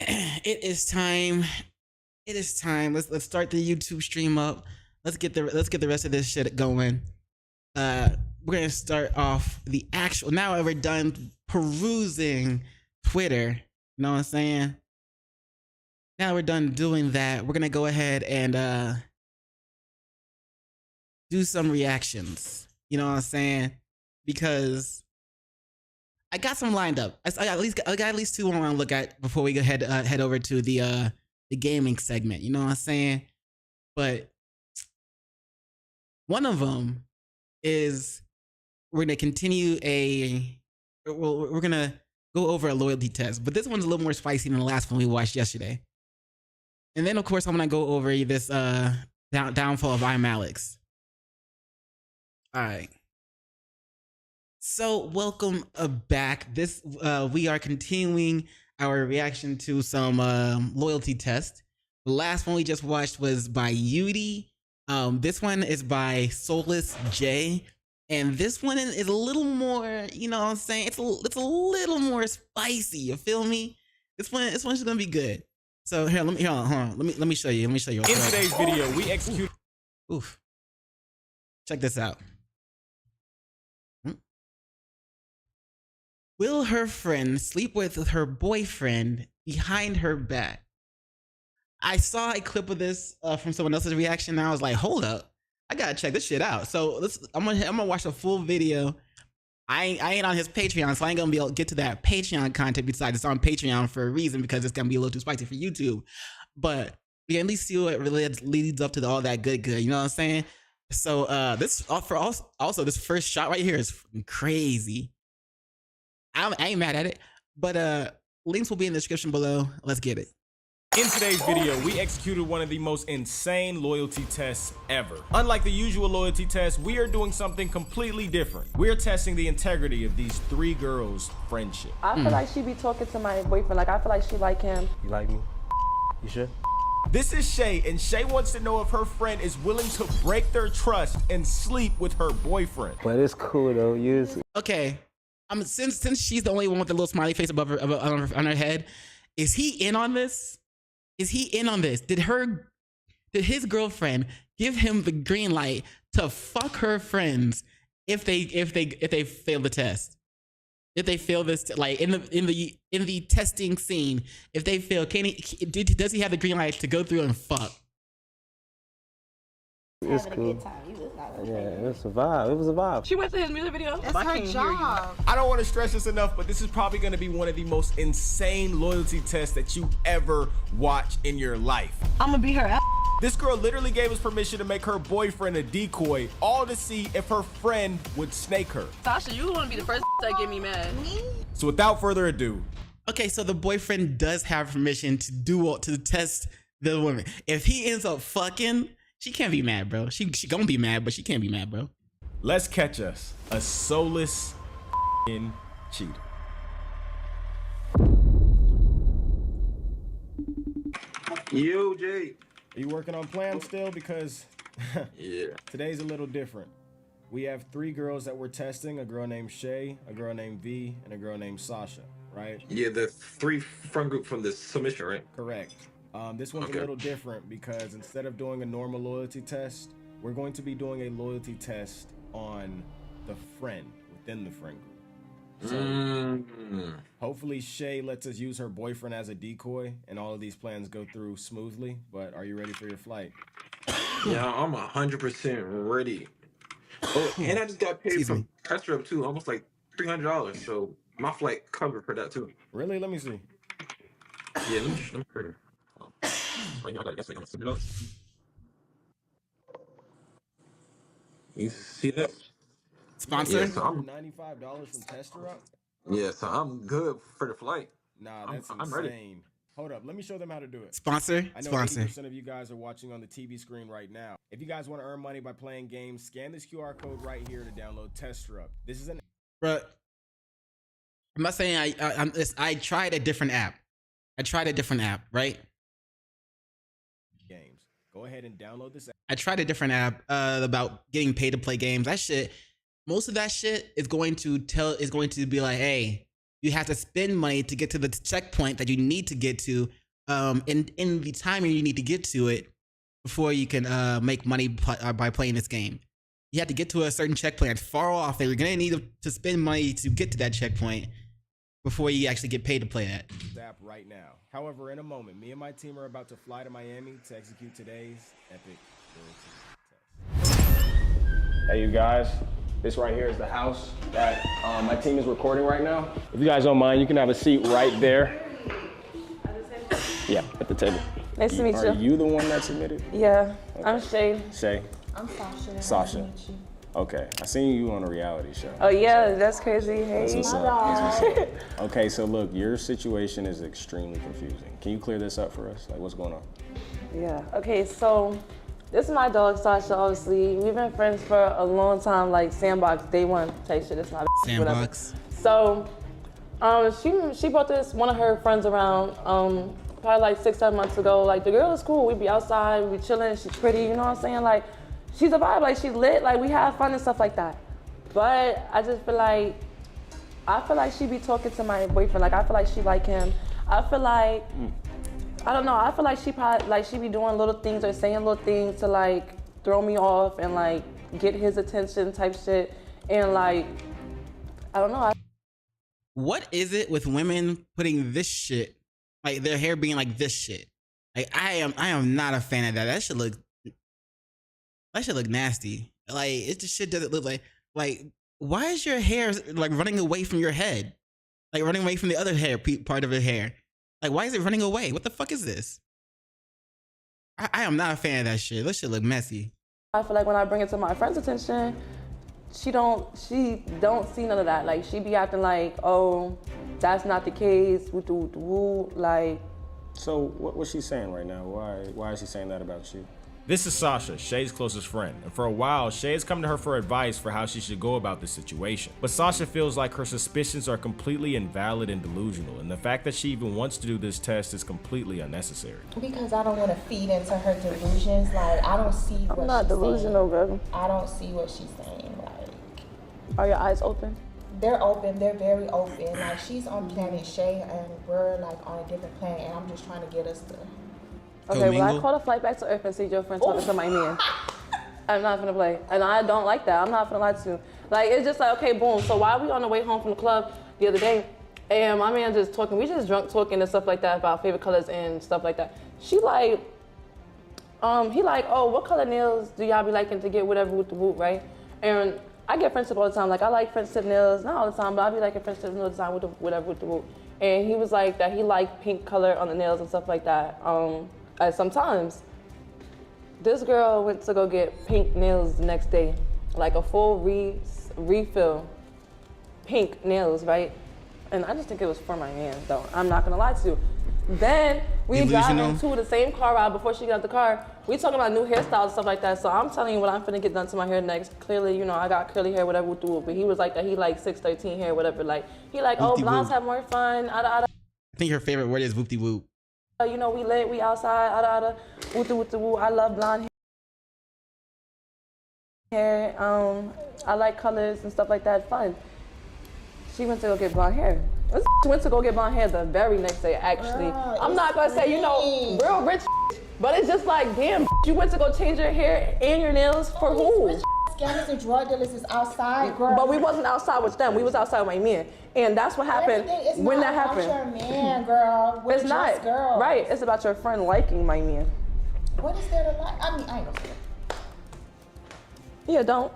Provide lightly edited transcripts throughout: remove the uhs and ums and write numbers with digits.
It is time. It is time. Let's start the YouTube stream up. Let's get the rest of this shit going. We're gonna start off the actual. Now that we're done perusing Twitter, you know what I'm saying? Now we're done doing that. We're gonna go ahead and do some reactions. You know what I'm saying? Because I got some lined up. I got at least two I want to look at before we go head over to the gaming segment. You know what I'm saying? But one of them is we're gonna continue we're gonna go over a loyalty test, but this one's a little more spicy than the last one we watched yesterday. And then of course I'm gonna go over this downfall of ImAlexx. All right. So welcome back. This we are continuing our reaction to some loyalty test. The last one we just watched was by Yudi. This one is by Soulless J, and this one is a little more, you know what I'm saying? It's a little more spicy. You feel me? This one's gonna be good. So here, hold on. Let me show you. In today's video, we execute. Oof. Check this out. Will her friend sleep with her boyfriend behind her back? I saw a clip of this from someone else's reaction, and I was like, hold up, I gotta check this shit out. So I'm gonna watch a full video. I ain't on his Patreon, so I ain't gonna be able to get to that Patreon content. Besides, it's on Patreon for a reason, because it's gonna be a little too spicy for YouTube. But we can at least see what really leads up to all that good. You know what I'm saying? So this this first shot right here is crazy. I ain't mad at it, but links will be in the description below. Let's get it. In today's video, we executed one of the most insane loyalty tests ever. Unlike the usual loyalty test, we are doing something completely different. We're testing the integrity of these three girls' friendship. I feel like she be talking to my boyfriend. Like, I feel like she like him. You like me? You sure? This is Shay, and Shay wants to know if her friend is willing to break their trust and sleep with her boyfriend. But it's cool though. Okay. Since she's the only one with the little smiley face above her on her head, is he in on this? Is he in on this? Did his girlfriend give him the green light to fuck her friends if they fail the test? If they fail this, like in the testing scene, if they fail, does he have the green light to go through and fuck? It's cool. Yeah, it was a vibe. It was a vibe. She went to his music video. That's her job. I don't want to stress this enough, but this is probably going to be one of the most insane loyalty tests that you ever watch in your life. I'm gonna be her. This girl literally gave us permission to make her boyfriend a decoy, all to see if her friend would snake her. Sasha, you want to be the first that get me mad. So without further ado. Okay, so the boyfriend does have permission to test the woman. If he ends up fucking, she can't be mad, bro. She gonna be mad, but she can't be mad, bro. Let's catch us a soulless cheater. Yo, Jay. Are you working on plans still? Because yeah, today's a little different. We have three girls that we're testing, a girl named Shay, a girl named V, and a girl named Sasha, right? Yeah, the three front group from the submission, right? Correct. This one's a little different because instead of doing a normal loyalty test, we're going to be doing a loyalty test on the friend within the friend group. So hopefully Shay lets us use her boyfriend as a decoy and all of these plans go through smoothly. But are you ready for your flight? Yeah, I'm 100% ready. Oh, and I just got paid from PaperSIn too, almost like $300. So my flight covered for that too. Really? Let me see. Yeah, let me figure. You see that? Sponsor? Yeah, so I'm $95 from Tester Up? Yeah, so I'm good for the flight. Nah, that's insane. I'm ready. Hold up, let me show them how to do it. Sponsor? I know 80% of you guys are watching on the TV screen right now. If you guys want to earn money by playing games, scan this QR code right here to download Tester Up. This is an... But I'm not saying I tried a different app. Right? Games. Go ahead and download this app. I tried a different app about getting paid to play games. That shit, most of that shit is going to be like, hey, you have to spend money to get to the checkpoint that you need to get to in the time you need to get to it before you can make money by playing this game. You have to get to a certain checkpoint far off that you're going to need to spend money to get to that checkpoint before you actually get paid to play that. App right now. However, in a moment, me and my team are about to fly to Miami to execute today's epic loyalty test. Hey, you guys. This right here is the house that my team is recording right now. If you guys don't mind, you can have a seat right there. Yeah, at the table. Nice to meet you. Are you the one that submitted? Yeah, okay. I'm Shay. Shay? I'm Sasha. Sasha. Nice to meet you. Okay, I seen you on a reality show. Oh yeah, that's crazy. Hey. That's what's up. That's what's up. Okay, so look, your situation is extremely confusing. Can you clear this up for us? Like, what's going on? Yeah. Okay, so this is my dog Sasha. Obviously, we've been friends for a long time, like sandbox day one type shit. It's not sandbox. So, she brought one of her friends around. Probably like 6-7 months ago. Like the girl is cool. We be outside, we chilling. She's pretty. You know what I'm saying? Like. She's a vibe, like she's lit, like we have fun and stuff like that. But I just feel like, she be talking to my boyfriend, like I feel like she like him. I feel like, I don't know, I feel like she probably, like she be doing little things or saying little things to like throw me off and like get his attention type shit. And like, I don't know. What is it with women putting this shit, like their hair being like this shit? Like I am not a fan of that. That should look nasty. Like it just shit doesn't look like why is your hair like running away from your head? Like running away from the other hair part of your hair. Like why is it running away? What the fuck is this? I am not a fan of that shit. That shit look messy. I feel like when I bring it to my friend's attention, she don't see none of that. Like she be acting like, oh, that's not the case. Woo, like. So what's she saying right now? Why is she saying that about you? This is Sasha, Shay's closest friend, and for a while, Shay has come to her for advice for how she should go about this situation. But Sasha feels like her suspicions are completely invalid and delusional, and the fact that she even wants to do this test is completely unnecessary. Because I don't want to feed into her delusions. Like, I don't see what I'm not delusional, baby. I don't see what she's saying. Like, are your eyes open? They're open. They're very open. Like, she's on planet Shay, and we're like on a different planet, and I'm just trying to get us to. Okay, well, I caught a flight back to Earth and see your friend talking to my man. I'm not gonna play. And I don't like that. I'm not gonna lie to you. Like, it's just like, okay, boom. So while we on the way home from the club the other day, and my man just talking, we just drunk talking and stuff like that about favorite colors and stuff like that. She like, he like, oh, what color nails do y'all be liking to get whatever with the whoop, right? And I get French tip all the time. Like, I like French tip nails, not all the time, but I be liking French tip nails all the time with the whatever with the whoop. And he was like that he liked pink color on the nails and stuff like that. Sometimes this girl went to go get pink nails the next day, like a full refill, pink nails, right? And I just think it was for my man, though. I'm not gonna lie to you. Then we driving to the same car ride before she got out the car. We talking about new hairstyles and stuff like that. So I'm telling you what I'm finna get done to my hair next. Clearly, you know, I got curly hair, whatever with the whoop. But he was like that. He like 613 hair, whatever. Like he like, oh, blondes have more fun. I think her favorite word is whoop de whoop. You know, we lit, we outside, woo. I love blonde hair. I like colors and stuff like that. Fun. She went to go get blonde hair. She went to go get blonde hair the very next day, actually. Girl, I'm not gonna say, you know, real rich, but it's just like, damn, you went to go change your hair and your nails for who? Rich scammers and drug dealers is outside, girl. But we wasn't outside with them. We was outside with my man. And that's what happened when that happened. It's not about your man, girl. We're it's not. Girls. Right. It's about your friend liking my man. What is there to like? I mean, I ain't gonna say it. Yeah, don't.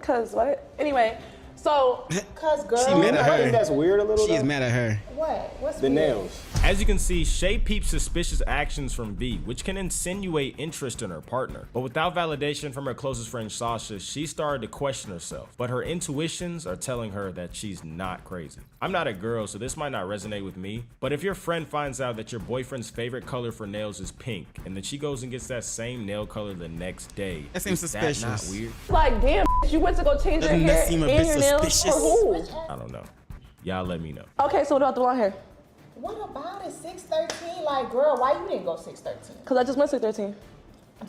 Cause what? Anyway, so. Cause girl. She mad at her. I think that's weird a little. She's mad at her. What? What's the weird? nails? As you can see, Shay peeps suspicious actions from V, which can insinuate interest in her partner. But without validation from her closest friend Sasha, she started to question herself. But her intuitions are telling her that she's not crazy. I'm not a girl, so this might not resonate with me. But if your friend finds out that your boyfriend's favorite color for nails is pink, and then she goes and gets that same nail color the next day, that seems suspicious. That not weird? Like, damn, you went to go change your hair and your nails for who? I don't know. Y'all let me know. Okay, so what about the blonde hair? What about it? 613? Like, girl, why you didn't go 613? Cause I just went 613.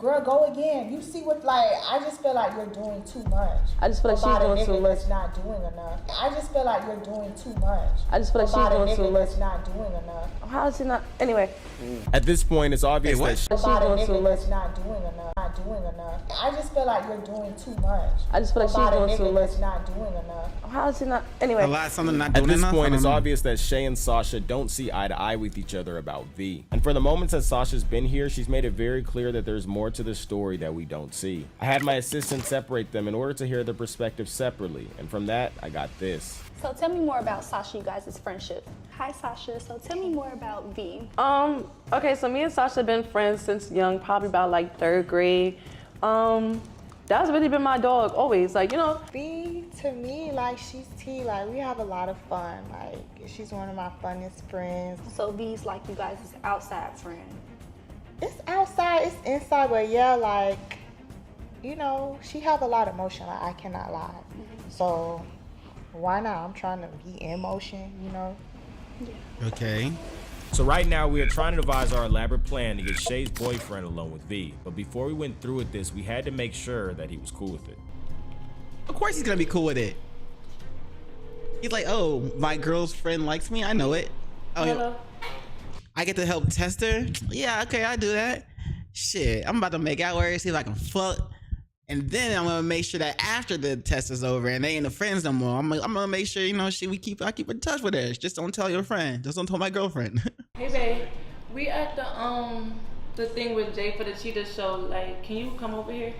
Girl, go again. You see what, like, I just feel like you're doing too much. I just feel like she's doing too much. That's not doing enough. I just feel like you're doing too much. I just feel like she's doing too much. That's not doing enough. How is she not? Anyway. At this point, it's obvious that she's doing too much. That's not doing enough. Not doing enough. I just feel like you're doing too much. I just feel like she's doing too much. That's not doing enough. How is she not? Anyway. A lot, something not doing At this enough. point, it's obvious that Shay and Sasha don't see eye to eye with each other about V. And for the moments that Sasha's been here, she's made it very clear that there's more to the story that we don't see. I had my assistant separate them in order to hear their perspectives separately, and from that, I got this. So tell me more about Sasha, you guys' friendship. Hi, Sasha. So tell me more about V. Okay, so me and Sasha have been friends since young, probably about like 3rd grade. That's really been my dog, always. Like, you know. V, to me, like, she's T. Like, we have a lot of fun. Like, she's one of my funnest friends. So V's like you guys' outside friend. It's outside, it's inside, but yeah, like, you know, she have a lot of motion. Like, I cannot lie. So why not? I'm trying to be in motion, you know? Yeah. Okay. So right now we are trying to devise our elaborate plan to get Shay's boyfriend alone with V. But before we went through with this, we had to make sure that he was cool with it. Of course he's gonna be cool with it. He's like, oh, my girl's friend likes me. I know it. Oh, I get to help test her. Yeah, okay, I do that. Shit, I'm about to make out with her, see if I can fuck. And then I'm gonna make sure that after the test is over and they ain't the friends no more, I'm gonna make sure, you know, I keep in touch with her. Just don't tell your friend. Just don't tell my girlfriend. Hey babe, we at the thing with Jay for the cheetah show. Like, can you come over here?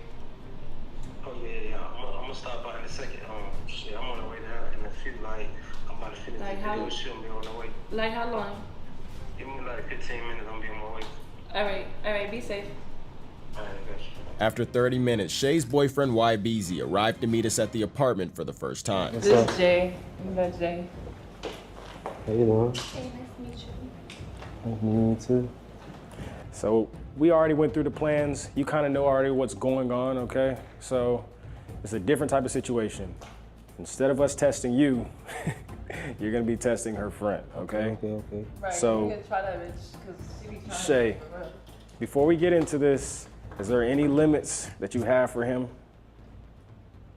Oh yeah. I'm gonna stop by in a second. Shit, I'm on the way there in a few. Like, I'm about to finish the video. She'll be on the way. Like how long? Give me like 15 minutes. I'm be on my way. All right. Be safe. All right, I got you. After 30 minutes, Shay's boyfriend YBZ arrived to meet us at the apartment for the first time. This is Jay. That's Jay. How you doing? Hey, nice to meet you. Nice to meet you too. So we already went through the plans. You kind of know already what's going on, okay? So it's a different type of situation. Instead of us testing you, you're gonna be testing her friend, okay? Okay. Right. So, you can try that bitch, 'cause she be trying Shay, before we get into this, is there any limits that you have for him?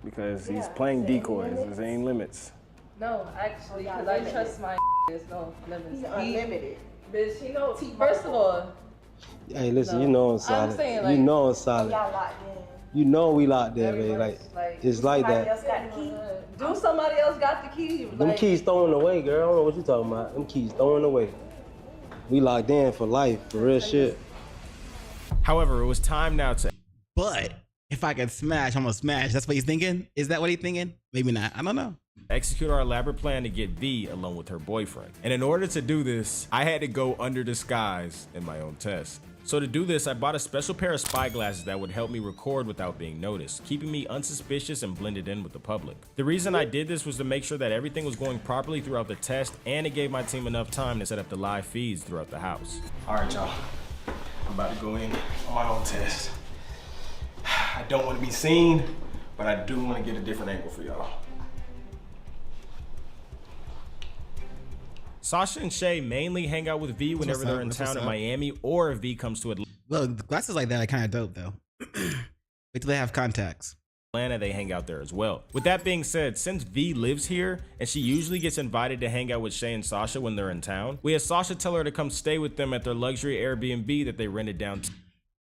Because he's playing decoys. There's any limits? No, actually, because I trust my there's no limits. He's unlimited. Bitch, you know, first of all. Hey, listen, you know I'm solid. saying, like, you know I'm solid. Y'all locked in. You know we locked there, baby. Like, it's like Somebody that. else got the key. Do somebody else got the key? Them keys throwing away, girl. I don't know what you talking about. Them keys throwing away. We locked in for life, for real shit. However, it was time now to. But if I can smash, I'm gonna smash. That's what he's thinking? Is that what he's thinking? Maybe not. I don't know. Execute our elaborate plan to get V alone with her boyfriend. And in order to do this, I had to go under disguise in my own test. So to do this, I bought a special pair of spy glasses that would help me record without being noticed, keeping me unsuspicious and blended in with the public. The reason I did this was to make sure that everything was going properly throughout the test, and it gave my team enough time to set up the live feeds throughout the house. All right, y'all. I'm about to go in on my own test. I don't want to be seen, but I do want to get a different angle for y'all. Sasha and Shay mainly hang out with V whenever they're in town in Miami, or if V comes to Atlanta. Look, the glasses like that are kind of dope though. Wait till they have contacts. They hang out there as well. With that being said, since V lives here and she usually gets invited to hang out with Shay and Sasha when they're in town, we had Sasha tell her to come stay with them at their luxury Airbnb that they rented down.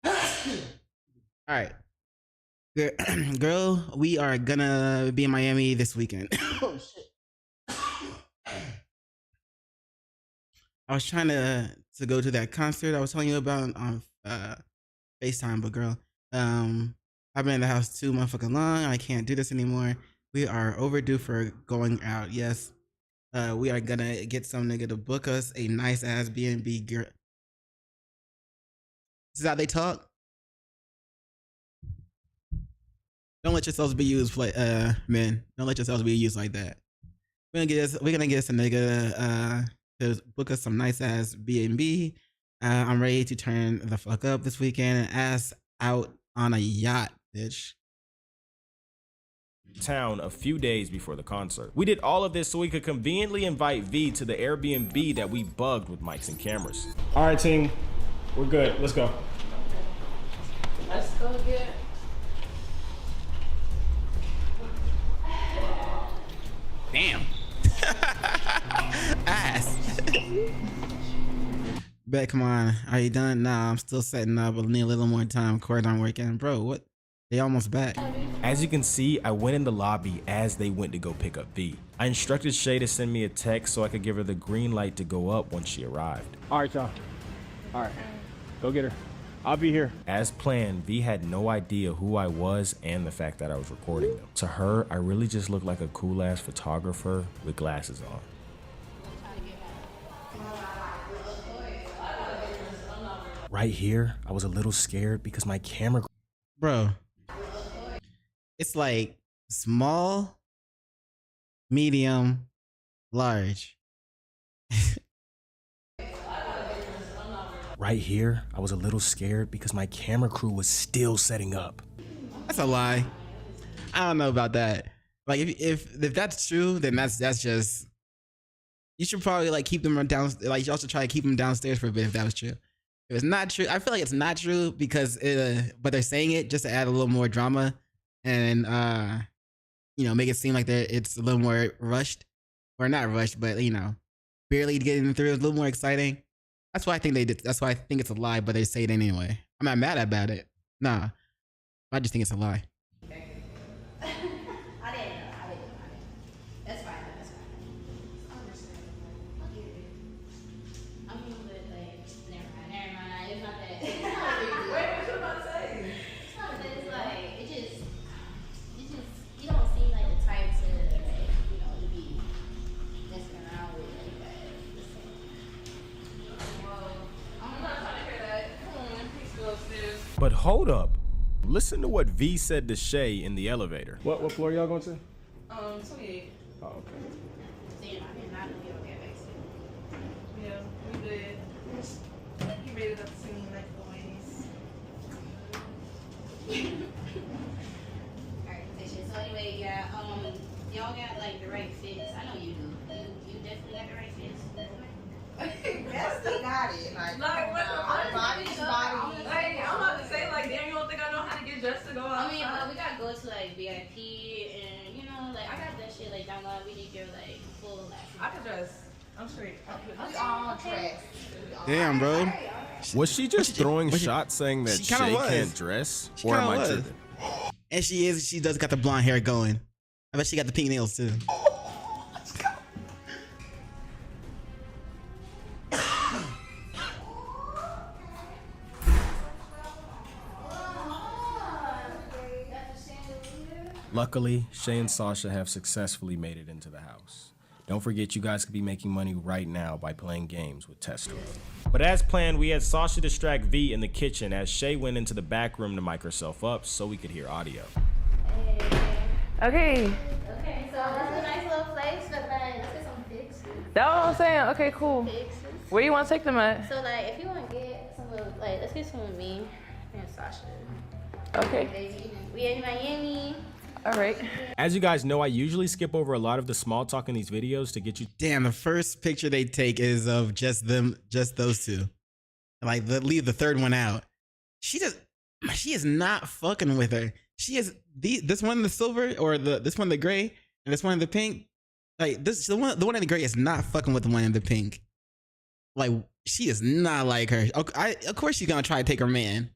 All right, girl, we are gonna be in Miami this weekend. Oh shit. I was trying to go to that concert I was telling you about on FaceTime, but girl, I've been in the house too motherfucking long. I can't do this anymore. We are overdue for going out. Yes, we are gonna get some nigga to book us a nice ass B&B. Girl, this is how they talk. Don't let yourselves be used, man. Don't let yourselves be used like that. We're gonna get us a nigga to book us some nice ass B&B. I'm ready to turn the fuck up this weekend and ass out on a yacht, bitch. Town a few days before the concert. We did all of this so we could conveniently invite V to the Airbnb that we bugged with mics and cameras. All right, team, we're good. Let's go. I Go get. Damn. Ass. Bet, come on. Are you done? Nah, I'm still setting up. I need a little more time. Cord aren't working. Bro, what? They almost back. As you can see, I went in the lobby as they went to go pick up V. I instructed Shay to send me a text so I could give her the green light to go up once she arrived. All right, y'all. All right, go get her. I'll be here. As planned, V had no idea who I was and the fact that I was recording them. To her, I really just looked like a cool-ass photographer with glasses on. Right here, I was a little scared because my camera... Bro, it's like small, medium, large. Right here, I was a little scared because my camera crew was still setting up. That's a lie. I don't know about that. Like if that's true, then that's just. You should probably like keep them down. Like you also try to keep them downstairs for a bit if that was true. If it's not true, I feel like it's not true because but they're saying it just to add a little more drama and make it seem like it's a little more rushed, or not rushed, but barely getting through. It's a little more exciting. That's why I think they did. That's why I think it's a lie, but they say it anyway. I'm not mad about it. Nah, I just think it's a lie. I didn't know. That's fine. That's fine. I understand. I get it. I mean, but like, never mind. It's not that. Wait, what you about to say? It's not that. It's like it just. You don't seem like the type to to be messing around with like that. I'm not trying to hear that. Come on, please go upstairs. But hold up. Listen to what V said to Shay in the elevator. What floor y'all going to? 28. Oh, okay. Damn, I did not know you were getting back soon. Yeah, we did. You made it up soon, like always. Alright, position. So anyway, yeah, y'all got like the right fits. I know you do. You definitely got the right fits. Bestie got it. Like What the fuck? body. Like, I'm about to say, like, damn, you don't think I know how to get dressed to go out? I mean, we gotta go to like VIP and like I got that shit like down low. We need your like full last. I can dress. I'm straight. We all dressed. Damn, bro. Was she just throwing shots saying that Shay can't dress? Or am I tripping? And she does got the blonde hair going. I bet she got the pink nails too. Luckily, Shay and Sasha have successfully made it into the house. Don't forget, you guys could be making money right now by playing games with Testro. But as planned, we had Sasha distract V in the kitchen as Shay went into the back room to mic herself up so we could hear audio. Okay. Okay, so this is a nice little place, but like, let's get some fixes. That's what I'm saying. Okay, cool. Fixes. Where you want to take them at? So like, if you want to get some of, like, let's get some of me and Sasha. Okay. We in Miami. All right. As you guys know, I usually skip over a lot of the small talk in these videos to get you. Damn, the first picture they take is of just those two. Like, leave the third one out. She is not fucking with her. She is this one in the silver, or this one in the gray, and this one in the pink. Like the one in the gray is not fucking with the one in the pink. Like, she is not like her. Of course she's gonna try to take her man.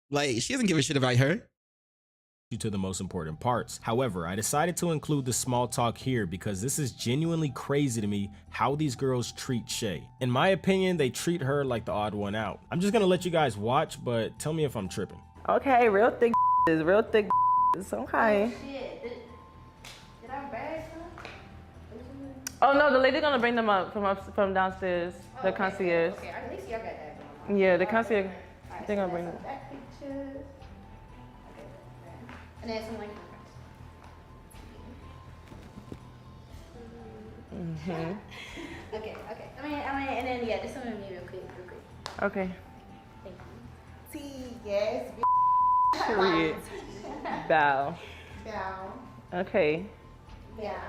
Like, she doesn't give a shit about her. To the most important parts. However, I decided to include the small talk here because this is genuinely crazy to me how these girls treat Shay. In my opinion, they treat her like the odd one out. I'm just gonna let you guys watch, but tell me if I'm tripping. Okay, real thick is real thick is okay. Shit, did our bags come? Oh no, the lady gonna bring them up from downstairs. Oh, The concierge. Okay, at least y'all got that. Yeah, the concierge. Alright, They're gonna bring them. back pictures. Okay, and then some like. Okay. I mean, and then yeah, just some of me real quick. Okay. Thank you. T, yes. Period. Bow. Down. Okay. Yeah,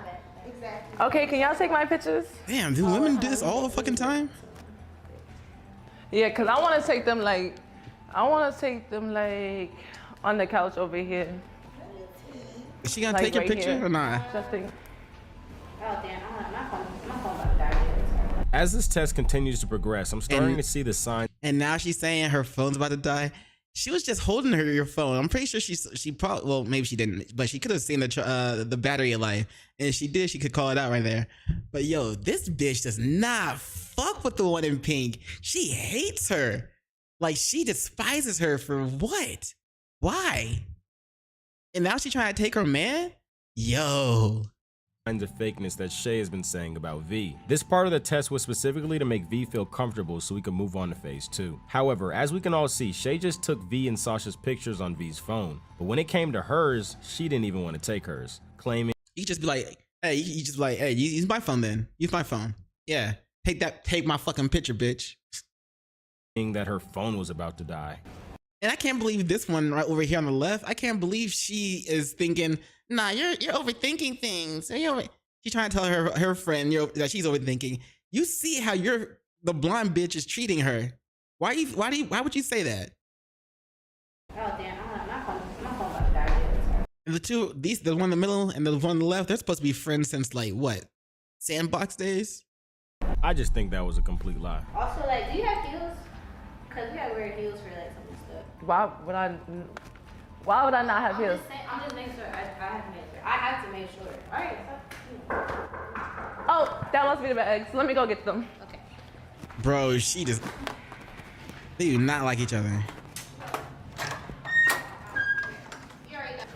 exactly. Okay, can y'all take my pictures? Damn, do women do this all the fucking time? Yeah, cause I want to take them like On the couch over here. Is she gonna Like take your right picture here. or not? Just think. Oh damn, my phone about to die. As this test continues to progress, I'm starting to see the signs. And now she's saying her phone's about to die. She was just holding your phone. I'm pretty sure she probably, well, maybe she didn't, but she could have seen the battery life. And if she did, she could call it out right there. But yo, this bitch does not fuck with the one in pink. She hates her. Like, she despises her for what? Why? And now she's trying to take her man? Yo. Kinds of fakeness that Shay has been saying about V. This part of the test was specifically to make V feel comfortable so we could move on to phase 2. However, as we can all see, Shay just took V and Sasha's pictures on V's phone, but when it came to hers, she didn't even want to take hers, claiming You just be like, hey, you just be like, hey, use my phone then. Use my phone. Yeah, take my fucking picture, bitch. that her phone was about to die. And I can't believe this one right over here on the left. I can't believe she is thinking, nah, you're overthinking things. She's trying to tell her friend that she's overthinking. You see how the blonde bitch is treating her. Why would you say that? Oh damn, my phone about to die. And the one in the middle and the one on the left, they're supposed to be friends since like what? Sandbox days? I just think that was a complete lie. Also, like, do you have heels? Cause we gotta wear heels for like some of the stuff. Why would I not have heels? I'm just making sure. I have to make sure. All right. Oh, that must be the bags. Let me go get them. Okay. Bro, they do not like each other. You already got.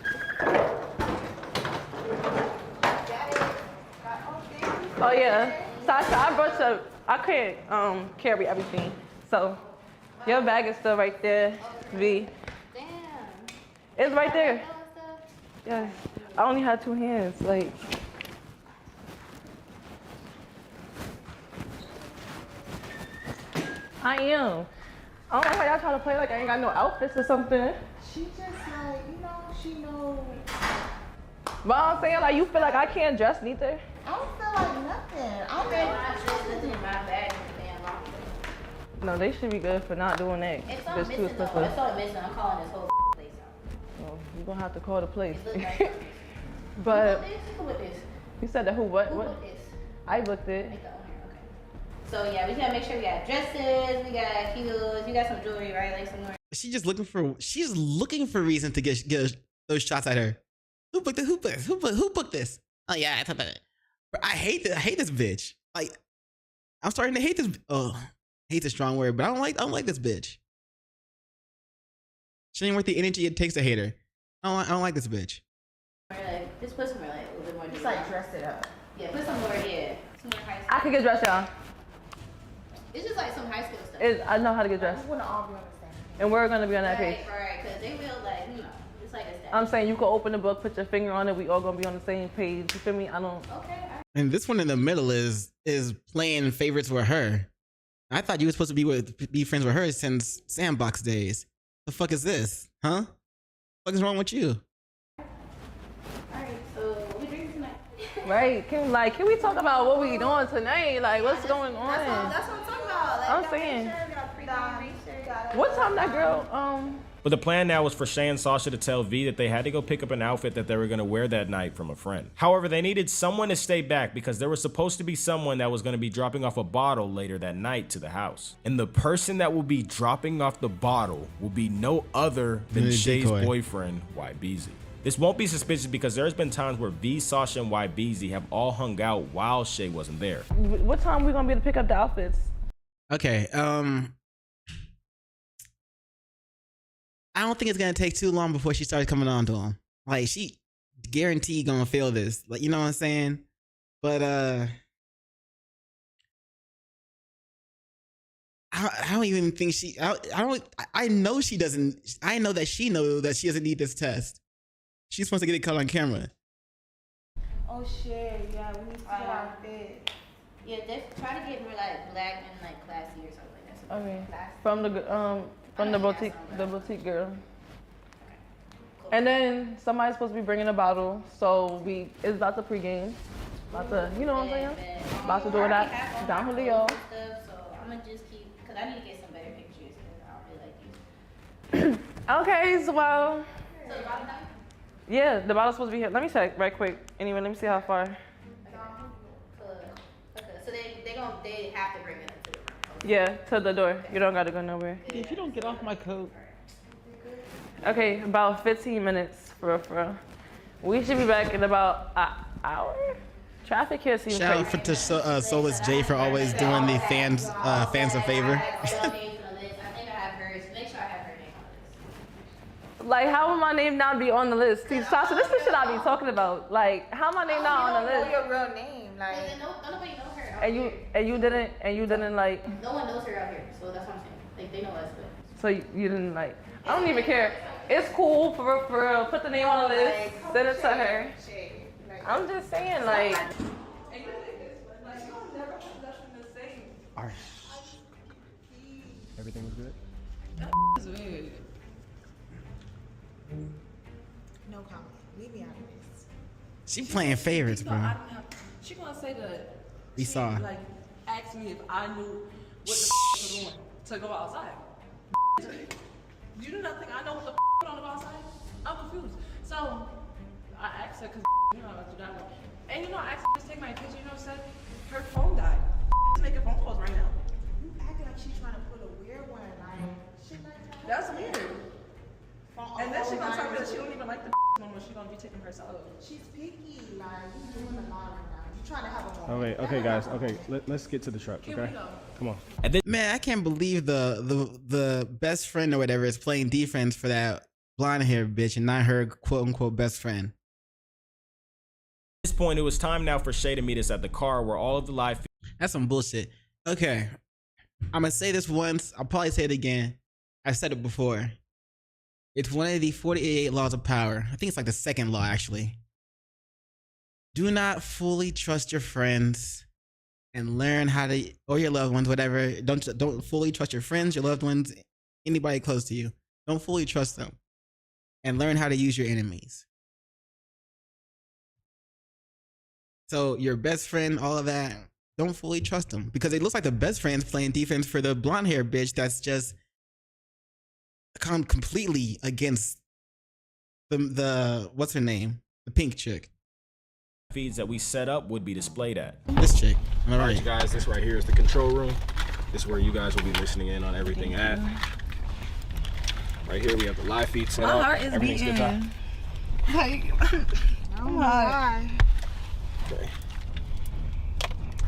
Oh yeah, Sasha, I can't carry everything, so your bag is still right there, V. Damn. It's right there. Yeah, I only had 2 hands, like. I am. I don't know why y'all trying to play like I ain't got no outfits or something. She just like, she knows. But I'm saying, like, you feel like I can't dress neither? I don't feel like nothing. I'm in my bag. No, they should be good for not doing that. It's all It's too missing though. expensive. It's all missing. I'm calling this whole place out. Well, you're gonna have to call the police. It look like But who with this? you said that who what? Who What? with this? I booked it. Make the owner. Okay. So yeah, we just gotta make sure we got dresses, we got heels, we got some jewelry, right? Like some more. She's looking for reason to get those shots at her. Who booked it? Who booked this? Oh yeah, I thought that. I hate this bitch. Like, I'm starting to hate this. Oh, hate's a strong word, but I don't like this bitch. She ain't worth the energy it takes to hate her. I don't like this bitch. Like, just put some more, like a little bit more. Just like dress it up. Yeah, put some more. Yeah, some more high school. I can get dressed, y'all. It's just like some high school stuff. I know how to get dressed. We wanna all be on the same. And we're gonna be on that page. Right, because they will like, it's like a step. I'm saying you can open the book, put your finger on it. We all gonna be on the same page. You feel me? I don't. Okay. And this one in the middle is playing favorites with her. I thought you were supposed to be friends with her since Sandbox days. The fuck is this, huh? What is wrong with you? Alright, so what we drinking tonight? Right? Can we talk about what we doing tonight? Like, what's going on? That's what I'm talking about. Like, I'm saying. What time that girl? But the plan now was for Shay and Sasha to tell V that they had to go pick up an outfit that they were going to wear that night from a friend. However, they needed someone to stay back because there was supposed to be someone that was going to be dropping off a bottle later that night to the house. And the person that will be dropping off the bottle will be no other than Shay's boyfriend, YBZ. This won't be suspicious because there's been times where V, Sasha, and YBZ have all hung out while Shay wasn't there. What time we gonna be able to pick up the outfits? Okay, I don't think it's gonna take too long before she starts coming on to him. Like, she guaranteed gonna feel this. Like, you know what I'm saying? But I don't even think I know she doesn't. I know that she knows that she doesn't need this test. She's supposed to get it caught on camera. Oh shit! Yeah, we need to get our fit. Yeah, try to get more like black and like classy or something like that. Okay. From the boutique girl. Cool. And then somebody's supposed to be bringing a bottle, so it's about to pregame. About to, you know what I'm saying? About to do that down Julio. So I'm gonna just keep, cause I need to get some better pictures. Cause I don't really like these. Okay, so well, Yeah, the bottle's supposed to be here. Let me check right quick. Anyway, let me see how far. Okay, so they have to bring it to the room. Yeah, to the door. You don't gotta go nowhere. If you don't get off my coat. Okay, about 15 minutes for real. We should be back in about an hour. Traffic here seems Shout out to Soulless J for always doing the fans a favor. Like, how would my name not be on the list? See, Sasha, this is the shit I be talking about. Like, how my name not on the list? You don't know your real name, like. Nobody knows her. And you didn't like. No one knows her out here, so that's what I'm saying. Like, they know us, but. So you didn't like. I don't even care. It's cool for real. Put the name on the list. Send it to her. I'm just saying, like. Alright. Everything was good? No comment. Leave me out of this. She playing favorites, bro. She gonna say that. We saw. Like, asked me if I knew what the was doing to go outside. You do not think I know what the on to go outside? I'm confused. So I asked her because you know I do that one. And you know I asked her to take my picture. You know what I said? Her phone died. She's making phone calls right now. You act like she's trying to put a weird one. Like, shit like that. That's weird. And then she gonna tell me that she don't even like the no more. She gonna be taking herself. She's picky. Like, you doing a lot right now. You trying to have a moment. Okay, guys. Okay, let's get to the truck. Okay, come on. Man, I can't believe the best friend or whatever is playing defense for that blonde hair bitch and not her quote unquote best friend. At this point, it was time now for Shay to meet us at the car where all of the live. That's some bullshit. Okay, I'm gonna say this once. I'll probably say it again. I said it before. It's one of the 48 laws of power. I think it's like the second law, actually. Do not fully trust your friends and learn how to, or your loved ones, whatever. Don't fully trust your friends, your loved ones, anybody close to you. Don't fully trust them. And learn how to use your enemies. So your best friend, all of that, don't fully trust them. Because it looks like the best friend's playing defense for the blonde hair bitch that's just come completely against the what's her name? The pink chick. Feeds that we set up would be displayed at. This chick. All right, guys, this right here is the control room. This is where you guys will be listening in on everything at. Right here we have the live feed set up. My heart is beating. Like, Oh my. Okay.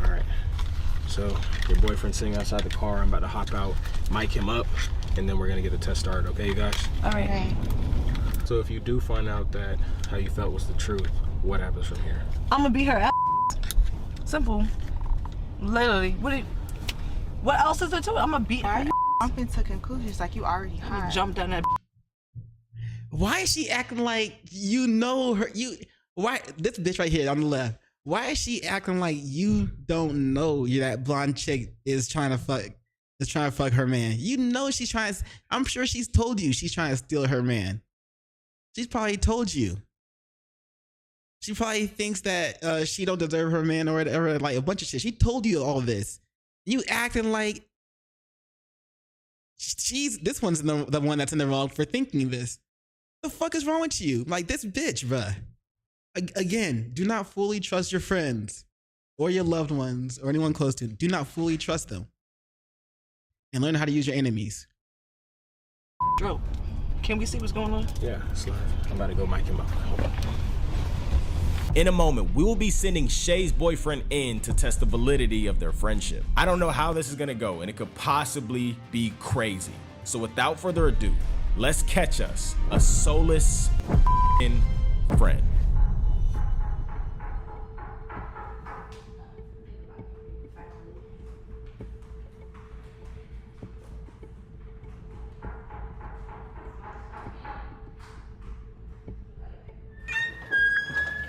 All right. So your boyfriend's sitting outside the car. I'm about to hop out, mic him up, and then we're gonna get the test started. Okay, you guys? All right. So if you do find out that how you felt was the truth, what happens from here? I'm gonna beat her ass. Simple. Literally. What else is there to it? I'm gonna beat her. Jumping to conclusions like you already hot. Jump down that. Why is she acting like you know her? Why this bitch right here on the left? Why is she acting like you don't know that blonde chick is trying to fuck her man? You know she's trying. I'm sure she's told you she's trying to steal her man. She's probably told you. She probably thinks that she don't deserve her man or whatever, like a bunch of shit. She told you all this. You acting like this one's the one that's in the wrong for thinking this. The fuck is wrong with you? Like this bitch, bruh. Again, do not fully trust your friends or your loved ones or anyone close to you. Do not fully trust them. And learn how to use your enemies. Bro, can we see what's going on? Yeah, slide. I'm about to go mic him up. Hold on. In a moment, we will be sending Shay's boyfriend in to test the validity of their friendship. I don't know how this is gonna go, and it could possibly be crazy. So without further ado, let's catch us a soulless friend.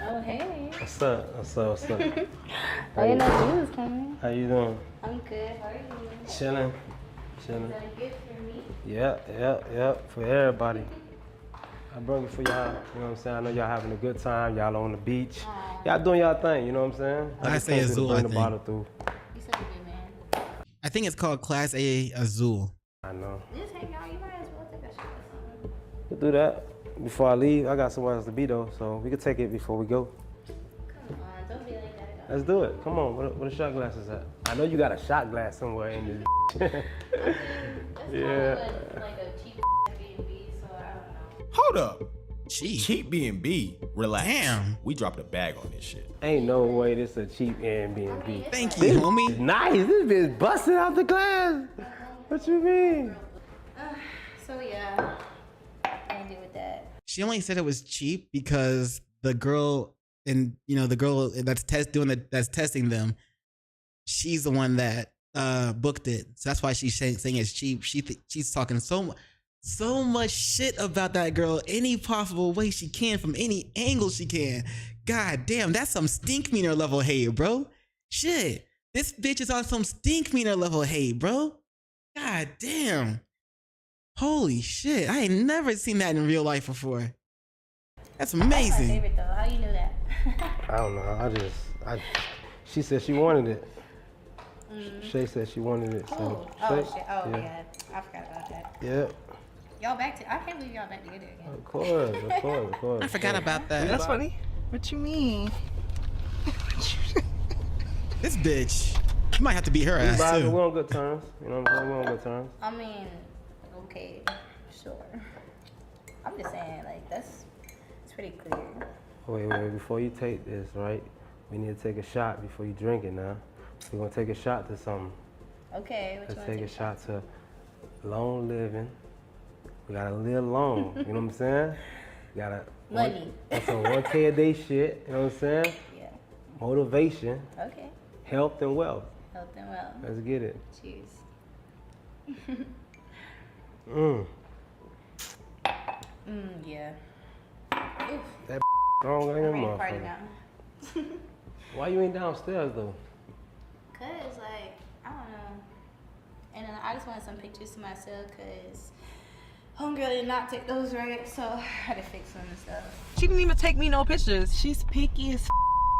Oh, hey. What's up? What's up? What's up? I didn't know you was coming. How you doing? I'm good. How are you? Chilling. Is that a gift for me? Yeah. For everybody. I brought it for y'all. You know what I'm saying? I know y'all having a good time. Y'all on the beach. Y'all doing y'all thing. You know what I'm saying? I say Azul, I think. You said a good man. I think it's called Class A Azul. I know. Just hang out. You might as well take a shot or something. We'll do that. before I leave, I got somewhere else to be though, so we could take it before we go. Come on, don't be like that. Let's do it. Come on, where the shot glasses at? I know you got a shot glass somewhere in this. Yeah. Like a cheap B&B, so I don't know. Hold up. Cheap B&B. Relax. Damn. We dropped a bag on this shit. Ain't no way this a cheap Airbnb. Thank you, homie. Nice. This bitch busting out the glass. What you mean? So yeah, can't deal with that. She only said it was cheap because the girl the girl that's testing them, she's the one that booked it. So that's why she's saying it's cheap. She's talking so much shit about that girl any possible way she can, from any angle she can. God damn, that's some stink meaner level hate, bro. Shit, this bitch is on some stink meaner level hate, bro. God damn. Holy shit, I ain't never seen that in real life before. That's amazing. That's my favorite though. How you know that? I don't know. She said she wanted it. Shay said she wanted it. So shit. Yeah. I forgot about that. Yeah. Y'all I can't believe y'all back together again. Of course. I forgot about that. That's funny. What you mean? This bitch. You might have to beat her ass too. We're on good terms. You know what I'm saying? We're on good terms. I mean, okay, sure. I'm just saying, like, it's pretty clear. Wait. Before you take this, right? We need to take a shot before you drink it now. We're going to take a shot to something. Okay, Let's take a shot to long living. We got to live long. You know what I'm saying? We got to... Money. That's some 1K a day shit. You know what I'm saying? Yeah. Motivation. Okay. Health and wealth. Health and wealth. Let's get it. Cheers. Yeah. Oof. That strong in your motherfucker. Now. Why you ain't downstairs though? Cause like, I don't know. And then I just wanted some pictures to myself cause homegirl did not take those right, so I had to fix them and stuff. She didn't even take me no pictures. She's picky as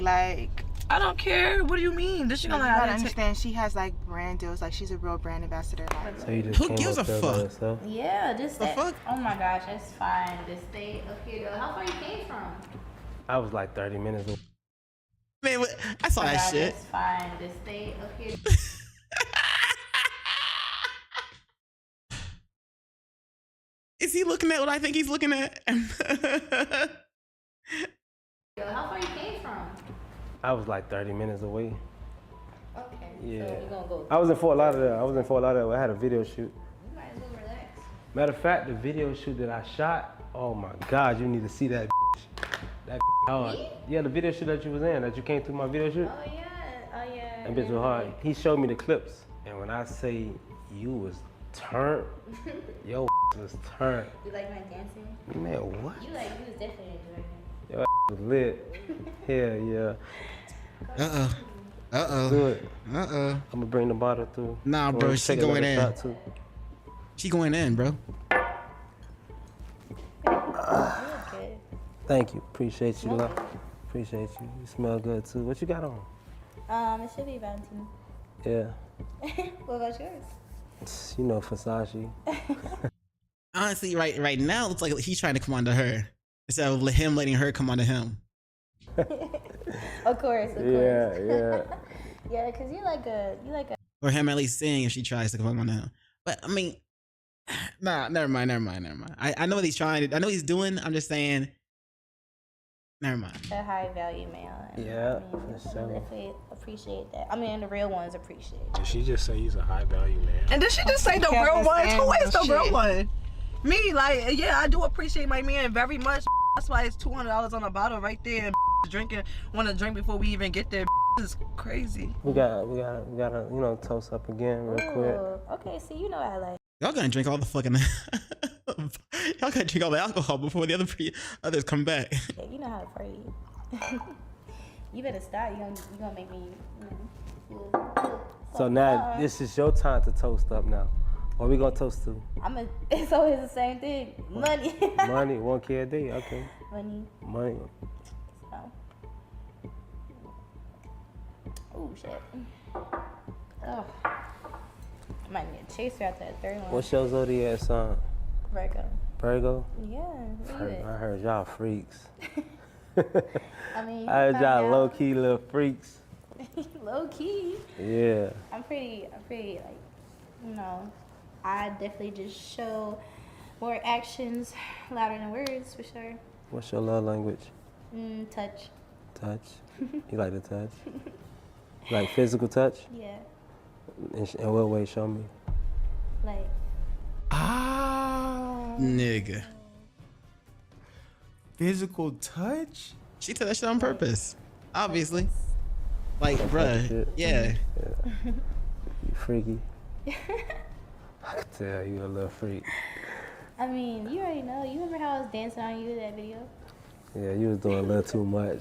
like, I don't care. What do you mean? This she gonna like, I understand. She has like brand deals. Like she's a real brand ambassador. Like, so you just who gives a fuck? Yeah, just the fuck. Oh my gosh, that's fine. Just stay up here though. How far you came from? I was like 30 minutes away. Man, I saw that shit. That's fine. Just stay up here. Is he looking at what I think he's looking at? How far you came from? I was like 30 minutes away. Okay. Yeah. So you gonna go? I was in Fort Lauderdale. I had a video shoot. You might as well relax. Matter of fact, the video shoot that I shot, oh my God, you need to see that That hard. Me? Yeah, the video shoot that you was in, that you came through my video shoot. Oh yeah. That bitch was hard. He showed me the clips, and when I say you was turned, yo was turned. You like my dancing? Man, what? You was definitely enjoying it. Yo was lit. Hell yeah. Do it. I'm gonna bring the bottle through. Nah, bro, she going in. She going in, bro. Thank you. Appreciate you, love. Appreciate you. You smell good too. What you got on? It should be Valentine. Yeah. What about yours? You know, Versace. Honestly, right now, it looks like he's trying to come on to her instead of him letting her come on to him. Of course. Yeah. Yeah, cause you like a. Or him at least seeing if she tries to come on to him. But I mean, nah, never mind. I know what he's trying to. I know what he's doing. I'm just saying. Never mind. A high value male. Yeah, I definitely appreciate that. I mean, the real ones appreciate it. Did she just say he's a high value man? And did she just say the real ones? Who is the real one? Me, like, yeah, I do appreciate my man very much. That's why it's $200 on a bottle right there. And want to drink before we even get there. This is crazy. We gotta, toast up again real quick. Okay, see, you know I like. Y'all gonna drink all the fucking. Y'all gotta drink all the alcohol before the others come back. Yeah, you know how to party. You better start. You gonna make me. So now this is your time to toast up now. What we gonna toast to? It's always the same thing. Money. Money, 1K a day. Okay. Money. So. Oh shit. Oh. I might need a chaser after that third one. What's your zodiac sign? Virgo. Virgo? Yeah. I heard y'all freaks. I mean, I heard y'all low-key little freaks. Low key. Yeah. I'm pretty like, you know, I definitely just show more actions louder than words for sure. What's your love language? Touch. Touch. You like to touch? You like physical touch? Yeah. In what way? Show me. Like. Nigga. Physical touch? She did that shit on purpose. Obviously. Like, bruh. Yeah. You freaky. I could tell you a little freak. I mean, you already know. You remember how I was dancing on you in that video? Yeah, you was doing a little too much.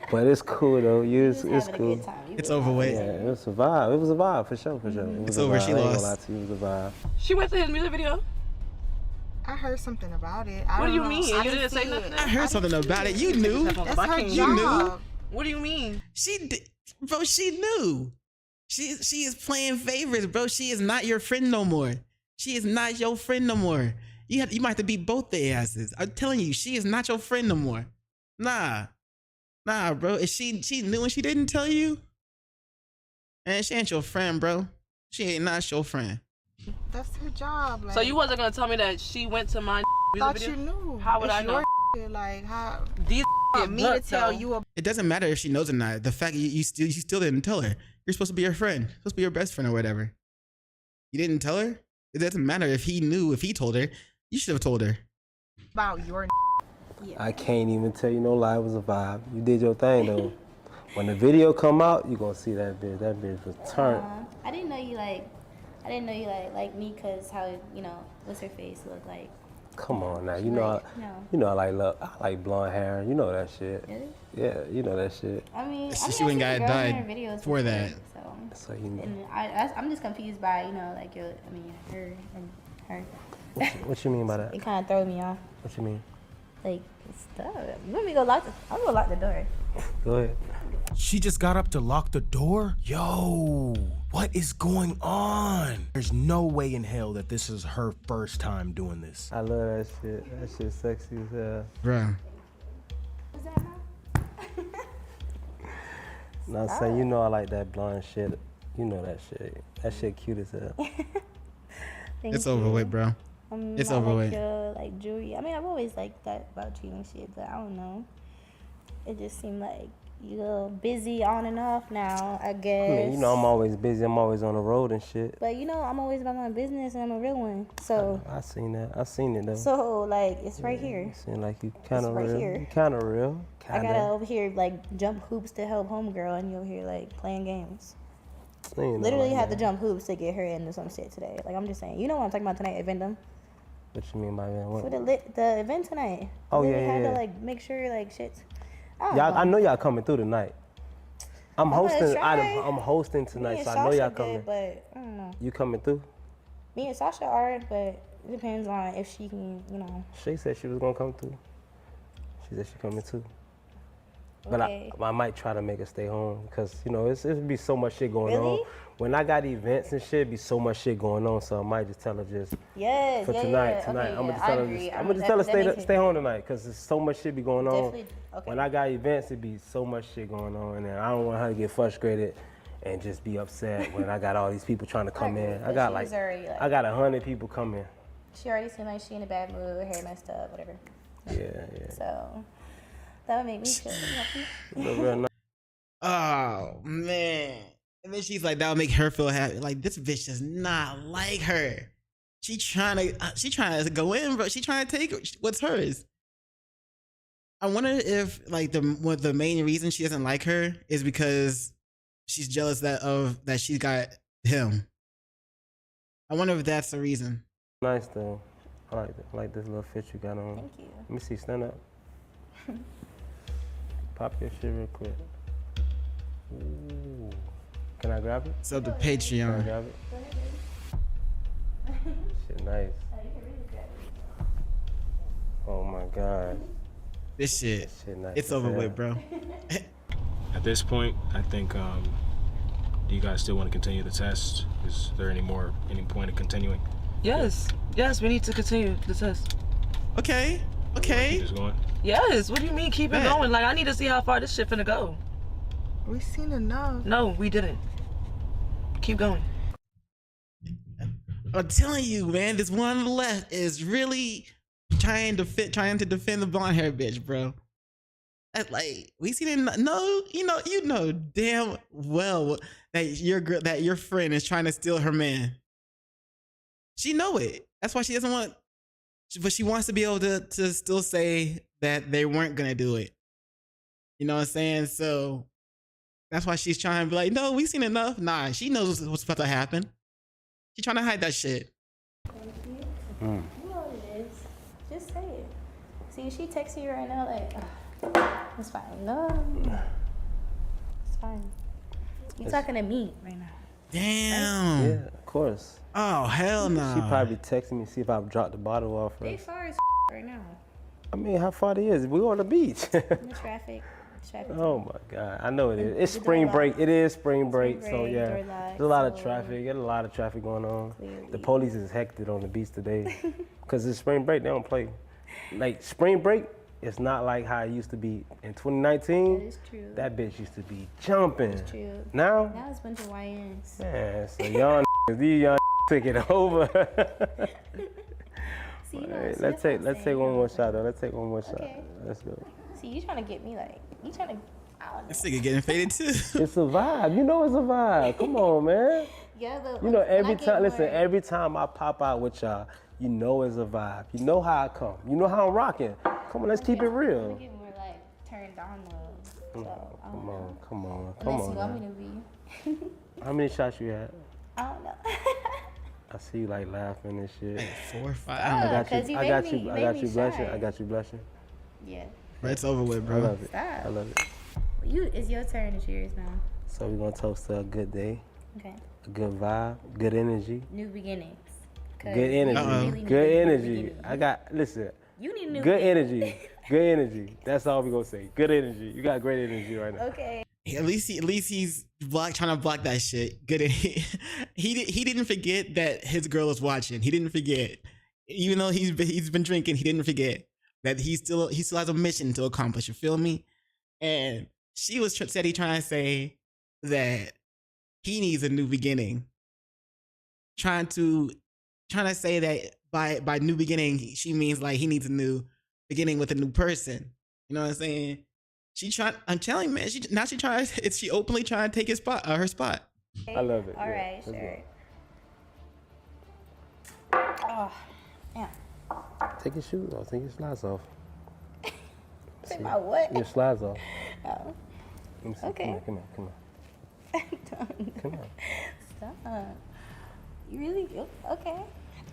But it's cool though. It's cool. It's overweight. Yeah, it was a vibe. It was a vibe for sure. It's over. She lost. I ain't gonna lie to you, it was a vibe. She went to his music video? I heard something about it. What do you mean? You didn't say nothing? I heard something about it. You knew. That's her You job. knew. What do you mean? She did, bro. She knew. She is playing favorites, bro. She is not your friend no more. She is not your friend no more. You might have to beat both their asses. I'm telling you, she is not your friend no more. Nah, bro. If she knew and she didn't tell you, man, she ain't your friend, bro. She ain't not your friend. That's her job. Like, So you wasn't gonna tell me that she went to my music thought video? you knew. How would It's I know? your like how These me to tell you about. It doesn't matter if she knows or not. The fact you still didn't tell her. You're supposed to be her friend. Supposed to be your best friend or whatever. You didn't tell her? It doesn't matter if he knew, if he told her. You should have told her. About your. I can't even tell you no lie. It was a vibe. You did your thing though. When the video come out, you gonna see that bitch. That bitch was turned. I didn't know you like me because how, you know, what's her face look like. Come on now, you know, I like blonde hair. You know that shit. Really? Yeah, you know that shit. I mean, She wouldn't got died for that. So you know. And I'm just confused by, you know, like her and her. What you mean by that? It kind of throws me off. What you mean? Like, stop. You want me to go lock I'm gonna lock the door. Go ahead. She just got up to lock the door? Yo, what is going on? There's no way in hell that this is her first time doing this. I love that shit. That shit sexy as hell. Bruh. What's that, No, I'm saying, you know I like that blonde shit. You know that shit. That shit cute as hell. It's overweight, bro. It's overweight. Like jewelry. I mean, I've always liked that about you and shit, but I don't know. It just seemed like you're busy on and off now, I guess. I mean, you know I'm always busy. I'm always on the road and shit. But you know, I'm always about my business and I'm a real one. So I seen that. I seen it though. So like it's right here. It seem like you kind of right real. here. You kind of real. I gotta over here like jump hoops to help homegirl, and you over here like playing games. Literally had to jump hoops to get her into some shit today. Like I'm just saying, you know what I'm talking about tonight, Evendum. What you mean by that? What? For the event tonight. Oh we yeah, had yeah. to like make sure like shit's. I know y'all coming through tonight. I'm hosting. try. I'm hosting tonight, so I know y'all coming. But I don't know. You coming through? Me and Sasha are, but it depends on if she can, you know. She said she was gonna come through. She said she coming too. But Okay. I might try to make her stay home because you know it'd be so much shit going Really? on. When I got events and shit, be so much shit going on. So I might just tell her just Yes, for yeah, tonight. yeah. Tonight, Okay, I'm yeah, gonna I tell agree. her. I'm gonna tell her stay home tonight because there's so much shit be going on. Definitely. Okay. When I got events, it be so much shit going on, and I don't want her to get frustrated and just be upset when I got all these people trying to come in. I got like I got 100 people coming. She already seemed like she in a bad mood, her hair messed up, whatever. Yeah. So that would make me feel happy. Look real nice. Oh man. And then she's like, that would make her feel happy. Like this bitch does not like her. She trying to go in, bro. She trying to take what's hers. I wonder if like the main reason she doesn't like her is because she's jealous that she got him. I wonder if that's the reason. Nice though. I like this little fit you got on. Thank you. Let me see. Stand up. Pop your shit real quick. Ooh. Can I grab it? So the Can I Patreon. grab it? Shit nice. Oh my god. This shit nice it's as over hell. with, bro. At this point, I think, do you guys still want to continue the test? Is there any point of continuing? Yes, we need to continue the test. Okay. Keep this going. Yes. What do you mean keep it going? Like I need to see how far this shit finna go. We seen enough. No, we didn't. Keep going. I'm telling you, man, this one on the left is really trying to defend the blonde hair bitch, bro. That's like we seen it. No, you know damn well that your friend is trying to steal her man. She know it. That's why she doesn't want. But she wants to be able to still say that they weren't gonna do it. You know what I'm saying? So that's why she's trying to be like, no, we seen enough. Nah, she knows what's about to happen. She's trying to hide that shit. Thank you. You know what it is. Just say it. See, she texting you right now like, it's fine. No. It's fine. You're talking to me right now. Damn. Yeah, of course. Oh, hell no. She probably texting me, see if I've dropped the bottle off her. They far as right now. I mean, how far they is? We on the beach. In the traffic. Oh my God, I know it is. It's spring break. It is spring break, so yeah. There's a lot of traffic. There's a lot of traffic going on. Clearly. The police is hectic on the beach today because it's spring break. They don't play. Like spring break, it's not like how it used to be in 2019. That is true. That bitch used to be jumping. That's true. Now it's a bunch of YNs. Man, so y'all these young took it over. See, right, let's take one more shot though. Let's take one more shot. Let's go. See, you trying to get me like, you trying to, I don't know. This nigga getting faded too. It's a vibe. You know it's a vibe. Come on, man. Yeah, but you know every time I pop out with y'all, you know it's a vibe. You know how I come. You know how I'm rocking. Come on, let's keep it real. I'm get more like turned on though. So, Come on. Unless you want me to be. How many shots you had? I don't know. I see you like laughing and shit. Like 4 or 5. I got you blushing. Yeah. But it's over with, bro. I love it. Stop. I love it. It's your turn. It's yours now. So we're gonna toast to a good day. Okay. A good vibe. Good energy. New beginnings. Good energy. Really good energy. Listen. You need new good energy. Good energy. That's all we're gonna say. Good energy. You got great energy right now. Okay. At least he's trying to block that shit. Good. He didn't forget that his girl was watching. He didn't forget, even though he's been drinking. He didn't forget that he still has a mission to accomplish. You feel me? And she was trying to say that he needs a new beginning. Trying to say that by new beginning she means like he needs a new beginning with a new person. You know what I'm saying? I'm telling you, man. She openly trying to take his spot, her spot. I love it. All right, sure. Oh, yeah. Take your shoes off. Take your slides off. Take my what? Your slides off. Oh. Okay. Come on. Come on. Stop. You really? Okay.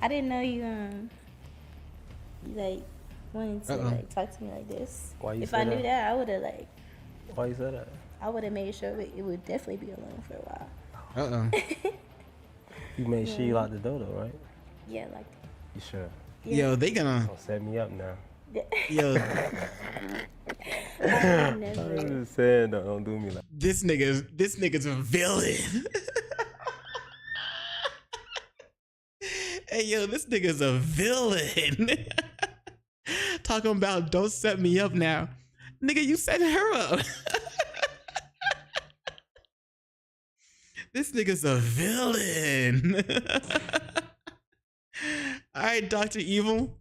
I didn't know you like wanted to like talk to me like this. Why you if say I knew that? that, I would have like. Why you say that? I would have made sure it would definitely be alone for a while. You made sure you locked the door though, right? Yeah, like. You sure? Yeah. Yo, they gonna set me up now. Yo. I'm just saying, don't do me like. This nigga's a villain. Hey yo, this nigga's a villain. Talking about don't set me up now. Nigga, you set her up. This nigga's a villain. All right, Dr. Evil.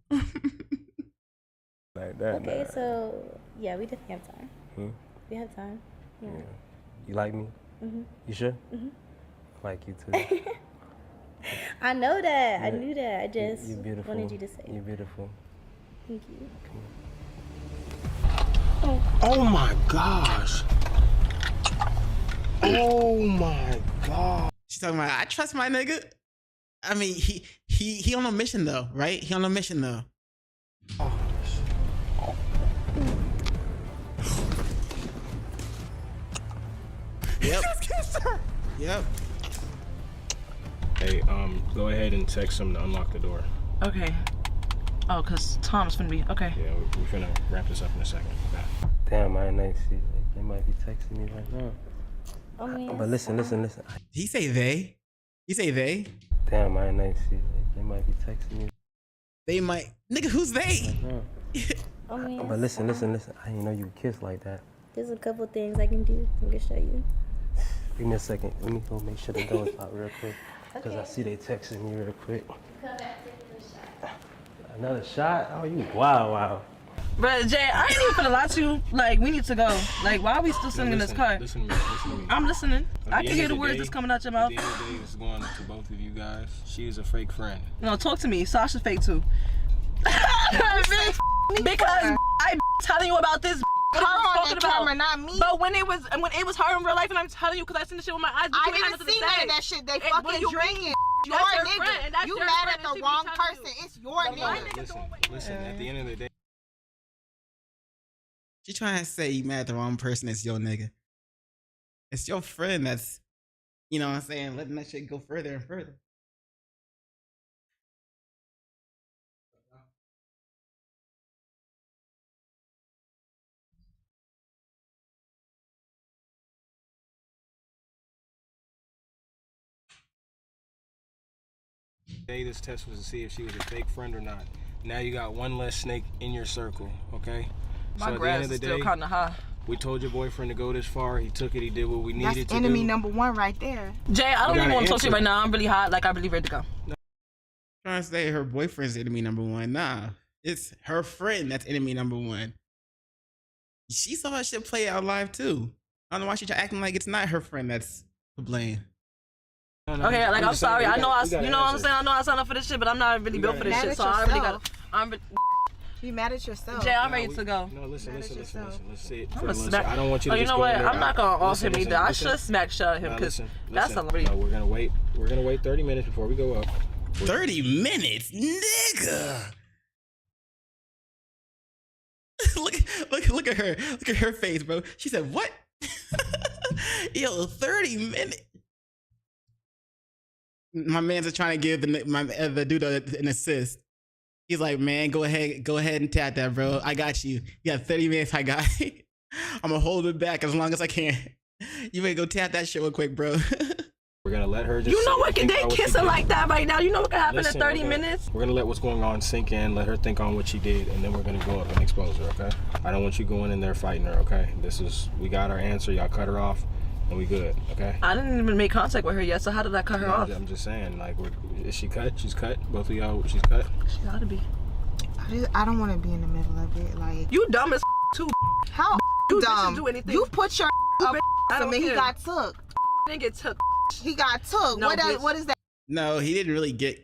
Like that. Okay, so yeah, we definitely have time. We have time. Yeah. You like me? Mhm. You sure? Mhm. I like you too. I know that. I knew that. I just You're beautiful. wanted you to say. You're beautiful. Thank you. Oh my gosh. Oh my god. She's talking about I trust my nigga. I mean, he on a mission though, right? He on a mission though. Yep. Yep. Hey, go ahead and text him to unlock the door. Okay. Oh, cause Tom's finna be okay. Yeah, we're finna wrap this up in a second. Okay. Damn, I ain't see. They might be texting me right now. Oh, man. But listen. He say they. He say they. Damn, I ain't see. They might be texting me. They might, nigga. Who's they? I mean, But listen. I didn't know you would kiss like that. there's a couple things I can do. I can show you. Give me a second. Let me go make sure the door's locked real quick. Because I see they texting me real quick. Another shot? Oh, you wow. But Jay, I ain't even finna lie to you. Like, we need to go. Like, why are we still sitting in this car? Listen to me. I'm listening. I can hear the words day, that's coming out your mouth. At the end of the day, this is going to both of you guys. She is a fake friend. No, talk to me. Sasha's fake too. Because I telling you about this. Her on the camera, not me. But when it was her in real life, and I'm telling you because I seen the shit with my eyes. I didn't see none of that shit. They fucking drinking. Your nigga. You mad at the wrong person. It's your nigga. Listen. At the end of the day. She trying to say you mad at the wrong person. It's your nigga. It's your friend that's, you know what I'm saying, letting that shit go further and further. This test was to see if she was a fake friend or not. Now you got one less snake in your circle, okay? My so at the grass end of the is still day, kind of high. we told your boyfriend to go this far. He took it. He did what we needed to do. That's enemy number one right there. Jay, I don't even want to talk to you right now. I'm really hot. Like, I'm really ready to go. Trying to say her boyfriend's enemy number one. Nah, it's her friend that's enemy number one. She saw that shit play out live too. I don't know why she's acting like it's not her friend that's to blame. Okay, like I'm sorry. I know you know what I'm saying. I know I signed up for this shit, but I'm not really built for this shit. So I really got. You mad at yourself. Jay, I'm ready to go. No, listen. Let's see it. I don't want you to you just know go what? in there. I'm not gonna off him either. I should smack shot him because that's a No, we're gonna wait. We're gonna wait 30 minutes before we go up. 30 minutes, nigga. look at her. Look at her face, bro. She said, "What?" Yo, 30 minutes. My man's trying to give the dude an assist. He's like, man, go ahead and tap that, bro. I got you. You got 30 minutes. I got it. I'm gonna hold it back as long as I can. You better go tap that shit real quick, bro. We're gonna let her just. You know what? They kissing like that right now. You know what can happen in 30 minutes? We're gonna let what's going on sink in. Let her think on what she did, and then we're gonna go up and expose her. Okay? I don't want you going in there fighting her. Okay? We got our answer. Y'all cut her off, and we good. Okay? I didn't even make contact with her yet. So how did I cut her off? I'm just saying, like, is she cut? She's cut. Both of y'all, she's cut. She gotta be. I don't want to be in the middle of it. Like you dumb as too. How you dumb? Do anything. You put your up to me. He got took. Didn't get took. He got took. No, what is that? No, he didn't really get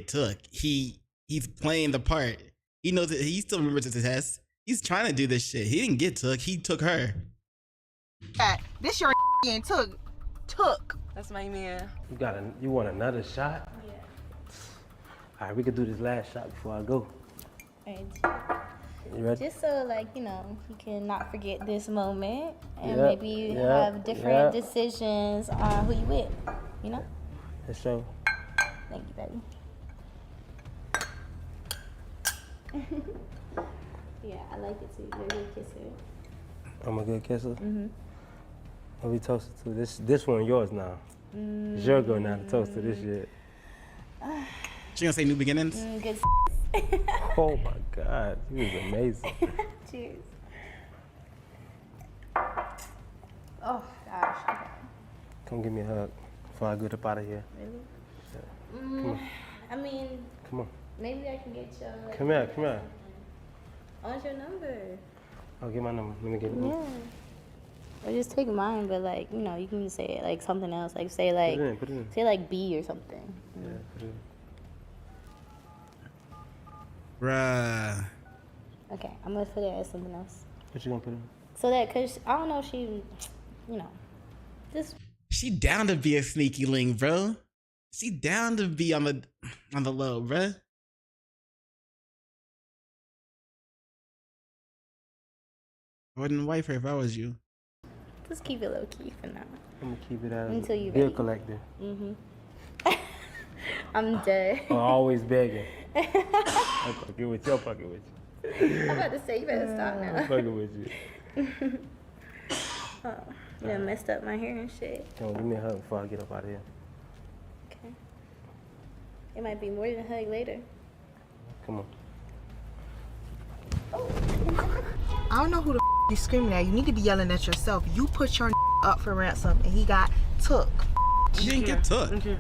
took. He's playing the part. He knows that he still remembers the test. He's trying to do this shit. He didn't get took. He took her. This your getting took. That's my man. You want another shot? Yeah. All right, we could do this last shot before I go. Right. You ready? Just so, like, you know, you can not forget this moment and Yep, maybe you have different decisions on who you with, you know? Let's show. Thank you, baby. Yeah, I like it too. You're a good kisser. I'm a good kisser? Mm-hmm. What we toasted to? This one yours now. It's your girl now to toast to this shit. She gonna say new beginnings? Good. Oh my God, he was amazing. Cheers. Oh gosh. Okay. Come give me a hug before I get up out of here. Really? Yeah. Come on. I mean. Come on. Maybe I can get your. Come here. I want your number. I'll get my number. Let me get it. Yeah. Or just take mine, but like, you know, you can say it like something else. Like say like Put it in. say like B or something. Yeah, put it in. Bruh. Okay, I'm gonna put it as something else. What you gonna put in? So that, cause I don't know, she, you know, just. She down to be a sneaky link, bro. She down to be on the low, bruh. I wouldn't wipe her if I was you. Just keep it low key for now. I'm gonna keep it as until you bill ready. collector. Mhm. I'm dead. Oh, always begging. I'm fucking with you. I'm about to say you better stop now. I'm fucking with you. Oh, you done messed up my hair and shit. Come on, give me a hug before I get up out of here. Okay. It might be more than a hug later. Come on. I don't know who the you screaming at. You need to be yelling at yourself. You put your up for ransom and he got took. You didn't get took. You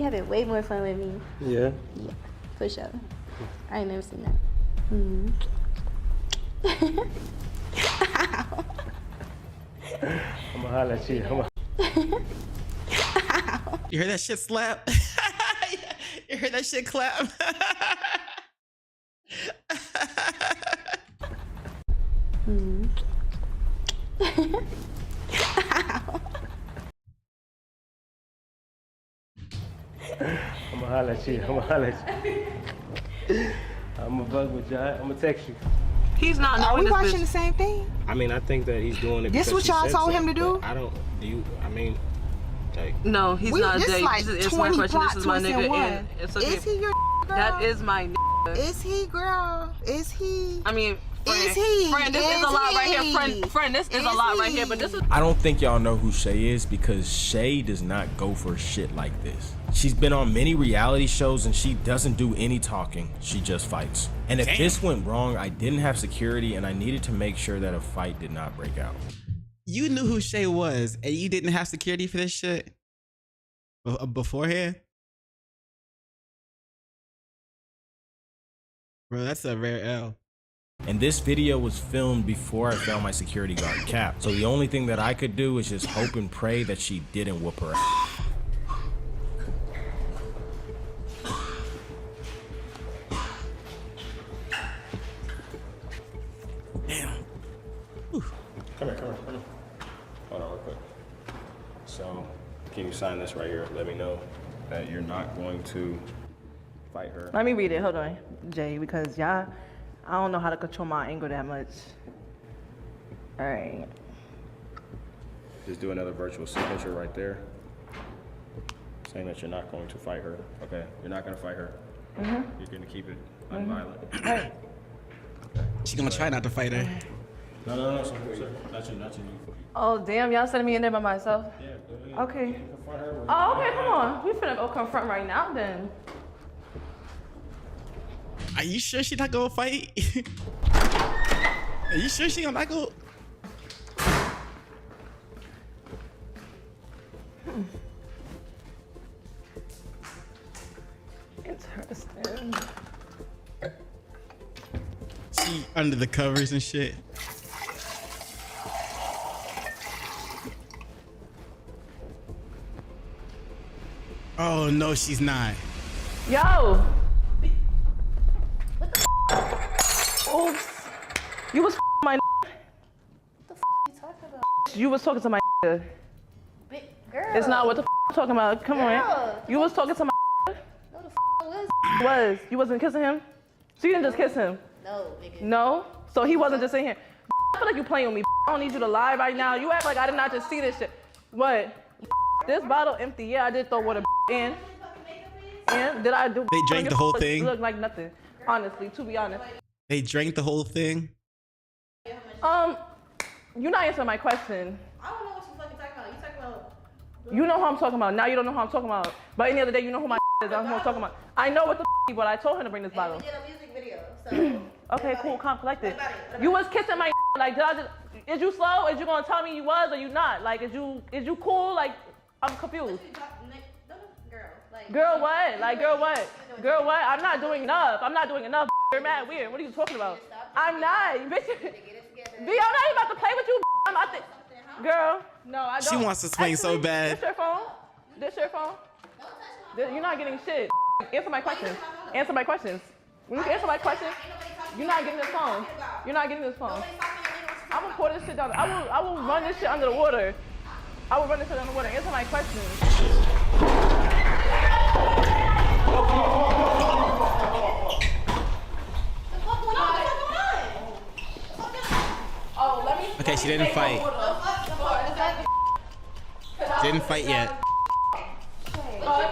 having way more fun with me. Yeah. Yeah, for sure. I ain't never seen that. I'm gonna holler at you. You heard that shit slap? You heard that shit clap? I'm gonna holler at you. I'm gonna holler at you. I'm gonna bug with you. I'm gonna text you. He's not Are knowing we this watching bitch. the same thing? I mean, I think that he's doing it. This because what she y'all said told so, him to do? but I don't. Do you? I mean, like. No, he's not this Jay. like This is 20 my question. plot This is my twists in nigga. one. And it's okay. Is he your girl? That is my nigga. Is he, girl? Is he? I mean, friend, Is he? friend, this is a lot right here. Friend, this is a lot right here. But this is. I don't think y'all know who Shay is because Shay does not go for shit like this. She's been on many reality shows and she doesn't do any talking. She just fights. And if this went wrong, I didn't have security and I needed to make sure that a fight did not break out. You knew who Shay was and you didn't have security for this shit beforehand? Bro, that's a rare L. And this video was filmed before I found my security guard Cap. So the only thing that I could do is just hope and pray that she didn't whoop her ass. Damn. Come here. Hold on real quick. So, can you sign this right here? Let me know that you're not going to fight her. Let me read it. Hold on, Jay, because y'all, I don't know how to control my anger that much. All right. Just do another virtual signature right there. Saying that you're not going to fight her. Okay, you're not going to fight her. You're going to keep it unviolent. She gonna try not to fight her. No, sir. Not you. Oh, damn, y'all sending me in there by myself? Yeah. Okay. Oh, okay, come on. We finna go confront right now then. Are you sure she not gonna fight? Are you sure she gonna not go? Interesting. She under the covers and shit. Oh no, she's not. Yo! Oops. You was my What the you talking about? You was talking to my Big girl. It's not what the I'm talking about. Come on. You was talking to my No, the was. You wasn't kissing him? So you didn't just kiss him? No, nigga. No? So he wasn't just in here. I feel like you playing with me. I don't need you to lie right now. You act like I did not just see this shit. What? This bottle empty. Yeah, I did throw water in. And did I do? They drank the whole thing? Look like nothing. Honestly, to be honest. They drank the whole thing? You're not answering my question. I don't know what you fucking talking about. You talking about? You know who I'm talking about. Now you don't know who I'm talking about. But any other day, you know who my is. I know who I'm talking about. I know what the but I told him to bring this bottle. We did a music video, so. Okay, cool, calm, collected. You was kissing my like, did I just, is you slow? Is you gonna tell me you was or you not? Like, is you cool? Like, I'm confused. Girl, what? Like, girl, what? Girl, what? I'm not doing enough. You're mad weird. What are you talking about? I'm not. Bitch, I'm not even about to play with you. I'm out there. Girl, no, I don't. She wants to swing so bad. This your phone? This your phone? You're not getting shit. Answer my questions. Answer my questions. When you answer my questions, you're not getting this phone. You're not getting this phone. I'm gonna pour this shit down. I will run this shit under the water. I will run this shit under the water. Answer my questions. Okay, she didn't fight. Didn't fight yet. What?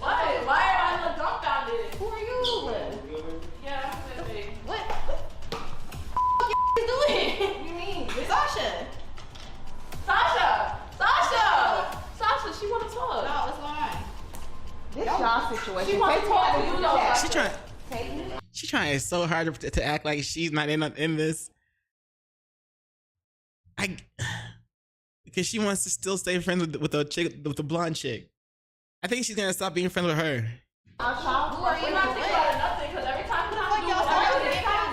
Why am I so dumbfounded? Who are you? Yeah, I'm gonna What you doing? What do you mean? Sasha, she wanna talk. No, what's going on? This y'all situation. She wanna talk to you though. She trying. trying so hard to act like she's not in this. Because she wants to still stay friends with the chick, with the blonde chick. I think she's gonna stop being friends with her. We're not thinking about nothing because every time we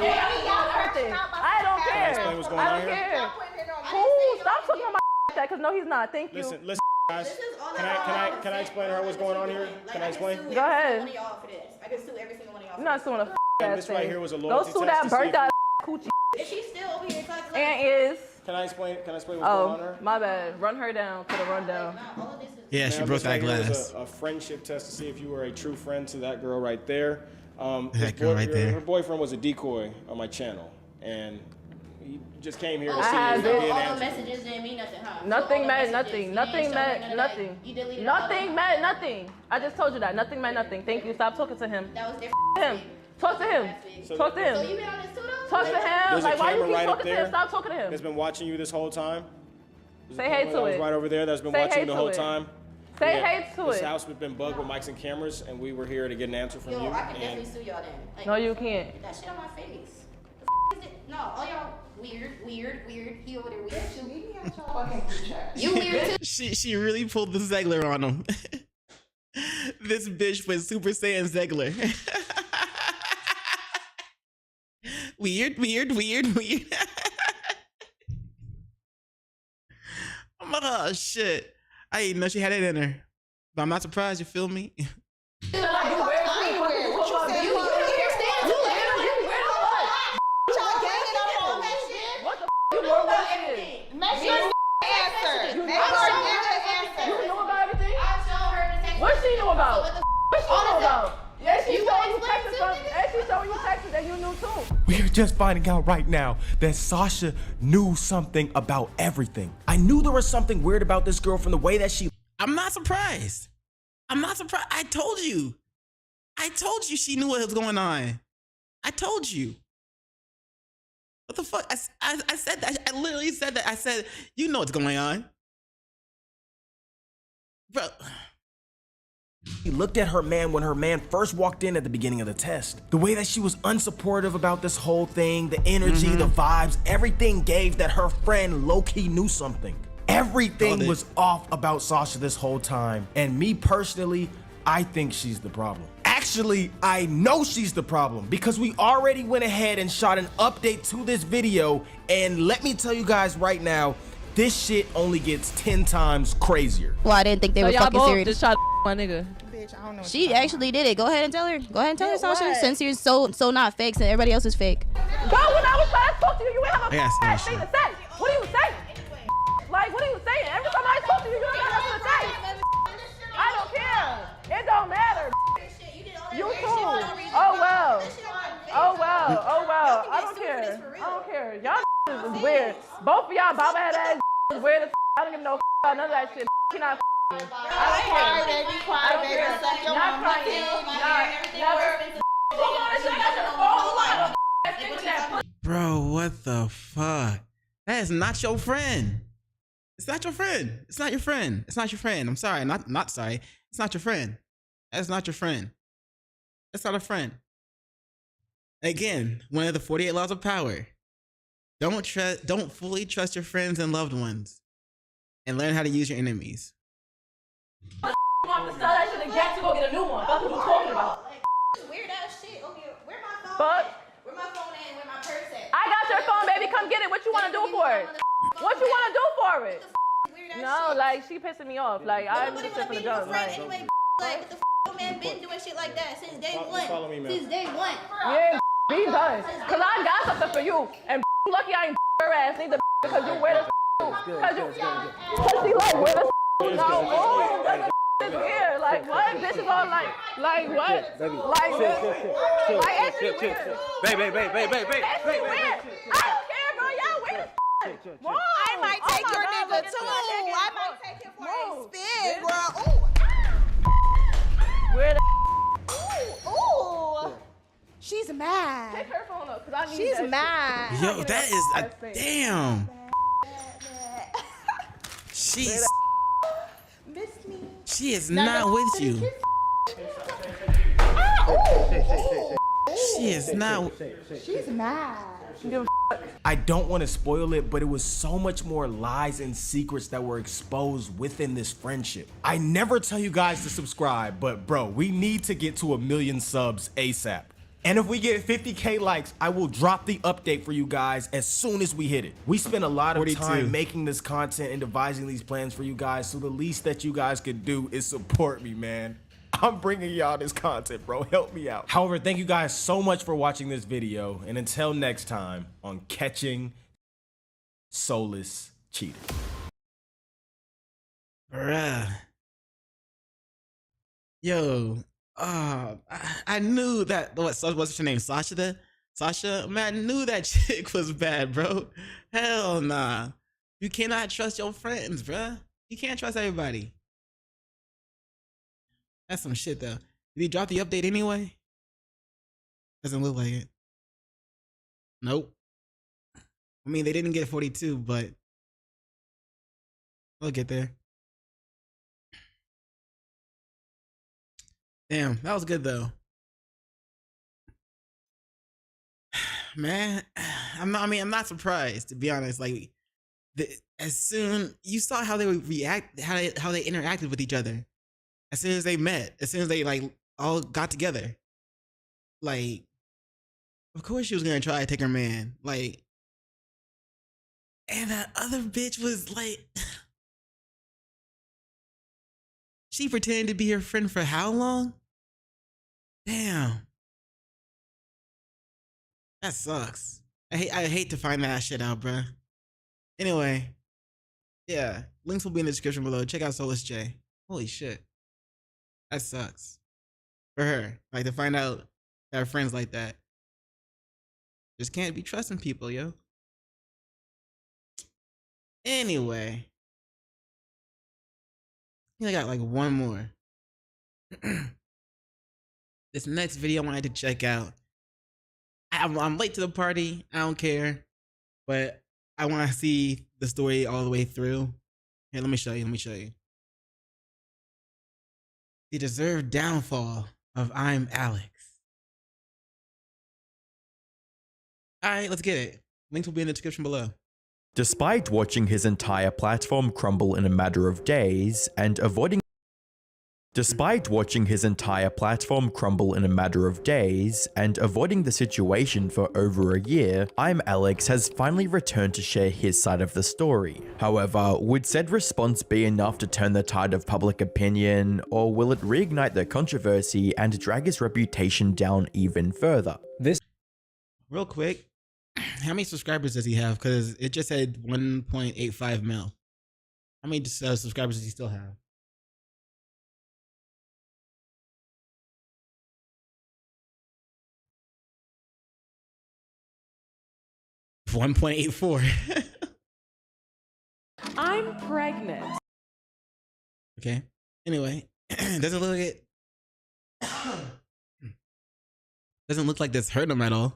everything. I don't care. I don't care. Ooh, stop talking about my that because no, he's not. Thank you. Listen, guys. Can I explain to her what's going on here? Can I explain? Go ahead. I can sue every single one of y'all. I'm not suing a ass this right here was a loyalty Go sue test that to see bird that coochie. Is she still over here talking? And is. Can I explain what's going on here? My bad. Run her down to the rundown. Yeah, she broke that glass. Was a friendship test to see if you were a true friend to that girl right there. That girl right there. Her boyfriend was a decoy on my channel, and he just came here to see all if the messages didn't mean nothing, huh? Nothing meant nothing. Nothing meant nothing. You deleted nothing meant nothing. I just told you that. Nothing meant nothing. Thank you. Stop talking to him. That was different. Talk to him. Talk to him. So you been on this too, though? Talk to him. There's Like, a why you camera keep right talking up to him? there. Stop talking to him. That's been watching you this whole time. Say hey to it. Right over there. That's been Say watching hey you the to whole it. time. Say hey to This it. house has been bugged with mics and cameras, and we were here to get an answer from you. Yo, I can definitely sue y'all then. Like, No, you can't. That shit on my face. The is it? No, all y'all weird. He over there weird too. You weird too. She really pulled the Zegler on him. This bitch was Super Saiyan Zegler. Weird. Oh shit. I didn't know she had it in her. But I'm not surprised, you feel me? What she knew about? What she knew about? Yeah, she showing you texts and she showing you texts that you knew too. We're just finding out right now that Sasha knew something about everything. I knew there was something weird about this girl from the way that she... I'm not surprised. I told you she knew what was going on. I told you. What the fuck? I said that. I literally said that. I said, you know what's going on. Bro. He looked at her man when her man first walked in at the beginning of the test. The way that she was unsupportive about this whole thing, the energy, the vibes, everything gave that her friend low-key knew something. Everything was off about Sasha this whole time. And me personally, I think she's the problem. Actually, I know she's the problem because we already went ahead and shot an update to this video. And let me tell you guys right now, this shit only gets 10 times crazier. Well, I didn't think they were fucking serious. Just shot my nigga. Bitch, I don't know. She actually did it. Go ahead and tell her. Go ahead and tell her, Sasha. Since you're so not fake, and everybody else is fake. Go when I was trying to talk to you, you ain't have a ass thing to say. What are you saying? Like, what are you saying? Every time I talk to you, you don't have nothing to say. I don't care. It don't matter. You too. Oh well. I don't care. Y'all is weird. Both of y'all bobblehead ass is weird as I don't give no about none of that shit. She not I don't care. Cry, baby. Suck your Not mama. never. Bro, what the fuck? That is not your friend. It's not your friend. It's not your friend. It's not your friend. I'm sorry. Not sorry. It's not your friend. That's not your friend. That's not a friend. Again, one of the 48 laws of power. Don't fully trust your friends and loved ones. And learn how to use your enemies. You want to sell that shit again to go get a new one. That's what you're talking about. Weird ass shit. Okay, where my phone? But Where my phone at? Where my purse at? I got your phone, baby. Come get it. What you want to do for it? What you want to do for it? No, like she pissing me off. Like I knew this shit from the jump. Like What the man been doing shit like that since day one. Follow me, man. Since day one. yeah, be done. Cause I got something for you, and lucky I ain't her ass neither. Because you wear this. Cause she like wear this. No, oh, like this weird. Like what? This is all like what? Like this. Like it's weird. Baby. It's weird. I don't care, girl. Y'all weird. I might take your nigga too. I might take him for a spin, girl. Where the Ooh. She's mad. take her phone up, cause I need She's that mad. shit. Yo, that is damn. She's Miss me. she is not with you. Oh. She is not. She's mad. I don't want to spoil it, but it was so much more lies and secrets that were exposed within this friendship. I never tell you guys to subscribe, but bro, we need to get to 1 million subs ASAP. And if we get 50K likes, I will drop the update for you guys as soon as we hit it. We spent a lot of 42. time making this content and devising these plans for you guys, so the least that you guys could do is support me, man. I'm bringing y'all this content, bro. Help me out. However, thank you guys so much for watching this video, and until next time on Catching Soulless Cheaters. Bruh. Yo, I knew that. What's her name? Sasha? Man, I knew that chick was bad, bro. Hell nah. You cannot trust your friends, bruh. You can't trust everybody. That's some shit, though. Did he drop the update anyway? Doesn't look like it. Nope. I mean, they didn't get 42, but we'll get there. Damn, that was good though. Man, I'm not surprised, to be honest. Like, as soon you saw how they would react, how they interacted with each other, as soon as they met, as soon as they like all got together, like, of course she was gonna try to take her man, like, and that other bitch was like, she pretended to be her friend for how long? Damn. That sucks. I hate to find that shit out, bruh. Anyway, yeah, links will be in the description below. Check out Soulless J. Holy shit. That sucks. For her. Like, to find out that her friends like that. Just can't be trusting people, yo. Anyway. I think I got like one more. This next video I wanted to check out. I'm late to the party. I don't care. But I want to see the story all the way through. Here, let me show you. The deserved downfall of ImAlexx. Alright, let's get it. Links will be in the description below. Despite watching his entire platform crumble in a matter of days and avoiding the situation for over a year, ImAlexx has finally returned to share his side of the story. However, would said response be enough to turn the tide of public opinion, or will it reignite the controversy and drag his reputation down even further? Real quick, how many subscribers does he have? Because it just said 1.85 mil. How many subscribers does he still have? $1.84. I'm pregnant. Okay. Anyway, doesn't look like this hurt him at all.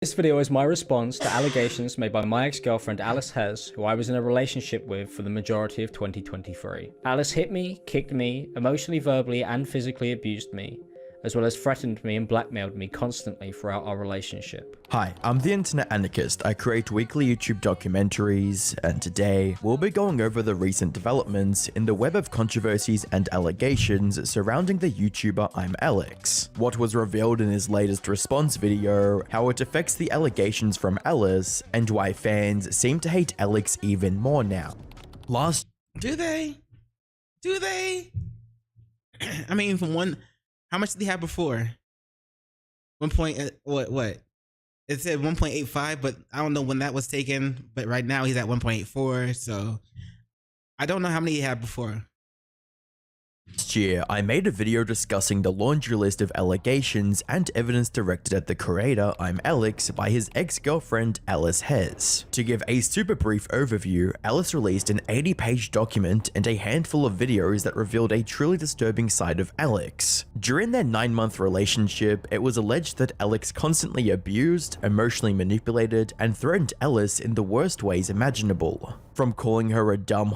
This video is my response to allegations made by my ex-girlfriend Alice Hez, who I was in a relationship with for the majority of 2023. Alice hit me, kicked me, emotionally, verbally and physically abused me, as well as threatened me and blackmailed me constantly throughout our relationship. Hi, I'm the Internet Anarchist. I create weekly YouTube documentaries, and today we'll be going over the recent developments in the web of controversies and allegations surrounding the YouTuber ImAlexx. What was revealed in his latest response video, how it affects the allegations from Alice, and why fans seem to hate Alex even more now. Do they? I mean, how much did he have before? What? It said 1.85, but I don't know when that was taken. But right now he's at 1.84, so I don't know how many he had before. Last year, I made a video discussing the laundry list of allegations and evidence directed at the creator ImAlexx by his ex-girlfriend Alice Hez. To give a super brief overview, Alice released an 80-page document and a handful of videos that revealed a truly disturbing side of Alex. During their 9-month relationship, it was alleged that Alex constantly abused, emotionally manipulated, and threatened Alice in the worst ways imaginable. From calling her a dumb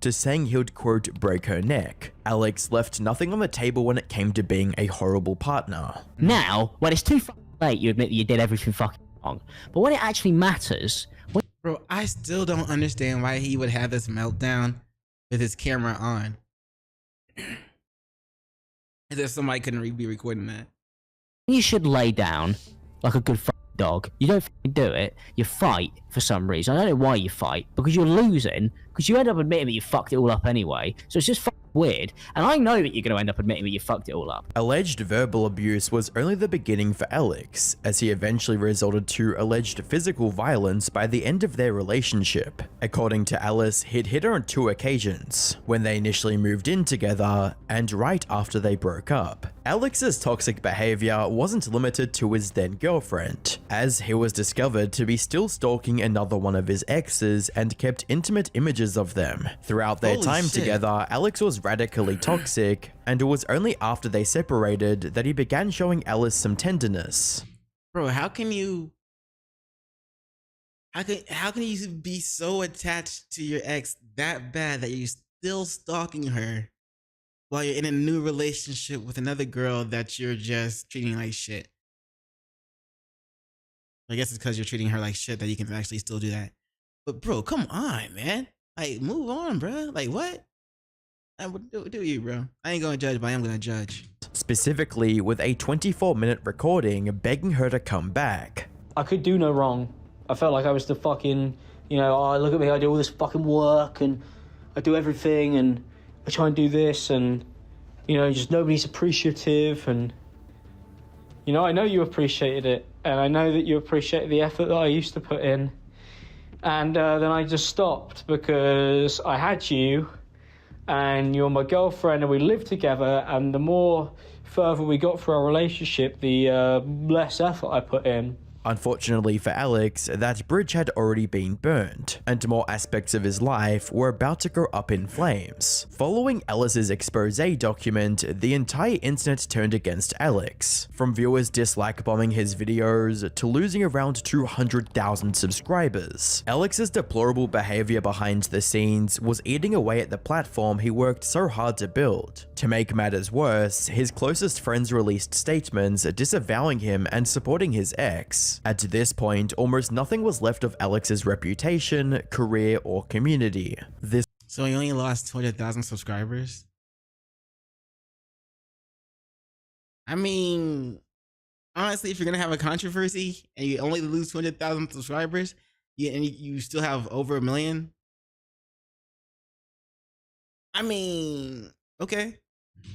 to saying he would quote break her neck. Alex left nothing on the table when it came to being a horrible partner. Now, when it's too fucking late, you admit that you did everything fucking wrong. But when it actually matters... Bro, I still don't understand why he would have this meltdown with his camera on. As if somebody couldn't be recording that. You should lay down like a good fucking dog. You don't fucking do it. You fight for some reason. I don't know why you fight. Because you're losing. Because you end up admitting that you fucked it all up anyway. So it's just fucking weird. And I know that you're going to end up admitting that you fucked it all up. Alleged verbal abuse was only the beginning for Alex, as he eventually resorted to alleged physical violence by the end of their relationship. According to Alice, he'd hit her on 2 occasions, when they initially moved in together and right after they broke up. Alex's toxic behavior wasn't limited to his then girlfriend, as he was discovered to be still stalking another one of his exes and kept intimate images of them. Throughout their time together, Alex was radically toxic, and it was only after they separated that he began showing Alice some tenderness. Bro, how can you be so attached to your ex that bad that you're still stalking her while you're in a new relationship with another girl that you're just treating like shit? I guess it's because you're treating her like shit that you can actually still do that. But bro, come on, man. Like, move on, bro. Like, what? Do you, bro? I ain't gonna judge, but I am gonna judge. Specifically with a 24-minute recording begging her to come back. I could do no wrong. I felt like I was the fucking, you know, oh, look at me, I do all this fucking work and I do everything and I try and do this and, you know, just nobody's appreciative and, you know, I know you appreciated it and I know that you appreciated the effort that I used to put in. And then I just stopped because I had you and you're my girlfriend and we lived together, and the more further we got through our relationship, the less effort I put in. Unfortunately for Alex, that bridge had already been burned, and more aspects of his life were about to go up in flames. Following Alice's expose document, the entire internet turned against Alex, from viewers dislike bombing his videos to losing around 200,000 subscribers. Alex's deplorable behavior behind the scenes was eating away at the platform he worked so hard to build. To make matters worse, his closest friends released statements disavowing him and supporting his ex. At this point, almost nothing was left of Alex's reputation, career, or community. So he only lost 200,000 subscribers? I mean, honestly, if you're gonna have a controversy and you only lose 200,000 subscribers, and you still have over 1 million, I mean, okay.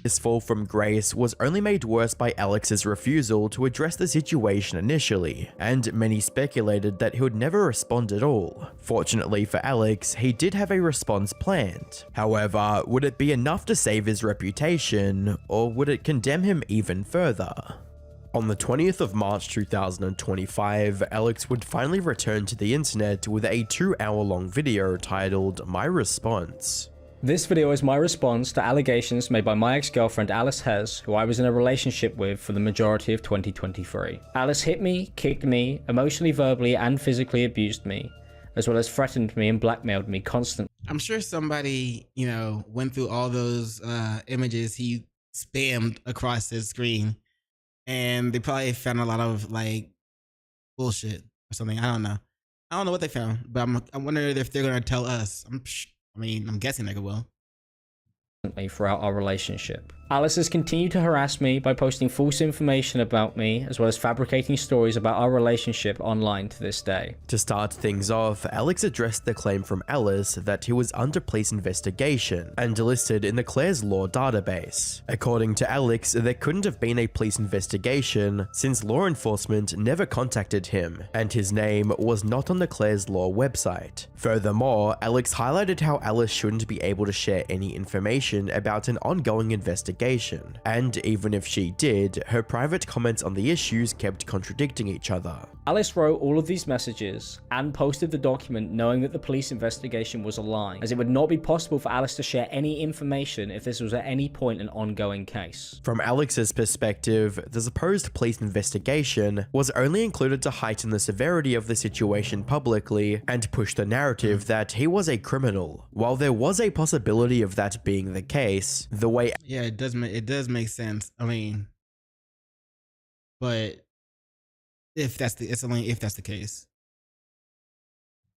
His fall from grace was only made worse by Alex's refusal to address the situation initially, and many speculated that he would never respond at all. Fortunately for Alex, he did have a response planned. However, would it be enough to save his reputation, or would it condemn him even further? On the 20th of March 2025, Alex would finally return to the internet with a 2-hour-long video titled My Response. This video is my response to allegations made by my ex-girlfriend Alice Hes, who I was in a relationship with for the majority of 2023. Alice hit me, kicked me, emotionally, verbally, and physically abused me, as well as threatened me and blackmailed me constantly. I'm sure somebody, you know, went through all those images he spammed across his screen, and they probably found a lot of like bullshit or something. I don't know what they found, but I'm wondering if they're gonna tell us. I'm guessing they will. Throughout our relationship. Alice has continued to harass me by posting false information about me, as well as fabricating stories about our relationship online to this day. To start things off, Alex addressed the claim from Alice that he was under police investigation and listed in the Clare's Law database. According to Alex, there couldn't have been a police investigation since law enforcement never contacted him, and his name was not on the Clare's Law website. Furthermore, Alex highlighted how Alice shouldn't be able to share any information about an ongoing investigation, investigation. And even if she did, her private comments on the issues kept contradicting each other. Alice wrote all of these messages and posted the document knowing that the police investigation was a lie, as it would not be possible for Alice to share any information if this was at any point an ongoing case. From Alex's perspective, the supposed police investigation was only included to heighten the severity of the situation publicly and push the narrative that he was a criminal. While there was a possibility of that being the case, the way— yeah, it does make sense. I mean, but it's only if that's the case.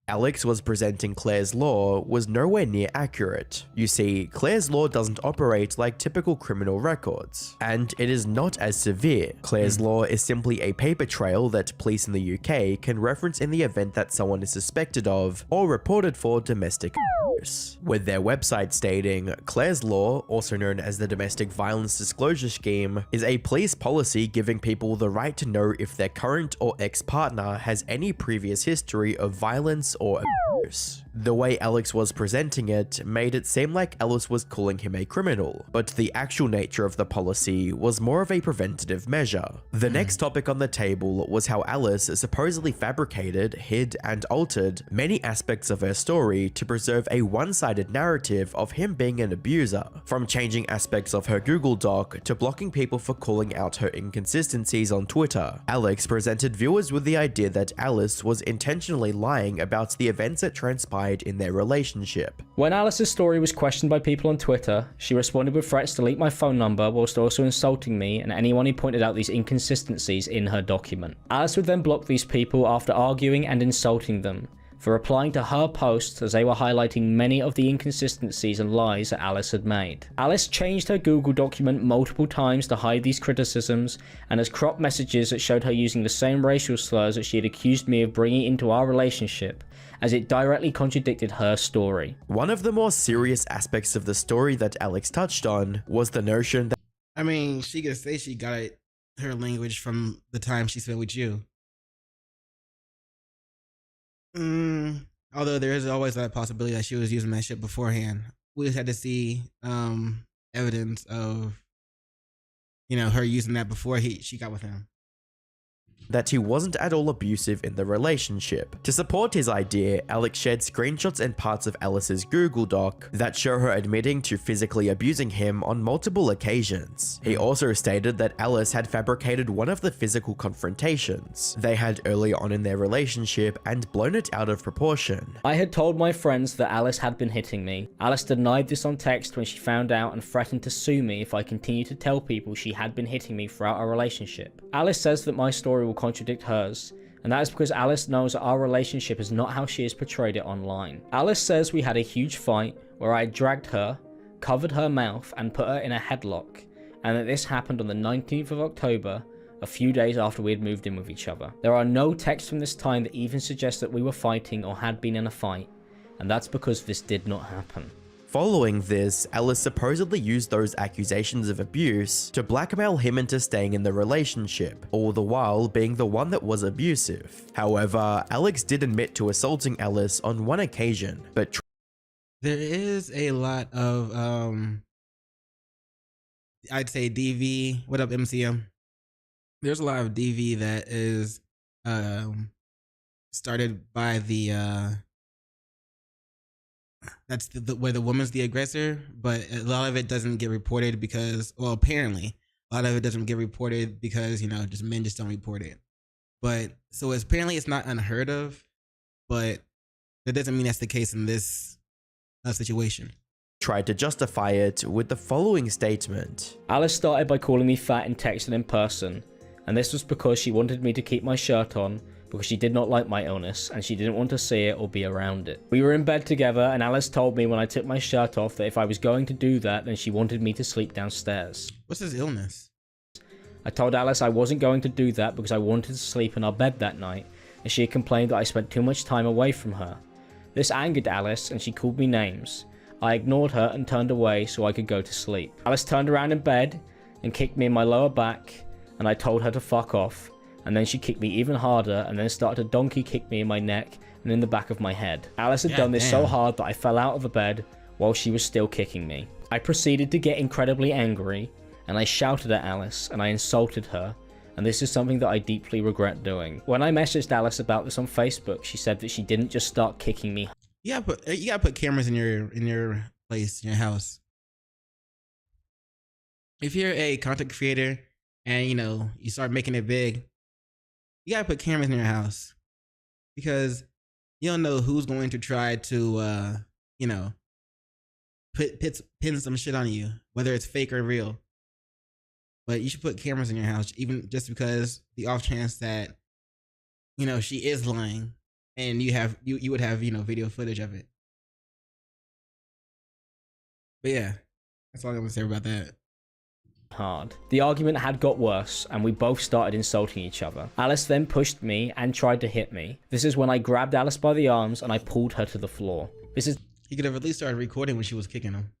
Alex was presenting Claire's law was nowhere near accurate. You see, Claire's law doesn't operate like typical criminal records, and it is not as severe. Claire's law is simply a paper trail that police in the UK can reference in the event that someone is suspected of or reported for domestic abuse, with their website stating, Claire's law, also known as the Domestic Violence Disclosure Scheme, is a police policy giving people the right to know if their current or ex-partner has any previous history of violence or abuse. The way Alex was presenting it made it seem like Alice was calling him a criminal, but the actual nature of the policy was more of a preventative measure. The next topic on the table was how Alice supposedly fabricated, hid, and altered many aspects of her story to preserve a one-sided narrative of him being an abuser, from changing aspects of her Google Doc to blocking people for calling out her inconsistencies on Twitter. Alex presented viewers with the idea that Alice was intentionally lying about the events that transpired in their relationship. When Alice's story was questioned by people on Twitter, she responded with threats to leak my phone number whilst also insulting me and anyone who pointed out these inconsistencies in her document. Alice would then block these people after arguing and insulting them for replying to her posts as they were highlighting many of the inconsistencies and lies that Alice had made. Alice changed her Google document multiple times to hide these criticisms and has cropped messages that showed her using the same racial slurs that she had accused me of bringing into our relationship, as it directly contradicted her story. One of the more serious aspects of the story that Alex touched on was the notion that— I mean, she could say she got her language from the time she spent with you. Although there is always that possibility that she was using that shit beforehand. We just had to see evidence of, her using that before she got with him. That he wasn't at all abusive in the relationship. To support his idea, Alex shared screenshots and parts of Alice's Google Doc that show her admitting to physically abusing him on multiple occasions. He also stated that Alice had fabricated one of the physical confrontations they had early on in their relationship and blown it out of proportion. I had told my friends that Alice had been hitting me. Alice denied this on text when she found out and threatened to sue me if I continued to tell people she had been hitting me throughout our relationship. Alice says that my story will contradict hers, and that is because Alice knows that our relationship is not how she has portrayed it online. Alice says we had a huge fight where I dragged her, covered her mouth, and put her in a headlock, and that this happened on the 19th of October, a few days after we had moved in with each other. There are no texts from this time that even suggest that we were fighting or had been in a fight, and that's because this did not happen. Following this, Alice supposedly used those accusations of abuse to blackmail him into staying in the relationship, all the while being the one that was abusive. However, Alex did admit to assaulting Alice on one occasion, but there is a lot of, I'd say DV, what up MCM? There's a lot of DV that is started by that's the where the woman's the aggressor, but a lot of it doesn't get reported because, well, apparently a lot of it doesn't get reported because, just men just don't report it. But so apparently it's not unheard of, but that doesn't mean that's the case in this situation. Tried to justify it with the following statement. Alice started by calling me fat in text and in person, and this was because she wanted me to keep my shirt on because she did not like my illness and she didn't want to see it or be around it. We were in bed together and Alice told me when I took my shirt off that if I was going to do that, then she wanted me to sleep downstairs. What's his illness? I told Alice I wasn't going to do that because I wanted to sleep in our bed that night, and she had complained that I spent too much time away from her. This angered Alice and she called me names. I ignored her and turned away so I could go to sleep. Alice turned around in bed and kicked me in my lower back, and I told her to fuck off. And then she kicked me even harder and then started to donkey kick me in my neck and in the back of my head. Alice had done this so hard that I fell out of the bed, while she was still kicking me. I proceeded to get incredibly angry, and I shouted at Alice and I insulted her, and this is something that I deeply regret doing. When I messaged Alice about this on Facebook, she said that she didn't just start kicking me. You gotta put cameras in your place, in your house. If you're a content creator and you start making it big, you gotta put cameras in your house, because you don't know who's going to try to pin some shit on you, whether it's fake or real. But you should put cameras in your house, even just because the off chance that she is lying, and you would have video footage of it. But yeah, that's all I'm gonna say about that. Hard. The argument had got worse, and we both started insulting each other. Alice then pushed me and tried to hit me. This is when I grabbed Alice by the arms and I pulled her to the floor. He could have at least started recording when she was kicking him.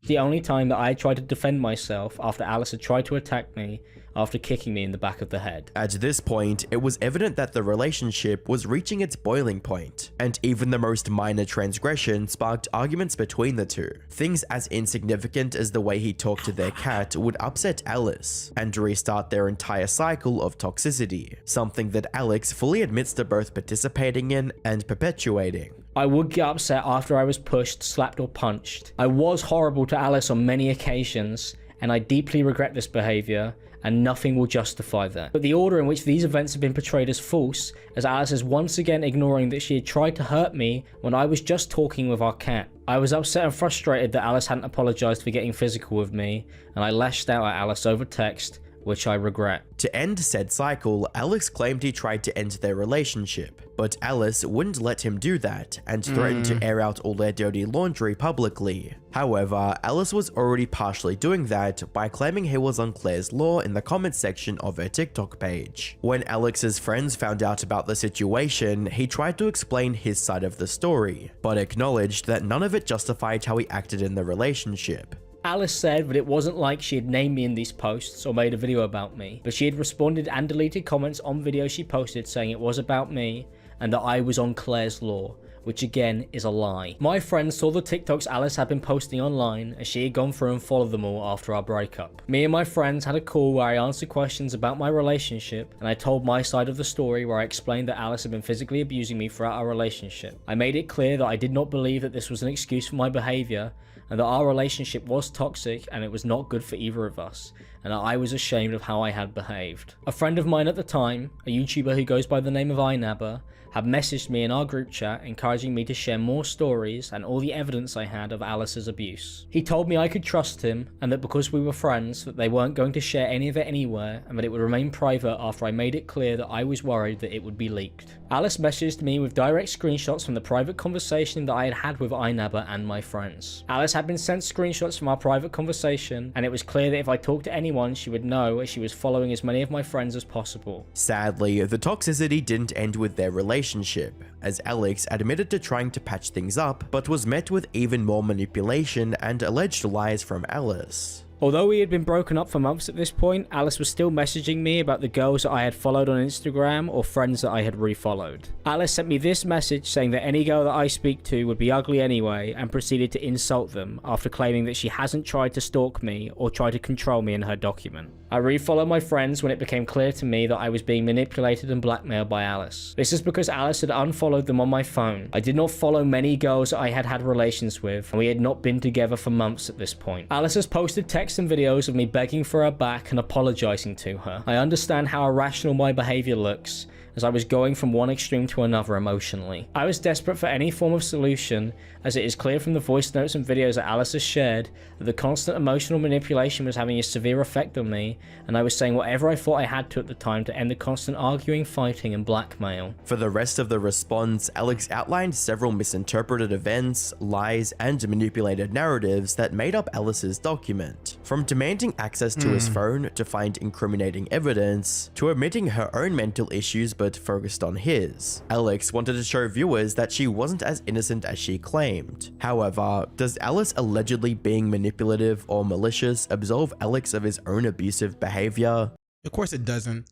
The only time that I tried to defend myself after Alice had tried to attack me after kicking me in the back of the head. At this point, it was evident that the relationship was reaching its boiling point, and even the most minor transgression sparked arguments between the two. Things as insignificant as the way he talked to their cat would upset Alice and restart their entire cycle of toxicity, something that Alex fully admits to both participating in and perpetuating. I would get upset after I was pushed, slapped, or punched. I was horrible to Alice on many occasions, and I deeply regret this behavior, and nothing will justify that. But the order in which these events have been portrayed as false, as Alice is once again ignoring that she had tried to hurt me when I was just talking with our cat. I was upset and frustrated that Alice hadn't apologized for getting physical with me, and I lashed out at Alice over text, which I regret. To end said cycle, Alex claimed he tried to end their relationship, but Alice wouldn't let him do that and threatened to air out all their dirty laundry publicly. However, Alice was already partially doing that by claiming he was on Claire's law in the comments section of her TikTok page. When Alex's friends found out about the situation, he tried to explain his side of the story, but acknowledged that none of it justified how he acted in the relationship. Alice said that it wasn't like she had named me in these posts or made a video about me, but she had responded and deleted comments on videos she posted saying it was about me and that I was on Claire's law, which again is a lie. My friends saw the TikToks Alice had been posting online as she had gone through and followed them all after our breakup. Me and my friends had a call where I answered questions about my relationship, and I told my side of the story where I explained that Alice had been physically abusing me throughout our relationship. I made it clear that I did not believe that this was an excuse for my behavior, and that our relationship was toxic and it was not good for either of us, and that I was ashamed of how I had behaved. A friend of mine at the time, a YouTuber who goes by the name of ImAlexx, had messaged me in our group chat encouraging me to share more stories and all the evidence I had of Alice's abuse. He told me I could trust him, and that because we were friends that they weren't going to share any of it anywhere, and that it would remain private after I made it clear that I was worried that it would be leaked. Alice messaged me with direct screenshots from the private conversation that I had had with ImAlexx and my friends. Alice had been sent screenshots from our private conversation, and it was clear that if I talked to anyone she would know, as she was following as many of my friends as possible. Sadly, the toxicity didn't end with their relationship, as Alex admitted to trying to patch things up, but was met with even more manipulation and alleged lies from Alice. Although we had been broken up for months at this point, Alice was still messaging me about the girls that I had followed on Instagram or friends that I had refollowed. Alice sent me this message saying that any girl that I speak to would be ugly anyway, and proceeded to insult them after claiming that she hasn't tried to stalk me or try to control me in her document. I refollowed my friends when it became clear to me that I was being manipulated and blackmailed by Alice. This is because Alice had unfollowed them on my phone. I did not follow many girls that I had had relations with, and we had not been together for months at this point. Alice has posted texts and videos of me begging for her back and apologizing to her. I understand how irrational my behavior looks, as I was going from one extreme to another emotionally. I was desperate for any form of solution, as it is clear from the voice notes and videos that Alice has shared that the constant emotional manipulation was having a severe effect on me, and I was saying whatever I thought I had to at the time to end the constant arguing, fighting, and blackmail. For the rest of the response, Alex outlined several misinterpreted events, lies, and manipulated narratives that made up Alice's document. From demanding access to his phone to find incriminating evidence, to admitting her own mental issues but focused on his. Alex wanted to show viewers that she wasn't as innocent as she claimed. However, does Alice allegedly being manipulative or malicious absolve Alex of his own abusive behavior? Of course it doesn't,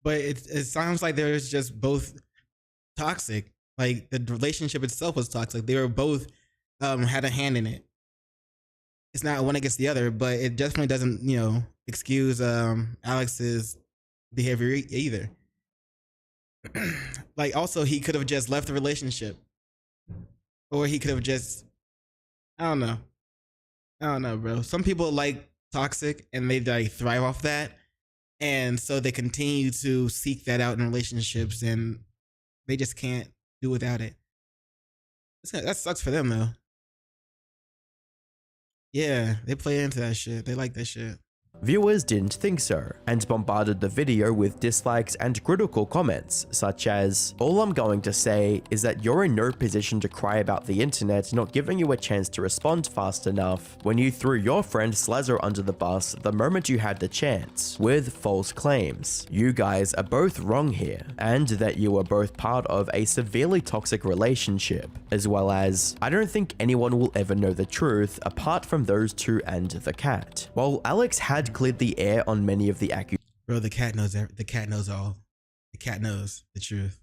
but it sounds like there's just both toxic. Like the relationship itself was toxic. They were both had a hand in it. it's not one against the other, but it definitely doesn't, excuse Alex's behavior either. Like, also, he could have just left the relationship, or he could have just, I don't know, bro. Some people like toxic and they like thrive off that, and so they continue to seek that out in relationships, and they just can't do without it. That sucks for them though. Yeah, they play into that shit. They like that shit. Viewers didn't think so, and bombarded the video with dislikes and critical comments, such as, "All I'm going to say is that you're in no position to cry about the internet not giving you a chance to respond fast enough when you threw your friend Slazzo under the bus the moment you had the chance, with false claims. You guys are both wrong here, and that you were both part of a severely toxic relationship," as well as, "I don't think anyone will ever know the truth apart from those two and the cat." While Alex had cleared the air on many of the accusations. Bro, the cat knows the cat knows all. The cat knows the truth.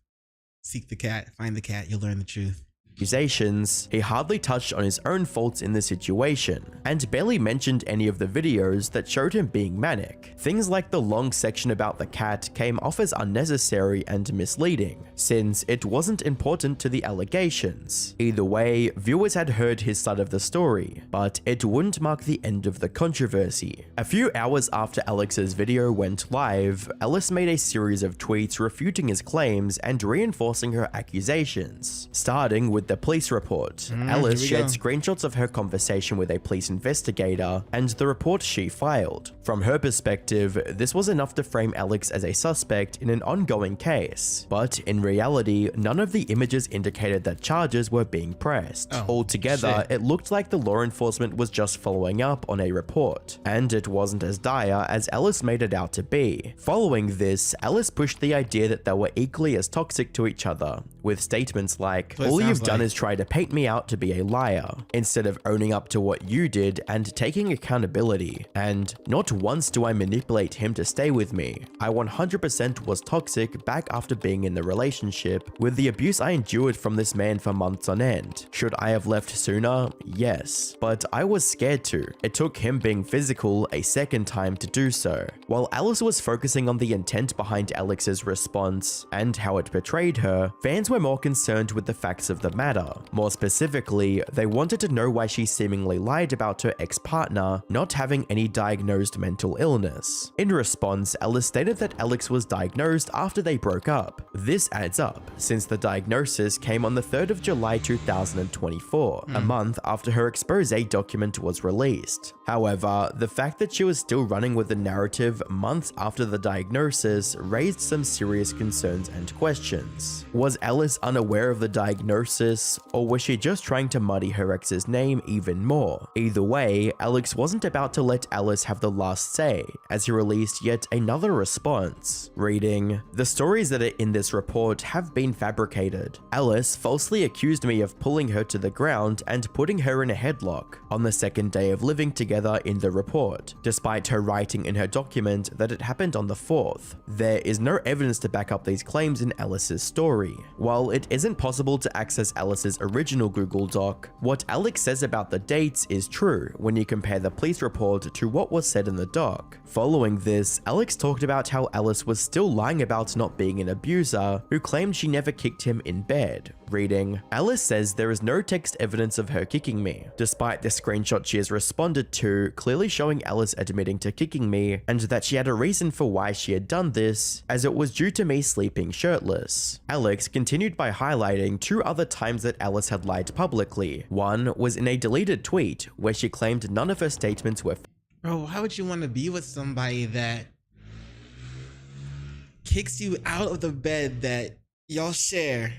Seek the cat, find the cat, you'll learn the truth. He hardly touched on his own faults in the situation, and barely mentioned any of the videos that showed him being manic. Things like the long section about the cat came off as unnecessary and misleading, since it wasn't important to the allegations. Either way, viewers had heard his side of the story, but it wouldn't mark the end of the controversy. A few hours after Alex's video went live, Alice made a series of tweets refuting his claims and reinforcing her accusations, starting with the police report. Alice shared screenshots of her conversation with a police investigator and the report she filed. From her perspective, this was enough to frame Alex as a suspect in an ongoing case, but in reality, none of the images indicated that charges were being pressed. Altogether, it looked like the law enforcement was just following up on a report, and it wasn't as dire as Alice made it out to be. Following this, Alice pushed the idea that they were equally as toxic to each other, with statements like, "All you've done is try to paint me out to be a liar, instead of owning up to what you did and taking accountability. And not once do I manipulate him to stay with me. I 100% was toxic back after being in the relationship, with the abuse I endured from this man for months on end. Should I have left sooner? Yes. But I was scared to. It took him being physical a second time to do so." While Alice was focusing on the intent behind Alex's response and how it betrayed her, fans were more concerned with the facts of the matter. More specifically, they wanted to know why she seemingly lied about her ex-partner not having any diagnosed mental illness. In response, Alice stated that Alex was diagnosed after they broke up. This adds up, since the diagnosis came on the 3rd of July 2024, a month after her expose document was released. However, the fact that she was still running with the narrative months after the diagnosis raised some serious concerns and questions. Was Alice unaware of the diagnosis, or was she just trying to muddy her ex's name even more? Either way, Alex wasn't about to let Alice have the last say, as he released yet another response, reading, "The stories that are in this report have been fabricated. Alice falsely accused me of pulling her to the ground and putting her in a headlock on the second day of living together in the report, despite her writing in her document that it happened on the 4th. There is no evidence to back up these claims in Alice's story. While it isn't possible to access Alice's original Google Doc, what Alex says about the dates is true when you compare the police report to what was said in the doc." Following this, Alex talked about how Alice was still lying about not being an abuser who claimed she never kicked him in bed, reading, "Alice says there is no text evidence of her kicking me, despite the screenshot she has responded to clearly showing Alice admitting to kicking me, and that she had a reason for why she had done this, as it was due to me sleeping shirtless." Alex continued by highlighting two other times that Alice had lied publicly. One was in a deleted tweet, where she claimed none of her statements were. Bro, how would you want to be with somebody that kicks you out of the bed that y'all share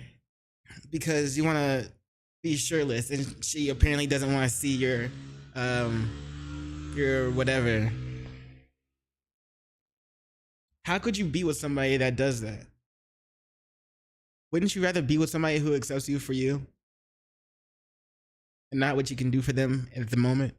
because you want to be shirtless, and she apparently doesn't want to see your whatever? How could you be with somebody that does that? Wouldn't you rather be with somebody who accepts you for you and not what you can do for them at the moment?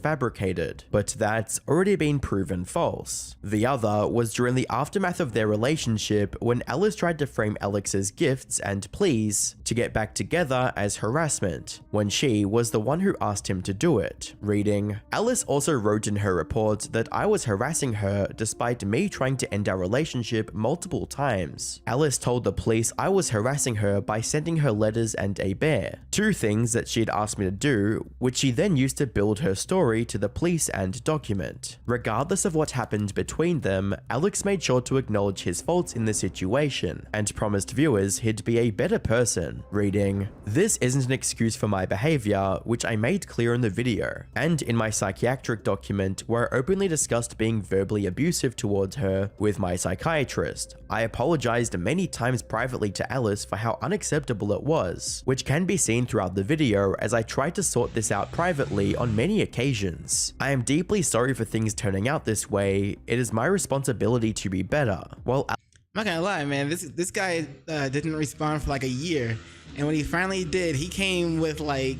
fabricated, but that's already been proven false. The other was during the aftermath of their relationship when Alice tried to frame Alex's gifts and pleas to get back together as harassment, when she was the one who asked him to do it. Reading, Alice also wrote in her report that I was harassing her despite me trying to end our relationship multiple times. Alice told the police I was harassing her by sending her letters and a bear, two things that she'd asked me to do, which she then used to build her story to the police and document. Regardless of what happened between them, Alex made sure to acknowledge his faults in the situation and promised viewers he'd be a better person. Reading, this isn't an excuse for my behavior, which I made clear in the video, and in my psychiatric document where I openly discussed being verbally abusive towards her with my psychiatrist. I apologized many times privately to Alice for how unacceptable it was, which can be seen throughout the video as I tried to sort this out privately on many occasions. I am deeply sorry for things turning out this way. It is my responsibility to be better. Well, I'm not gonna lie, man. This guy didn't respond for like a year, and when he finally did, he came with like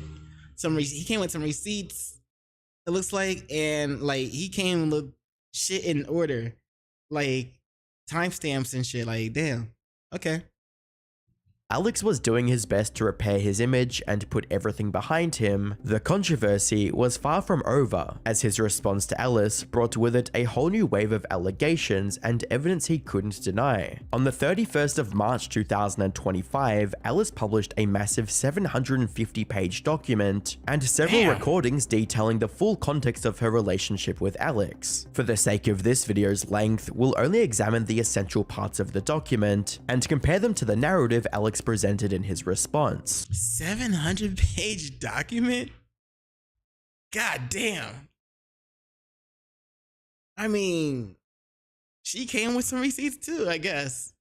some receipts. It looks like, and like he came with shit in order, like timestamps and shit. Like, damn. Okay. Alex was doing his best to repair his image and put everything behind him. The controversy was far from over, as his response to Alice brought with it a whole new wave of allegations and evidence he couldn't deny. On the 31st of March 2025, Alice published a massive 750-page document and several recordings detailing the full context of her relationship with Alex. For the sake of this video's length, we'll only examine the essential parts of the document and compare them to the narrative Alex presented in his response. 700-page document? God damn. I mean, she came with some receipts too, I guess.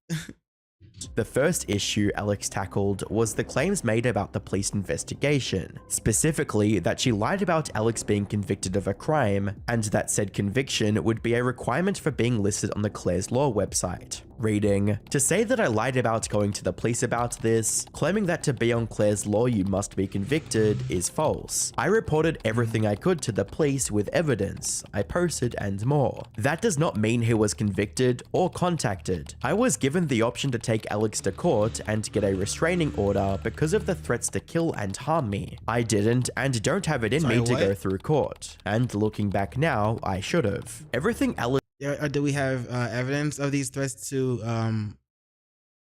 The first issue Alex tackled was the claims made about the police investigation, specifically that she lied about Alex being convicted of a crime, and that said conviction would be a requirement for being listed on the Claire's Law website. Reading, to say that I lied about going to the police about this, claiming that to be on Claire's Law you must be convicted, is false. I reported everything I could to the police with evidence I posted and more. That does not mean he was convicted or contacted. I was given the option to take Alex to court and get a restraining order because of the threats to kill and harm me. I didn't and don't have it in me to go through court. And looking back now, I should have. Everything Alex do we have evidence of these threats to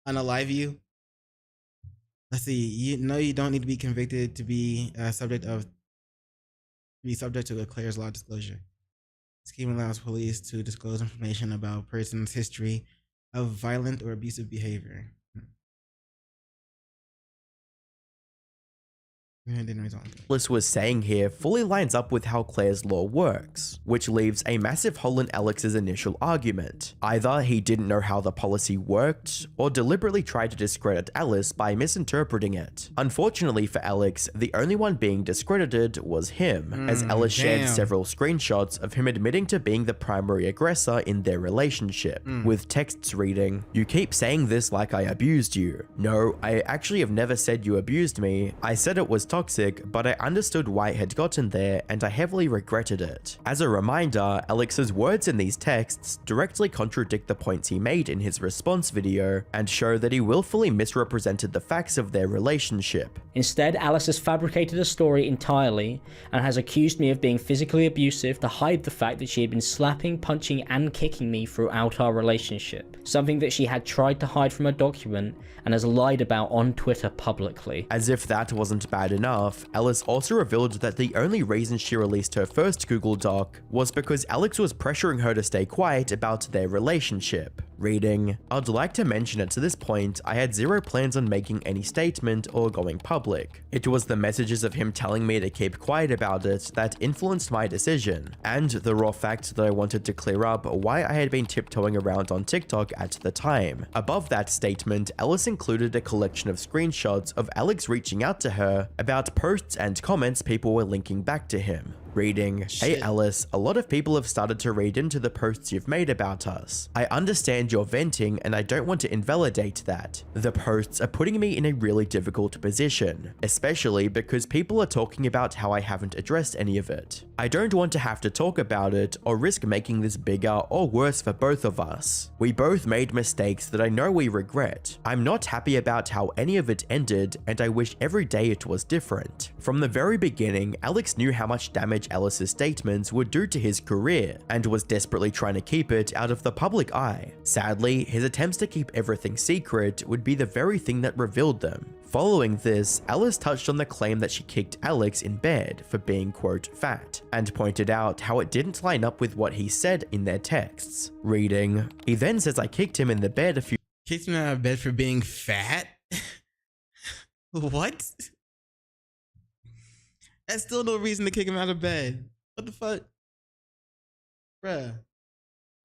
unalive you? Let's see. You don't need to be convicted to be subject to a Claire's Law disclosure. Scheme allows police to disclose information about a person's history of violent or abusive behavior. Alice was saying here fully lines up with how Claire's Law works, which leaves a massive hole in Alex's initial argument. Either he didn't know how the policy worked, or deliberately tried to discredit Alice by misinterpreting it. Unfortunately for Alex, the only one being discredited was him, as Alice shared several screenshots of him admitting to being the primary aggressor in their relationship, with texts reading, "You keep saying this like I abused you. No, I actually have never said you abused me. I said it was toxic, but I understood why it had gotten there and I heavily regretted it." As a reminder, Alex's words in these texts directly contradict the points he made in his response video and show that he willfully misrepresented the facts of their relationship. Instead, Alice has fabricated a story entirely and has accused me of being physically abusive to hide the fact that she had been slapping, punching and kicking me throughout our relationship, something that she had tried to hide from her document and has lied about on Twitter publicly. As if that wasn't bad enough, Alice also revealed that the only reason she released her first Google Doc was because Alex was pressuring her to stay quiet about their relationship. Reading, "I'd like to mention at this point, I had zero plans on making any statement or going public. It was the messages of him telling me to keep quiet about it that influenced my decision, and the raw fact that I wanted to clear up why I had been tiptoeing around on TikTok at the time." Above that statement, Alice included a collection of screenshots of Alex reaching out to her about posts and comments people were linking back to him. Reading, "Hey Alice, a lot of people have started to read into the posts you've made about us. I understand you're venting and I don't want to invalidate that. The posts are putting me in a really difficult position, especially because people are talking about how I haven't addressed any of it. I don't want to have to talk about it or risk making this bigger or worse for both of us. We both made mistakes that I know we regret. I'm not happy about how any of it ended and I wish every day it was different. From the very beginning, Alex knew how much damage Alice's statements would do to his career and was desperately trying to keep it out of the public eye. Sadly, his attempts to keep everything secret would be the very thing that revealed them. Following this, Alice touched on the claim that she kicked Alex in bed for being, quote, fat, and pointed out how it didn't line up with what he said in their texts. Reading, he then says I kicked him in the bed a few— Kicked him out of bed for being fat? What? That's still no reason to kick him out of bed. What the fuck? Bruh.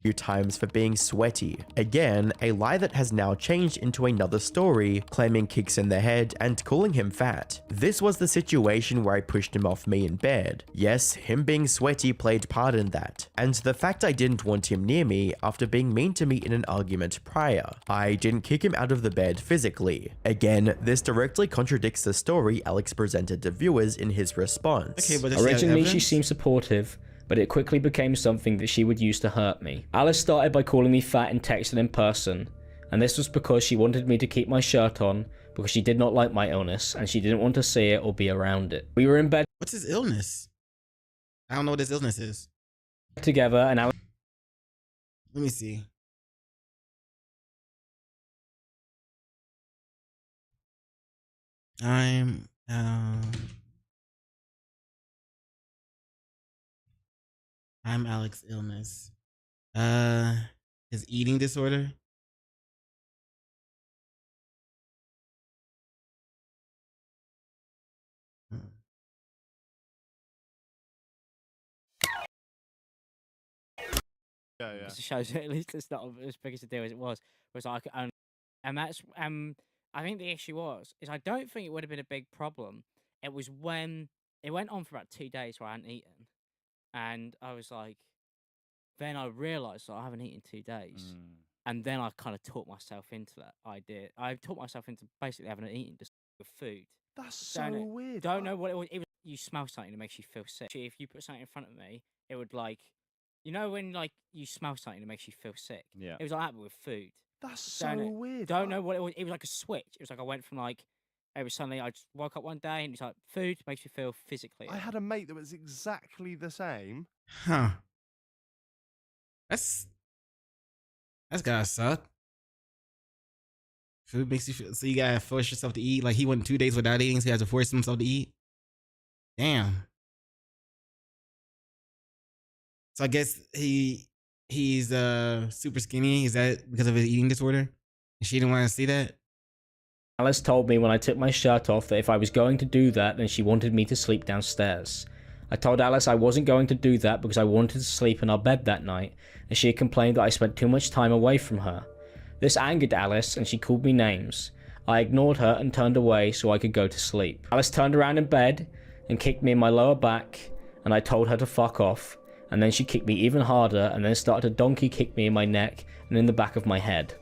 few times for being sweaty. Again, a lie that has now changed into another story, claiming kicks in the head and calling him fat. This was the situation where I pushed him off me in bed. Yes, him being sweaty played part in that, and the fact I didn't want him near me after being mean to me in an argument prior. I didn't kick him out of the bed physically. Again, this directly contradicts the story Alex presented to viewers in his response. Okay, but originally she seemed supportive, but it quickly became something that she would use to hurt me. Alice started by calling me fat and texting in person, and this was because she wanted me to keep my shirt on because she did not like my illness and she didn't want to see it or be around it. We were in bed. What's his illness? I don't know what his illness is. Together, and Alice. Let me see. I'm Alex illness. His eating disorder. Yeah. It shows at least it's not as big as a deal as it was. Was like, and that's I think the issue is I don't think it would have been a big problem. It was when it went on for about 2 days where I hadn't eaten, and I was like, then I realised that I haven't eaten 2 days, and then I kind of talked myself into that idea. I talked myself into basically having eaten just with food. That's so weird. Don't know what it was. You smell something that makes you feel sick. If you put something in front of me, it would like. You know when like you smell something that makes you feel sick? Yeah. It was like that but with food. That's so weird. Don't know what it was. It was like a switch. It was like I went from like every Sunday I just woke up one day and it's like food makes you feel physically. I had a mate that was exactly the same. Huh. That's gotta suck. Food makes you feel, so you gotta force yourself to eat. Like he went 2 days without eating, so he has to force himself to eat. Damn. So I guess he's super skinny. Is that because of his eating disorder? And she didn't want to see that? Alice told me when I took my shirt off that if I was going to do that, then she wanted me to sleep downstairs. I told Alice I wasn't going to do that because I wanted to sleep in our bed that night, and she had complained that I spent too much time away from her. This angered Alice, and she called me names. I ignored her and turned away so I could go to sleep. Alice turned around in bed and kicked me in my lower back, and I told her to fuck off. And then she kicked me even harder and then started to donkey kick me in my neck and in the back of my head.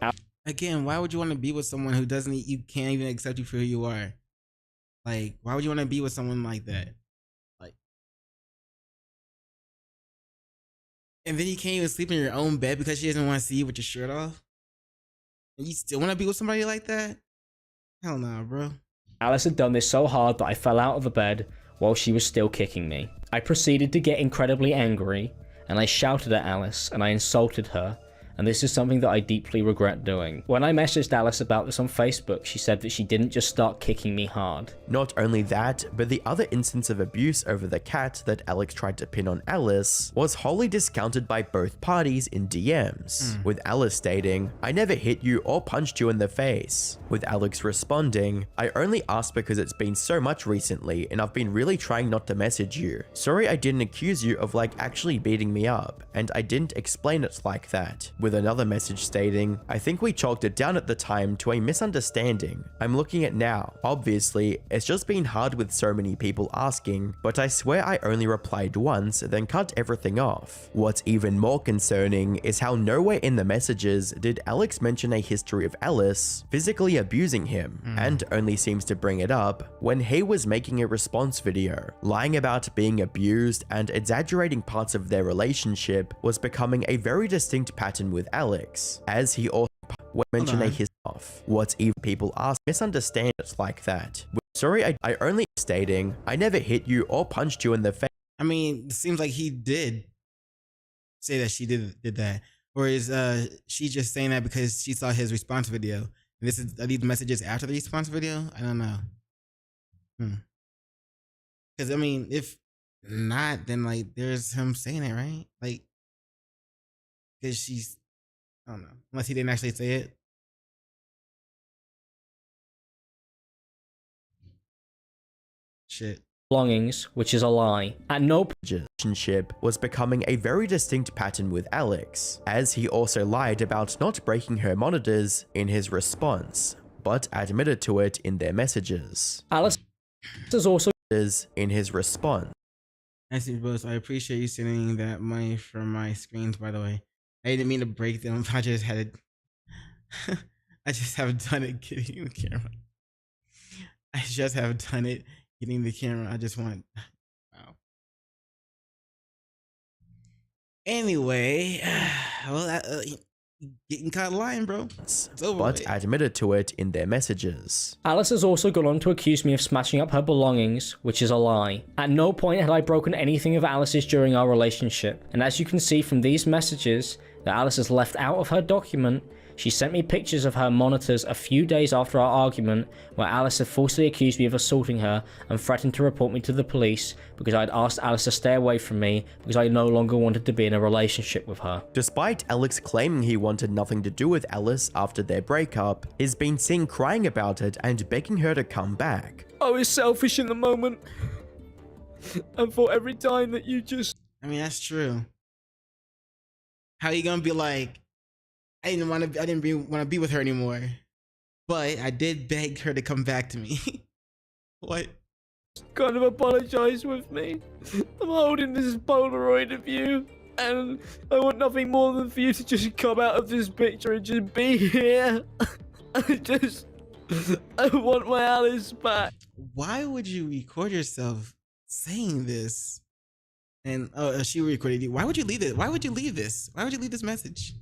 Again, why would you want to be with someone who you can't even accept you for who you are? Like, why would you want to be with someone like that? Like, and then you can't even sleep in your own bed because she doesn't want to see you with your shirt off? And you still want to be with somebody like that? Hell no, bro. Alice had done this so hard that I fell out of the bed while she was still kicking me. I proceeded to get incredibly angry, and I shouted at Alice, and I insulted her, and this is something that I deeply regret doing. When I messaged Alice about this on Facebook, she said that she didn't just start kicking me hard. Not only that, but the other instance of abuse over the cat that Alex tried to pin on Alice was wholly discounted by both parties in DMs, with Alice stating, "I never hit you or punched you in the face," with Alex responding, "I only asked because it's been so much recently and I've been really trying not to message you. Sorry I didn't accuse you of like actually beating me up, and I didn't explain it like that," with another message stating, "I think we chalked it down at the time to a misunderstanding. I'm looking at now. Obviously, it's just been hard with so many people asking, but I swear I only replied once, then cut everything off." What's even more concerning is how nowhere in the messages did Alex mention a history of Alice physically abusing him, and only seems to bring it up when he was making a response video. Lying about being abused and exaggerating parts of their relationship was becoming a very distinct pattern with Alex, as he also mentioned a history of. What's even people ask misunderstand it like that. Sorry, I only stating, "I never hit you or punched you in the face." I mean, it seems like he did say that she did that. Or is she just saying that because she saw his response video? Are these messages after the response video? I don't know. Because I mean, if not, then like there's him saying it, right? Like, because she's, I don't know, unless he didn't actually say it. Shit. Belongings, which is a lie. At no relationship was becoming a very distinct pattern with Alex, as he also lied about not breaking her monitors in his response, but admitted to it in their messages. Alice is also in his response. I see, boss. I appreciate you sending that money from my screens, by the way. I didn't mean to break them. I just had it. I just have done it getting the camera. I just have done it getting the camera. I just want. Wow. Anyway, well, getting caught lying, bro. It's over. But admitted to it in their messages. Alice has also gone on to accuse me of smashing up her belongings, which is a lie. At no point had I broken anything of Alice's during our relationship, and as you can see from these messages that Alice has left out of her document, she sent me pictures of her monitors a few days after our argument, where Alice had falsely accused me of assaulting her and threatened to report me to the police because I had asked Alice to stay away from me because I no longer wanted to be in a relationship with her. Despite Alex claiming he wanted nothing to do with Alice after their breakup, he's been seen crying about it and begging her to come back. I was selfish in the moment and thought every time that you just... I mean, that's true. How are you gonna be like, I didn't want to be with her anymore, but I did beg her to come back to me. What? Kind of apologize with me. I'm holding this Polaroid of you, and I want nothing more than for you to just come out of this picture and just be here. I want my Alice back. Why would you record yourself saying this? And she recorded you. Why would you leave it? Why would you leave this? Why would you leave this message?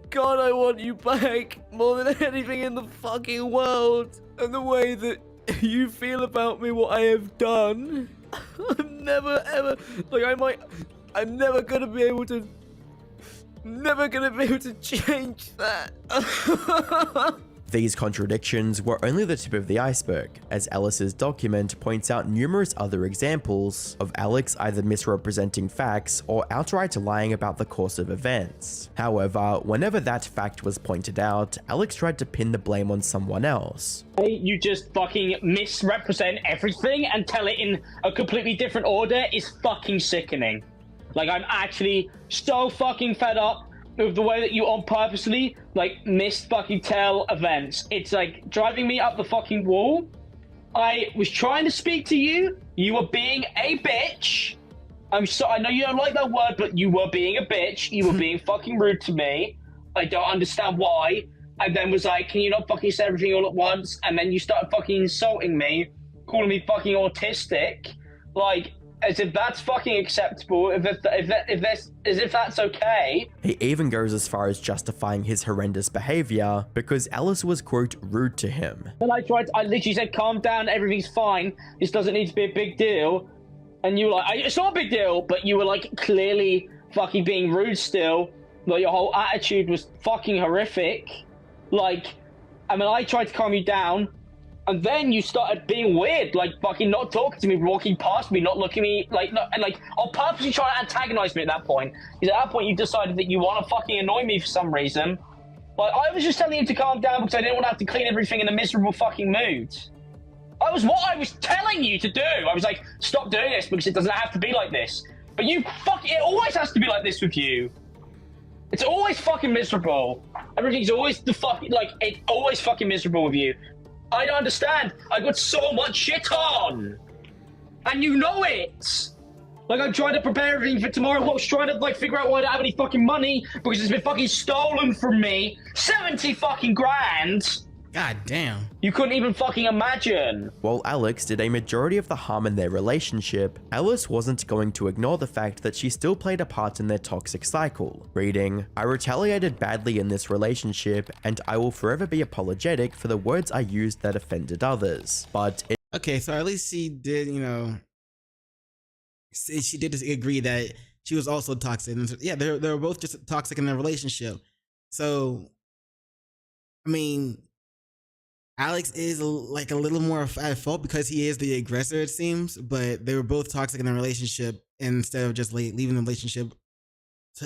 God, I want you back more than anything in the fucking world. And the way that you feel about me, what I have done, I'm never ever, like I'm never gonna be able to change that. These contradictions were only the tip of the iceberg, as Alice's document points out numerous other examples of Alex either misrepresenting facts or outright lying about the course of events. However, whenever that fact was pointed out, Alex tried to pin the blame on someone else. You just fucking misrepresent everything and tell it in a completely different order is fucking sickening. Like, I'm actually so fucking fed up with the way that you on purposely, like, fucking tell events. It's like driving me up the fucking wall. I was trying to speak to you. You were being a bitch. I know you don't like that word, but you were being a bitch. You were being fucking rude to me. I don't understand why. And then was like, can you not fucking say everything all at once? And then you started fucking insulting me, calling me fucking autistic. Like, as if that's fucking acceptable, as if that's okay. He even goes as far as justifying his horrendous behavior because Alice was, quote, rude to him. And I literally said, calm down, everything's fine, this doesn't need to be a big deal. And you were like, it's not a big deal, but you were like clearly fucking being rude still. Like, your whole attitude was fucking horrific. Like, I mean, I tried to calm you down, and then you started being weird, like fucking not talking to me, walking past me, not looking at me, and I'll purposely try to antagonize me at that point. Because at that point you decided that you want to fucking annoy me for some reason. But I was just telling you to calm down because I didn't want to have to clean everything in a miserable fucking mood. That was what I was telling you to do. I was like, stop doing this because it doesn't have to be like this. But it always has to be like this with you. It's always fucking miserable. Everything's always it's always fucking miserable with you. I don't understand. I got so much shit on. And you know it. Like, I'm trying to prepare everything for tomorrow. I was trying to, figure out why I don't have any fucking money because it's been fucking stolen from me. 70 fucking grand. God damn. You couldn't even fucking imagine. While Alex did a majority of the harm in their relationship, Alice wasn't going to ignore the fact that she still played a part in their toxic cycle. Reading, "I retaliated badly in this relationship, and I will forever be apologetic for the words I used that offended others. But it..." Okay, so at least she did, she did agree that she was also toxic. And yeah, they were both just toxic in their relationship. So, I mean, Alex is a little more at fault because he is the aggressor, it seems, but they were both toxic in their relationship instead of just leaving the relationship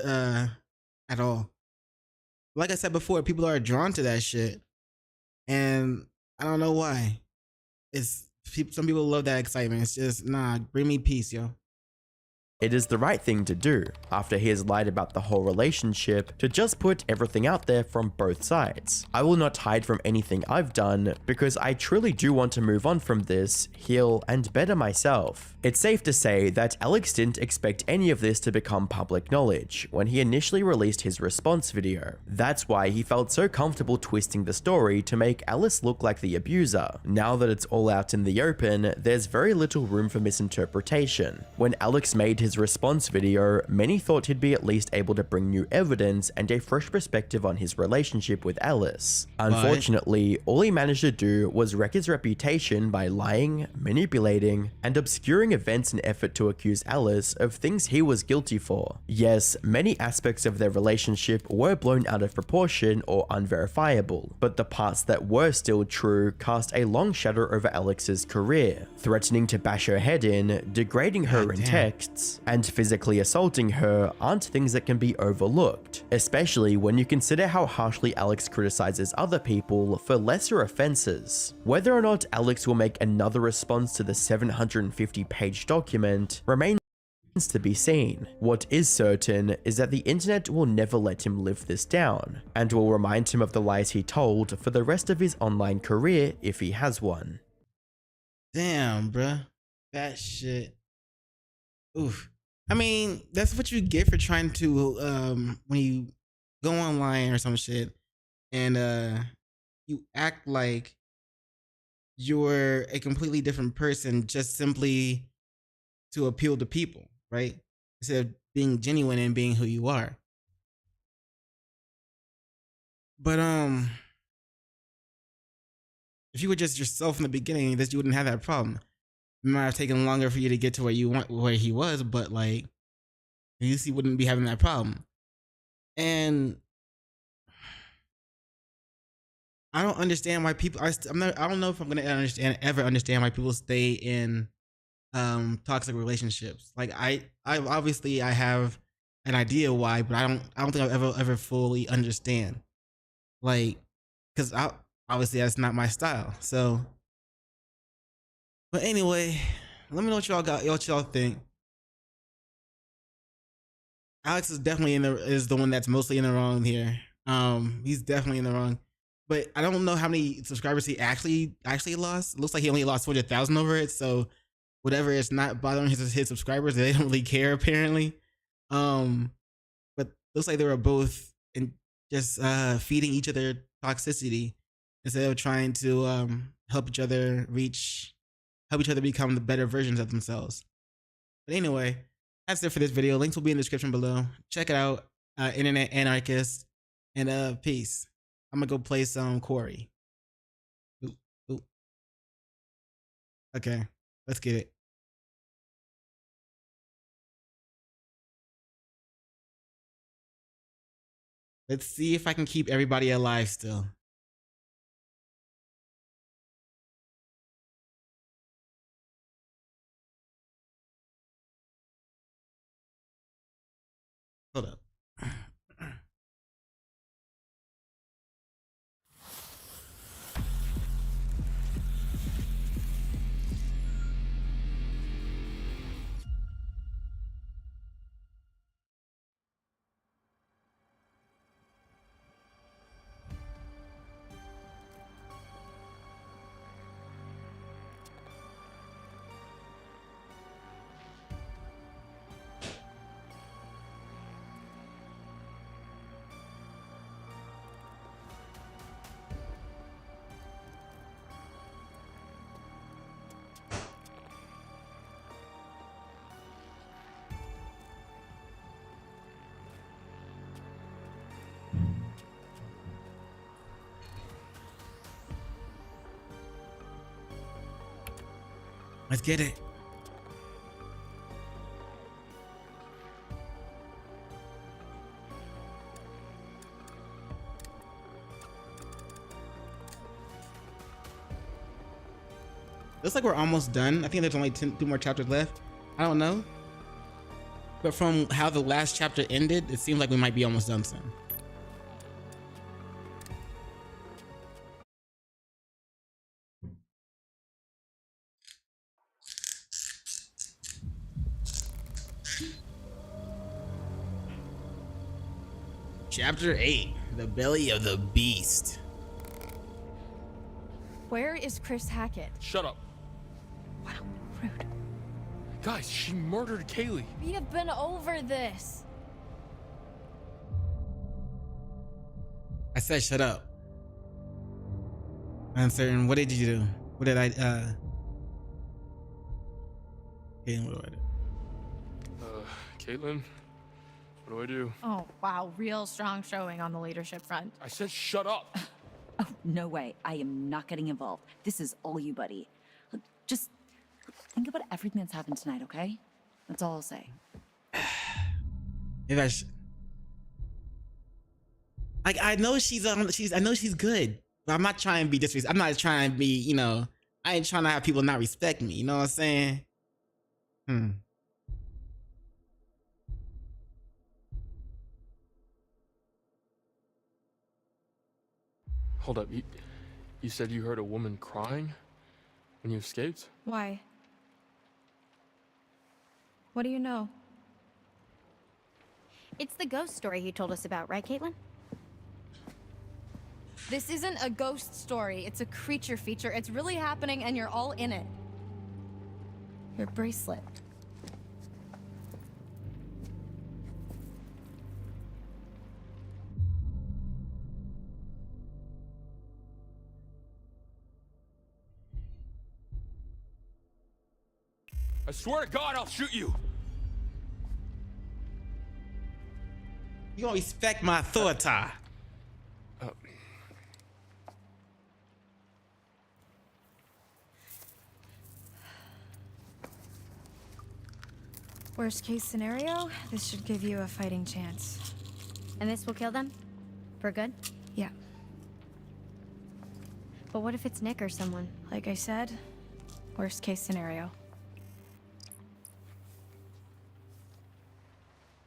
at all. Like I said before, people are drawn to that shit, and I don't know why. Some people love that excitement. It's just, nah, bring me peace, yo. It is the right thing to do, after he has lied about the whole relationship, to just put everything out there from both sides. I will not hide from anything I've done, because I truly do want to move on from this, heal, and better myself. It's safe to say that Alex didn't expect any of this to become public knowledge when he initially released his response video. That's why he felt so comfortable twisting the story to make Alice look like the abuser. Now that it's all out in the open, there's very little room for misinterpretation. When Alex made his response video, many thought he'd be at least able to bring new evidence and a fresh perspective on his relationship with Alice. Unfortunately, all he managed to do was wreck his reputation by lying, manipulating, and obscuring events in effort to accuse Alice of things he was guilty for. Yes, many aspects of their relationship were blown out of proportion or unverifiable, but the parts that were still true cast a long shadow over Alex's career, threatening to bash her head in, degrading her in texts, and physically assaulting her aren't things that can be overlooked, especially when you consider how harshly Alex criticizes other people for lesser offenses. Whether or not Alex will make another response to the 750-page document remains to be seen. What is certain is that the internet will never let him live this down, and will remind him of the lies he told for the rest of his online career if he has one. Damn, bruh. That shit. Oof. I mean, that's what you get for trying to, when you go online or some shit and you act like you're a completely different person just simply to appeal to people, right? Instead of being genuine and being who you are. But if you were just yourself in the beginning, you wouldn't have that problem. It might have taken longer for you to get to where he was, but at least he wouldn't be having that problem. And I don't understand why people. I don't know if I'm gonna ever understand why people stay in toxic relationships. I obviously I have an idea why, but I don't think I'll ever fully understand. Because obviously that's not my style. So. But anyway, let me know what y'all think. Alex is definitely is the one that's mostly in the wrong here. He's definitely in the wrong. But I don't know how many subscribers he actually lost. It looks like he only lost 400,000 over it. So whatever, it's not bothering his subscribers. They don't really care apparently. But looks like they were both just feeding each other toxicity instead of trying to help each other become the better versions of themselves. But anyway, that's it for this video. Links will be in the description below. Check it out, Internet Anarchist, and peace. I'm gonna go play some Quarry. Ooh. Okay, let's get it. Let's see if I can keep everybody alive still. Hold up. Let's get it. Looks like we're almost done. I think there's only 2 more chapters left. I don't know. But from how the last chapter ended, it seems like we might be almost done soon. Chapter 8, the belly of the beast. Where is Chris Hackett? Shut up. Wow, rude. Guys, she murdered Kaylee. We have been over this. I said shut up. Uncertain, what did you do? What did I Caitlin, what do I do? Caitlin, what do I do? Oh, wow, real strong showing on the leadership front. I said shut up. Oh, no way. I am not getting involved. This is all you, buddy. Look, just think about everything that's happened tonight, okay? That's all I'll say. Maybe I should. Like, I know I know she's good, but I'm not trying to be disrespectful. I'm not trying to be, you know, I ain't trying to have people not respect me. You know what I'm saying? Hold up, you said you heard a woman crying when you escaped? Why? What do you know? It's the ghost story you told us about, right, Caitlin? This isn't a ghost story. It's a creature feature. It's really happening and you're all in it. Your bracelet. I swear to God, I'll shoot you. You gonna respect my authority. Worst case scenario, this should give you a fighting chance. And this will kill them? For good? Yeah. But what if it's Nick or someone? Like I said, worst case scenario.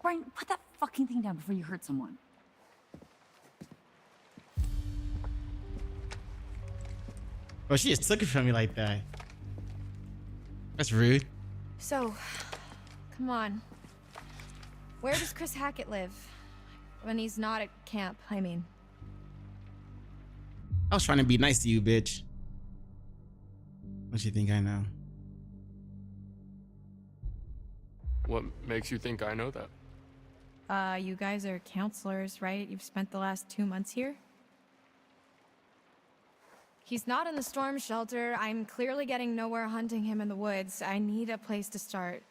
Brian, put that fucking thing down before you hurt someone. Oh, she just took it from me like that. That's rude. So, come on. Where does Chris Hackett live? When he's not at camp, I mean. I was trying to be nice to you, bitch. What you think I know? What makes you think I know that? You guys are counselors, right? You've spent the last 2 months here? He's not in the storm shelter. I'm clearly getting nowhere hunting him in the woods. I need a place to start.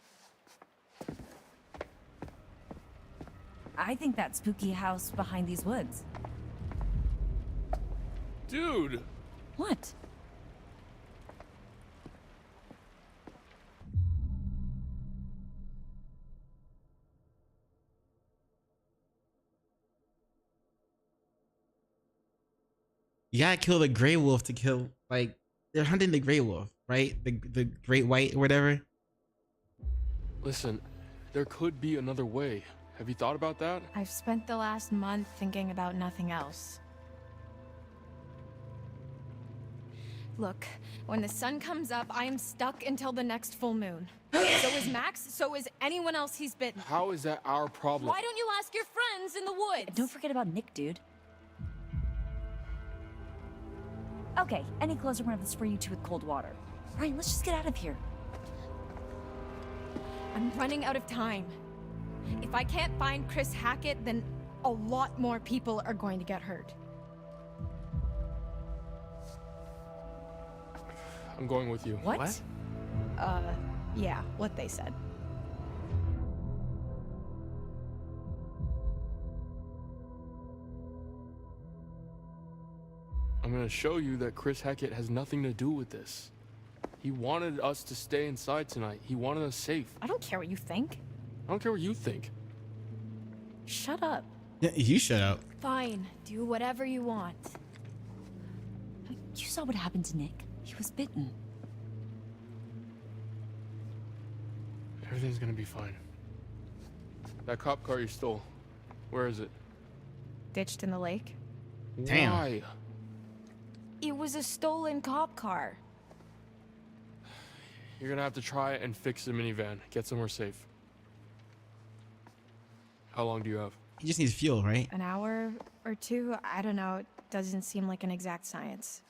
I think that spooky house behind these woods. Dude! What? You gotta kill the gray wolf to kill, like, they're hunting the gray wolf, right? The great white or whatever. Listen, there could be another way. Have you thought about that? I've spent the last month thinking about nothing else. Look, when the sun comes up, I am stuck until the next full moon. So is Max, so is anyone else he's bitten. How is that our problem? Why don't you ask your friends in the woods? Don't forget about Nick, dude. Okay, any closer one of this for you two with cold water. Ryan, let's just get out of here. I'm running out of time. If I can't find Chris Hackett, then a lot more people are going to get hurt. I'm going with you. What? Yeah, what they said. I'm gonna show you that Chris Hackett has nothing to do with this. He wanted us to stay inside tonight. He wanted us safe. I don't care what you think. I don't care what you think. Shut up. Yeah, you shut up. Fine. Do whatever you want. You saw what happened to Nick. He was bitten. Everything's gonna be fine. That cop car you stole, where is it? Ditched in the lake. Damn. Why? It was a stolen cop car. You're gonna have to try and fix the minivan. Get somewhere safe. How long do you have? He just needs fuel, right? An hour or two? I don't know. It doesn't seem like an exact science.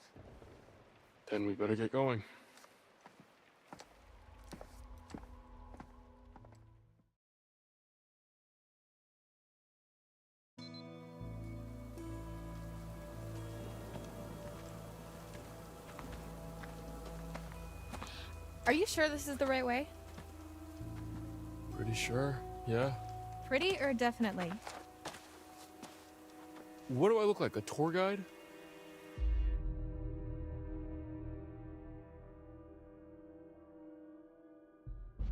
Then we better get going. Are you sure this is the right way? Pretty sure, yeah. Pretty or definitely? What do I look like, a tour guide?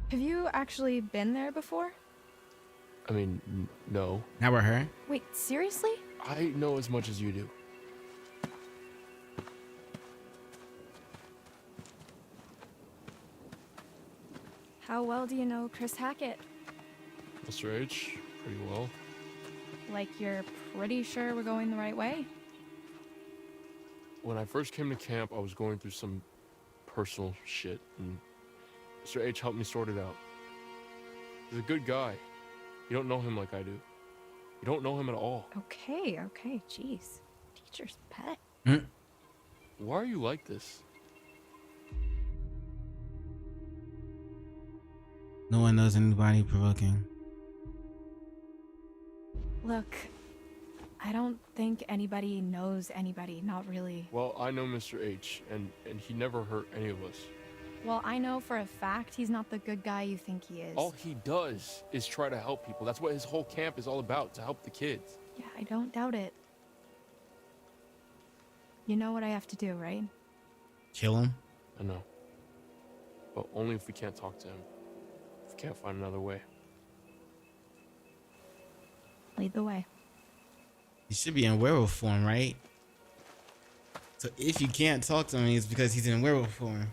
Have you actually been there before? I mean, no. Now we're her. Wait, seriously? I know as much as you do. How well do you know Chris Hackett? Mr. H, pretty well. Like you're pretty sure we're going the right way? When I first came to camp, I was going through some personal shit, and Mr. H helped me sort it out. He's a good guy. You don't know him like I do. You don't know him at all. Okay, jeez. Teacher's pet. Why are you like this? No one knows anybody provoking. Look, I don't think anybody knows anybody, not really. Well, I know Mr. H, and he never hurt any of us. Well, I know for a fact he's not the good guy you think he is. All he does is try to help people. That's what his whole camp is all about, to help the kids. Yeah, I don't doubt it. You know what I have to do, right? Kill him? I know. But only if we can't talk to him. If we can't find another way. Lead the way. He should be in werewolf form, right? So if you can't talk to him, it's because he's in werewolf form.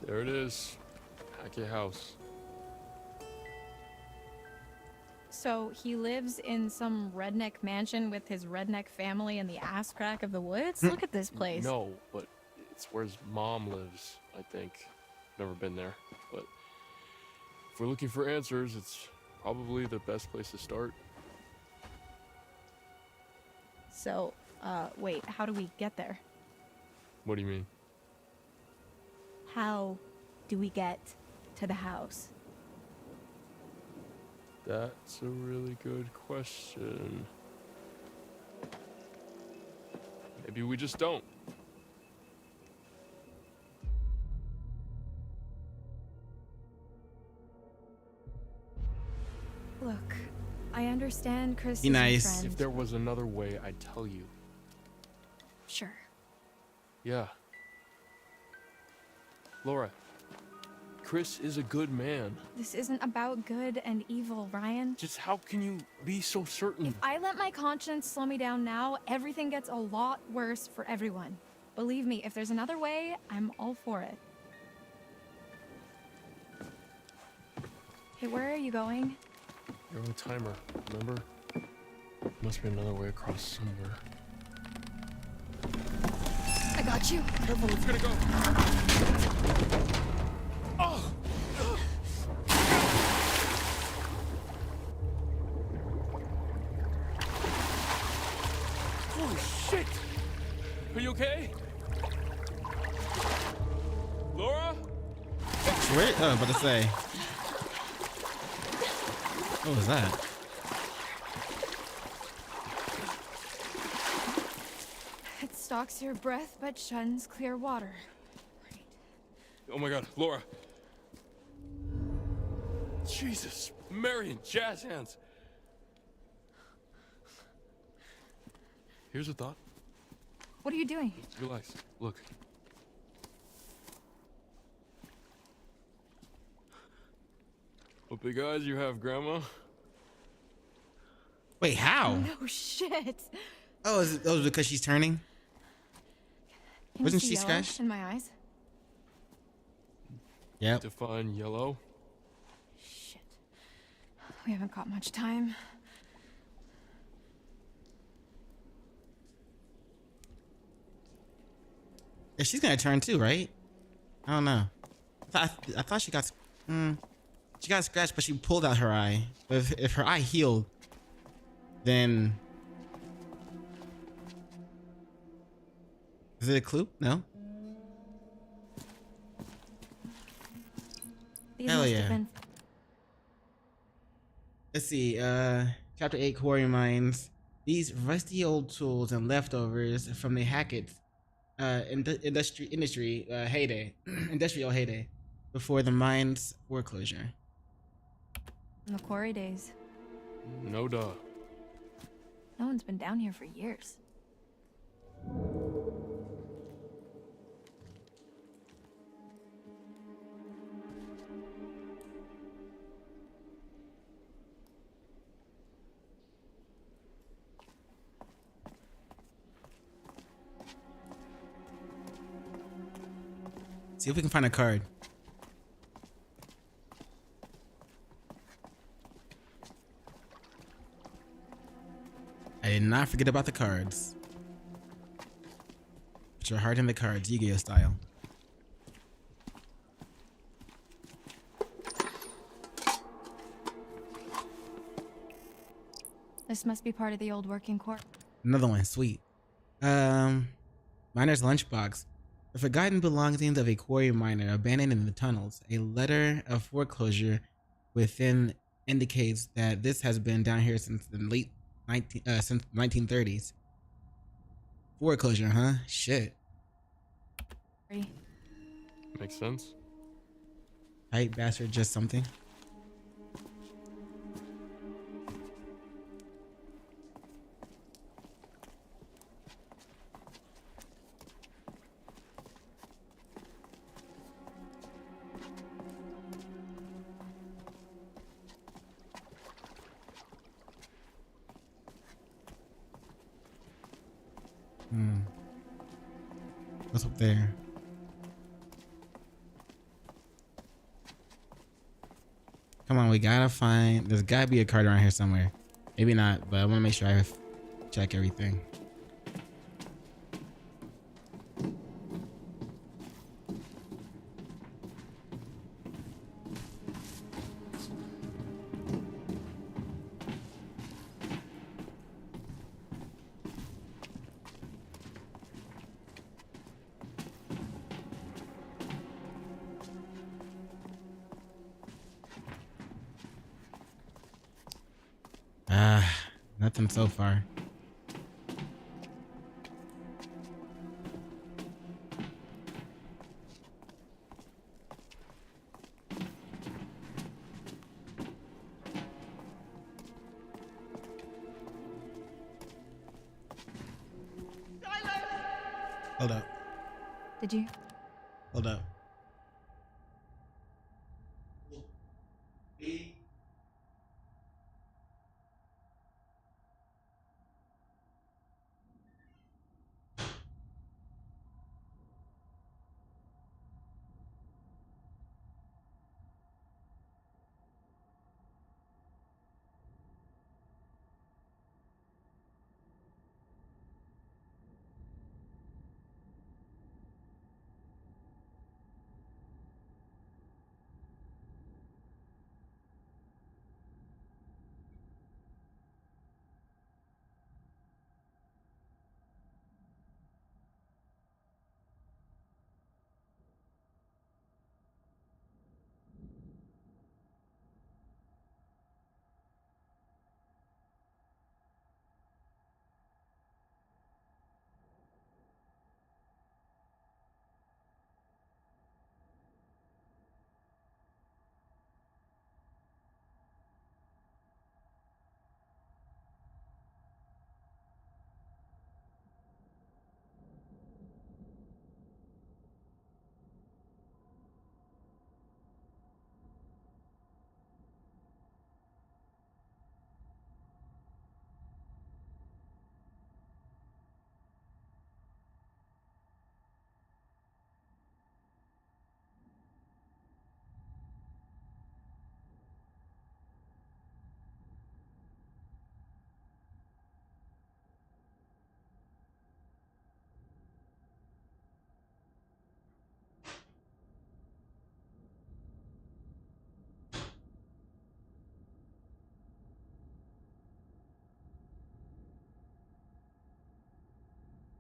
There it is. Hackett House. So he lives in some redneck mansion with his redneck family in the ass crack of the woods? Look at this place. No, but it's where his mom lives, I think. Never been there, but if we're looking for answers, it's probably the best place to start. So, wait, how do we get there? What do you mean? How do we get to the house? That's a really good question. Maybe we just don't. Look, I understand Chris Be is nice. your friend. If there was another way, I'd tell you. Sure. Yeah. Laura, Chris is a good man. This isn't about good and evil, Ryan. Just how can you be so certain? If I let my conscience slow me down now, everything gets a lot worse for everyone. Believe me, if there's another way, I'm all for it. Hey, where are you going? You're on a timer, remember? Must be another way across somewhere. I got you. Careful, it's gonna go. Oh! Holy shit! Are you okay? Laura? Wait, oh, about to say. What was that? It stalks your breath but shuns clear water. Oh my god, Laura. Jesus, Marion, jazz hands. Here's a thought. What are you doing? Relax. Look. What big eyes you have, Grandma. Wait, how? No shit. Oh, is it because she's turning? Can Wasn't you see she yellow scratched? in my eyes? Yep. Define yellow. We haven't got much time. Yeah, she's gonna turn too, right? I don't know. I thought she got she got scratched, but she pulled out her eye. But if her eye healed, then is it a clue? No. These Hell must yeah. have been. Let's see. Chapter 8: Quarry Mines. These rusty old tools and leftovers from the Hackett's industry heyday, industrial heyday, before the mine's foreclosure. In the quarry days. No duh. No one's been down here for years. See if we can find a card. I did not forget about the cards. Put your heart in the cards, Yu-Gi-Oh style. This must be part of the old working quarry. Another one, sweet. Miner's lunchbox. The forgotten belongings of a quarry miner abandoned in the tunnels. A letter of foreclosure within indicates that this has been down here since the late 1930s. Foreclosure, huh? Shit. Makes sense. Tight bastard, just something. What's up there? Come on, we gotta find. There's gotta be a card around here somewhere. Maybe not, but I want to make sure I check everything. Nothing so far. Hold up. Did you? Hold up.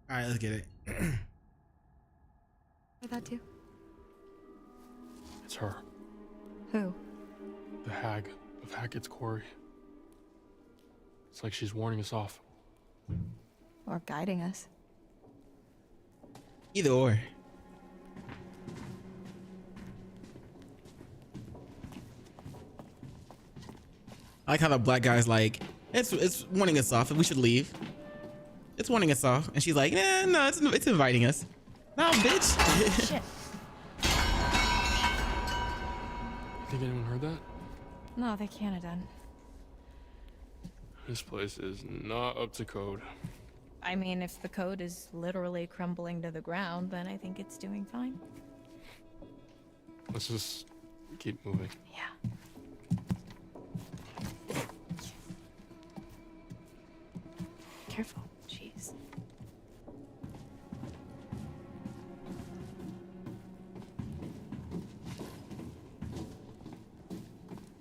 All right, let's get it. I thought too. It's her. Who? The hag of Hackett's Quarry. It's like she's warning us off. Or guiding us. Either or. I like how the black guy's like, it's warning us off and we should leave. It's warning us off. And she's like, no, it's inviting us. No, bitch. Shit. You think anyone heard that? No, they can't have done. This place is not up to code. I mean, if the code is literally crumbling to the ground, then I think it's doing fine. Let's just keep moving. Yeah. Careful. Jeez.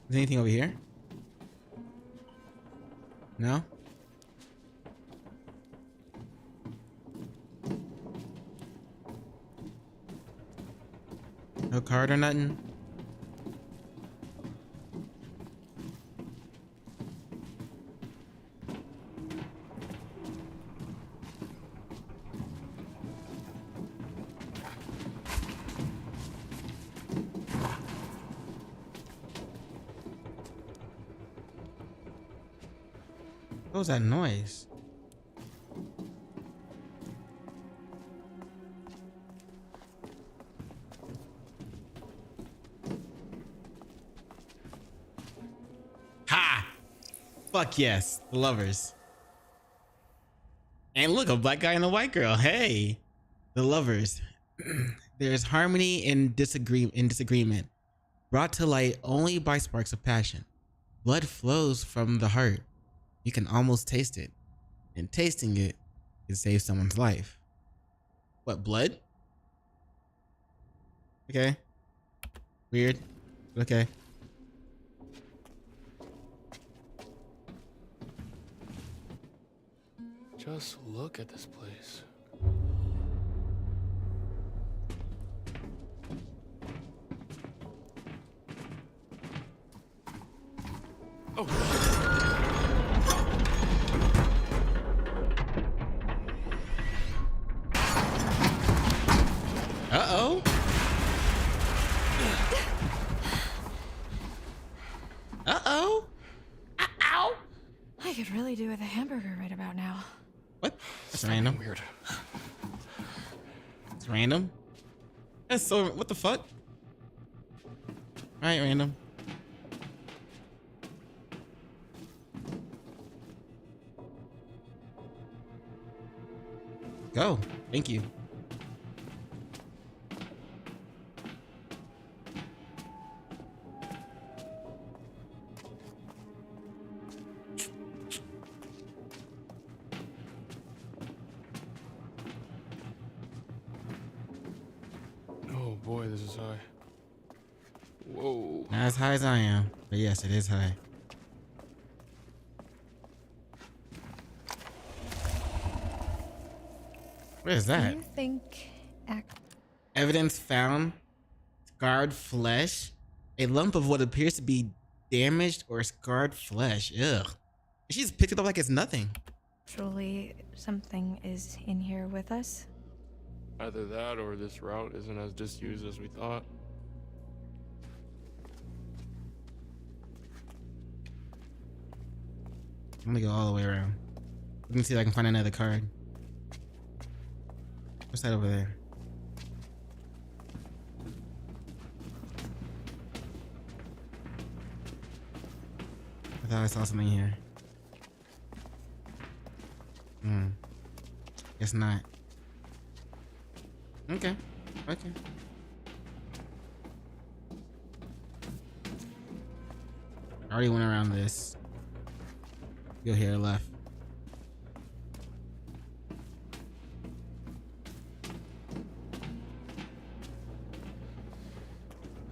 Is anything over here? No? No card or nothing? What was that noise? Ha! Fuck yes, the lovers. And look, a black guy and a white girl. Hey, the lovers. There's harmony in disagreement, brought to light only by sparks of passion. Blood flows from the heart. You can almost taste it, and tasting it can save someone's life. What, blood? Okay. Weird. Okay. Just look at this place. Oh. Uh-oh. Uh-oh. Ow. I could really do with a hamburger right about now. What? That's random. Weird. It's random. That's so, what the fuck? Alright, random. Go. Thank you. Oh boy, this is high. Whoa. Not as high as I am, but yes, it is high. What is that? Do you think Evidence found. Scarred flesh. A lump of what appears to be damaged or scarred flesh. Ugh. She just picked it up like it's nothing. actually something is in here with us? Either that or this route isn't as disused as we thought. I'm gonna go all the way around. Let me see if I can find another card. What's that over there? I thought I saw something here. Guess not. Okay. Okay. I already went around this. Go here, left.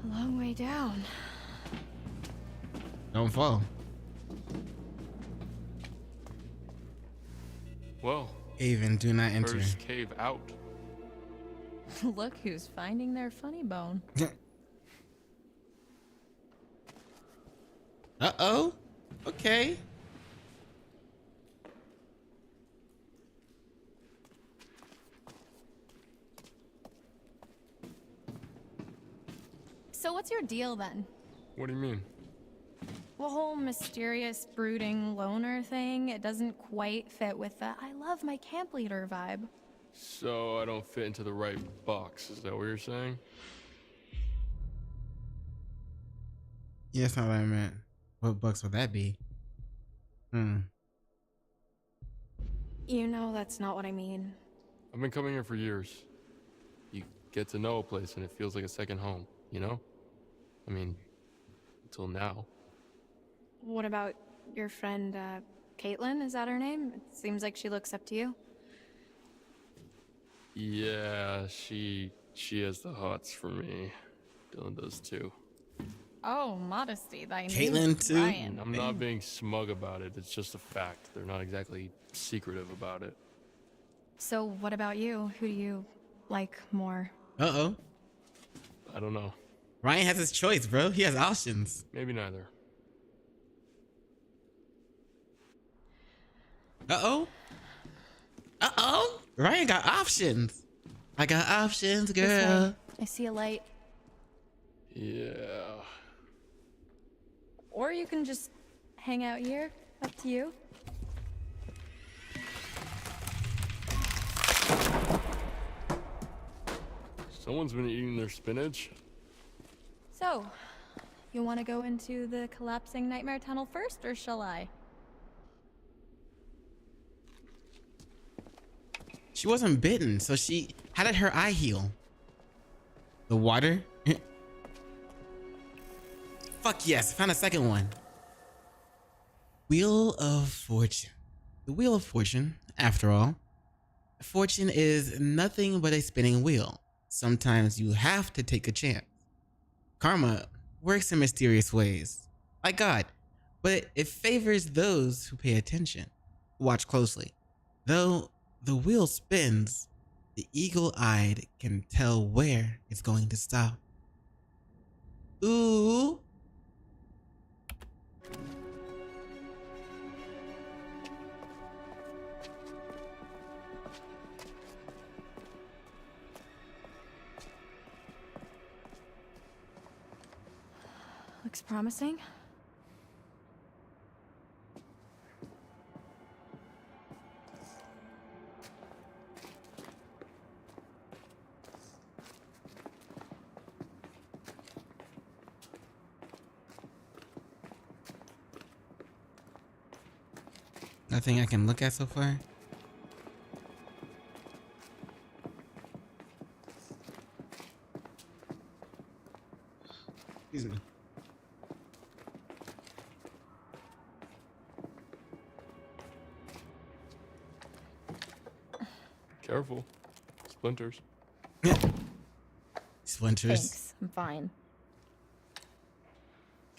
A long way down. Don't fall. Well, Cave in, do not enter. First cave out. Look who's finding their funny bone. Uh-oh. Okay. So what's your deal then? What do you mean? The whole mysterious, brooding loner thing, it doesn't quite fit with the I love my camp leader vibe. So I don't fit into the right box, is that what you're saying? Yeah, that's not what I meant. What box would that be? You know that's not what I mean. I've been coming here for years. You get to know a place and it feels like a second home, you know? I mean, until now. What about your friend, Caitlin? Is that her name? It seems like she looks up to you. Yeah, she has the hots for me. Dylan does too. Oh, modesty, thy Caitlin name's too? Ryan. I'm not being smug about it, it's just a fact. They're not exactly secretive about it. So what about you? Who do you like more? Uh-oh. I don't know. Ryan has his choice, bro. He has options. Maybe neither. Uh-oh. Uh-oh. Ryan got options. I got options, This way. girl. I see a light. Yeah. Or you can just hang out here. Up to you. Someone's been eating their spinach. So, you want to go into the collapsing nightmare tunnel first, or shall I? She wasn't bitten, so how did her eye heal? The water? Fuck yes, I found a second one. Wheel of Fortune. The Wheel of Fortune, after all, fortune is nothing but a spinning wheel. Sometimes you have to take a chance. Karma works in mysterious ways, like God, but it favors those who pay attention. Watch closely. Though the wheel spins, the eagle-eyed can tell where it's going to stop. Ooh. Looks promising. Nothing I can look at so far. Excuse me. Careful. Splinters. Splinters. Thanks, I'm fine.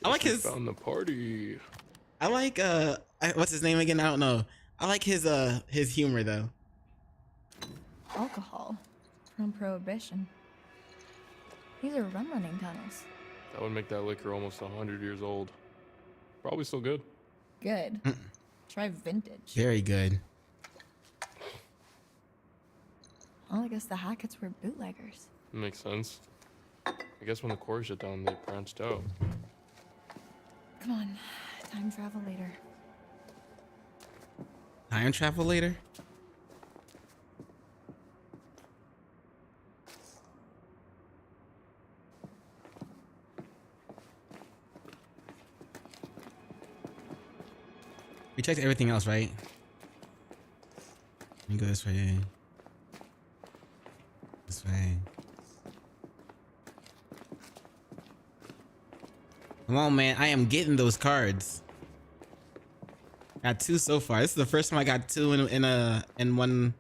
I like his. Found the party. I like what's his name again? I don't know. I like his humor though. Alcohol from Prohibition. These are rum-running tunnels. That would make that liquor almost 100 years old. Probably still good. Good. Try vintage. Very good. Well, I guess the Hackett's were bootleggers. Makes sense. I guess when the quarry shut down, they branched out. Come on, time travel later. Time travel later? We checked everything else, right? Let me go this way. This way. Come on, man. I am getting those cards. Got 2 so far. This is the first time I got 2 in one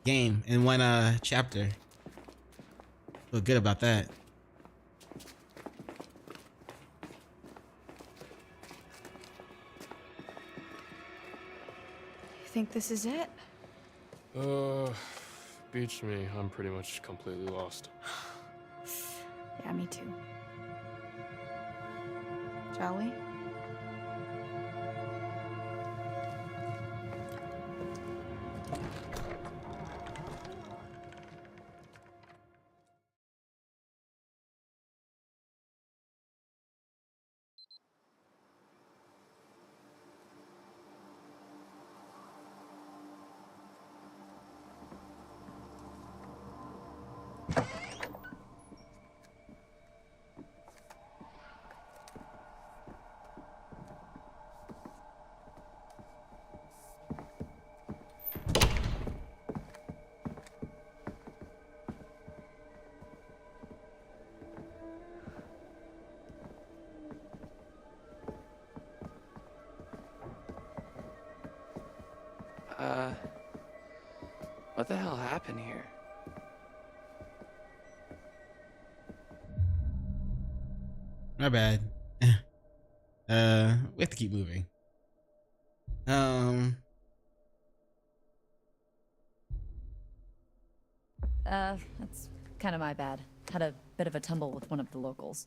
game, in one chapter. Feel good about that. You think this is it? Beats me. I'm pretty much completely lost. Yeah, me too. Shall we? What the hell happened here? My bad. We have to keep moving. That's kind of my bad. Had a bit of a tumble with one of the locals.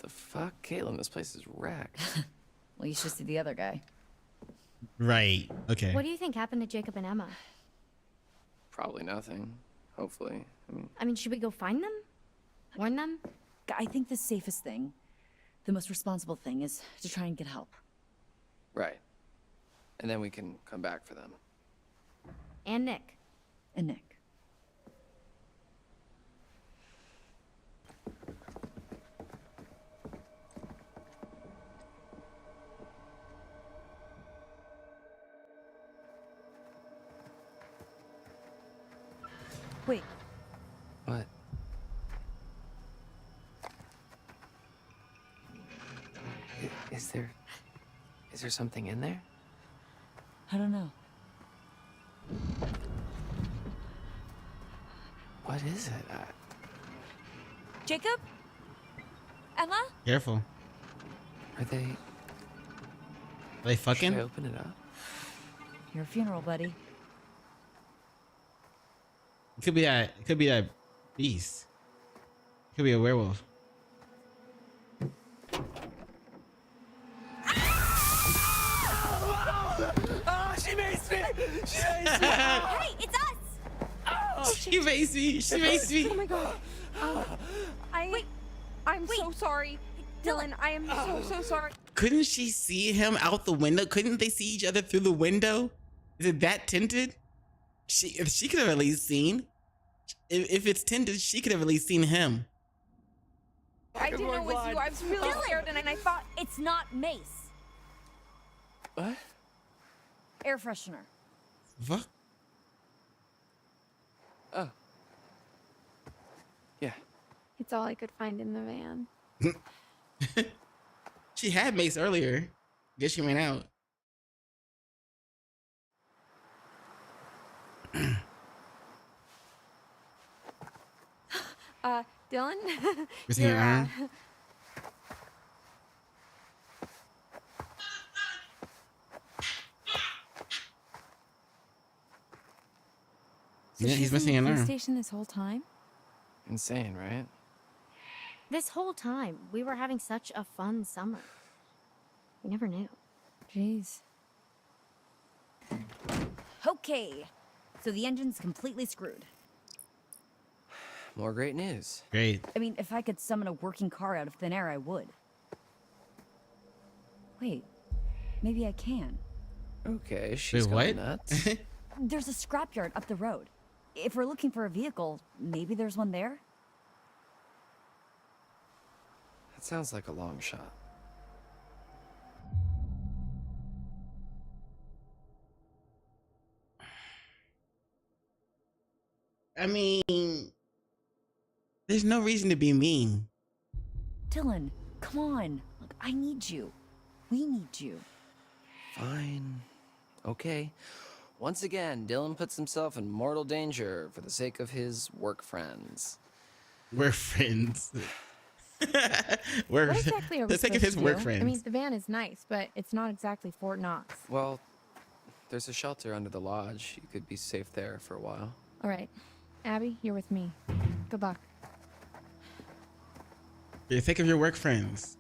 The fuck? Caitlin, this place is wrecked. Well, you should see the other guy. Right. Okay. What do you think happened to Jacob and Emma? Probably nothing. Hopefully. I mean, should we go find them? Warn them? I think the safest thing, the most responsible thing, is to try and get help. Right. And then we can come back for them. And Nick. And Nick. Wait. What? Is there something in there? I don't know. What is it? Jacob? Emma? Careful. Are they fucking? Should I open it up? Your funeral, buddy. It could be that. It could be that beast. It could be a werewolf. Oh, she makes me! She makes me! Hey, it's us! She makes me. She makes me. Oh my god. I'm so sorry. Dylan, I am so sorry. Couldn't she see him out the window? Couldn't they see each other through the window? Is it that tinted? She could have at least seen. If it's tinted, she could have at least seen him. I didn't know it was you. I was really scared and I thought It's not mace. What? Air freshener. What? Oh. Yeah. it's all I could find in the van. She had mace earlier. Guess she ran out. Dylan? Missing your arm? So Yeah, he's missing an police arm. station this whole time? Insane, right? This whole time, we were having such a fun summer. We never knew. Jeez. Okay. So the engine's completely screwed. More great news. Great. I mean, if I could summon a working car out of thin air, I would. Wait. Maybe I can. Okay, she's Wait, going what? nuts. There's a scrapyard up the road. If we're looking for a vehicle, maybe there's one there? That sounds like a long shot. I mean, there's no reason to be mean. Dylan, come on. Look, I need you. We need you. Fine. Okay. Once again, Dylan puts himself in mortal danger for the sake of his work friends. We're friends. What exactly are we the sake of supposed his to work do? friends. I mean, the van is nice, but it's not exactly Fort Knox. Well, There's a shelter under the lodge. You could be safe there for a while. All right. Abby, you're with me. Good luck. You think of your work friends.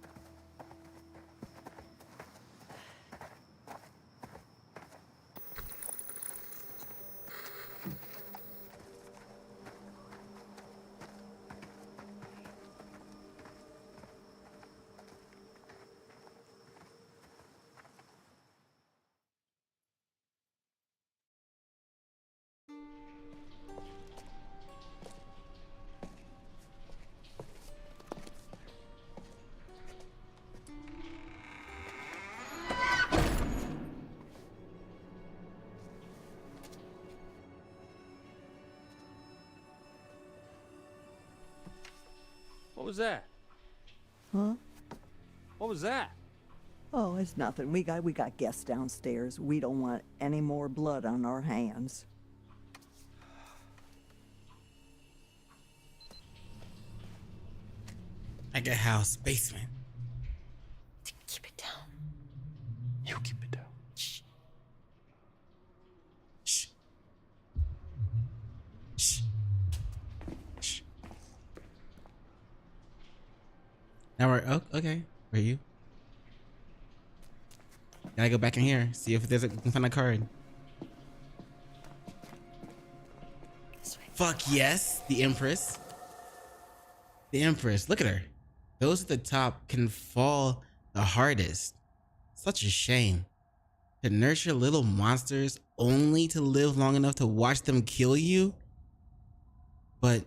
What was that? Huh? What was that? Oh, it's nothing. We got guests downstairs. We don't want any more blood on our hands. I get house basement. Keep it down. You keep it down. Shh. Shh. Shh. Shh. Now we're okay. Where are you? Gotta go back in here. See if there's we can find a card. Fuck yes, the Empress. The Empress. Look at her. Those at the top can fall the hardest. Such a shame. To nurture little monsters only to live long enough to watch them kill you? But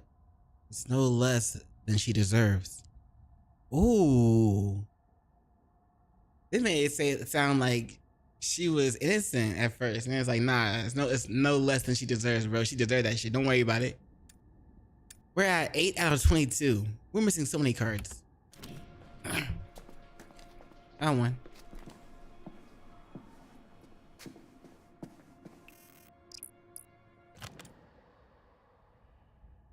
it's no less than she deserves. Ooh. This made it sound like she was innocent at first. And it's like, nah, it's no less than she deserves, bro. She deserved that shit. Don't worry about it. We're at 8 out of 22. We're missing so many cards. I won.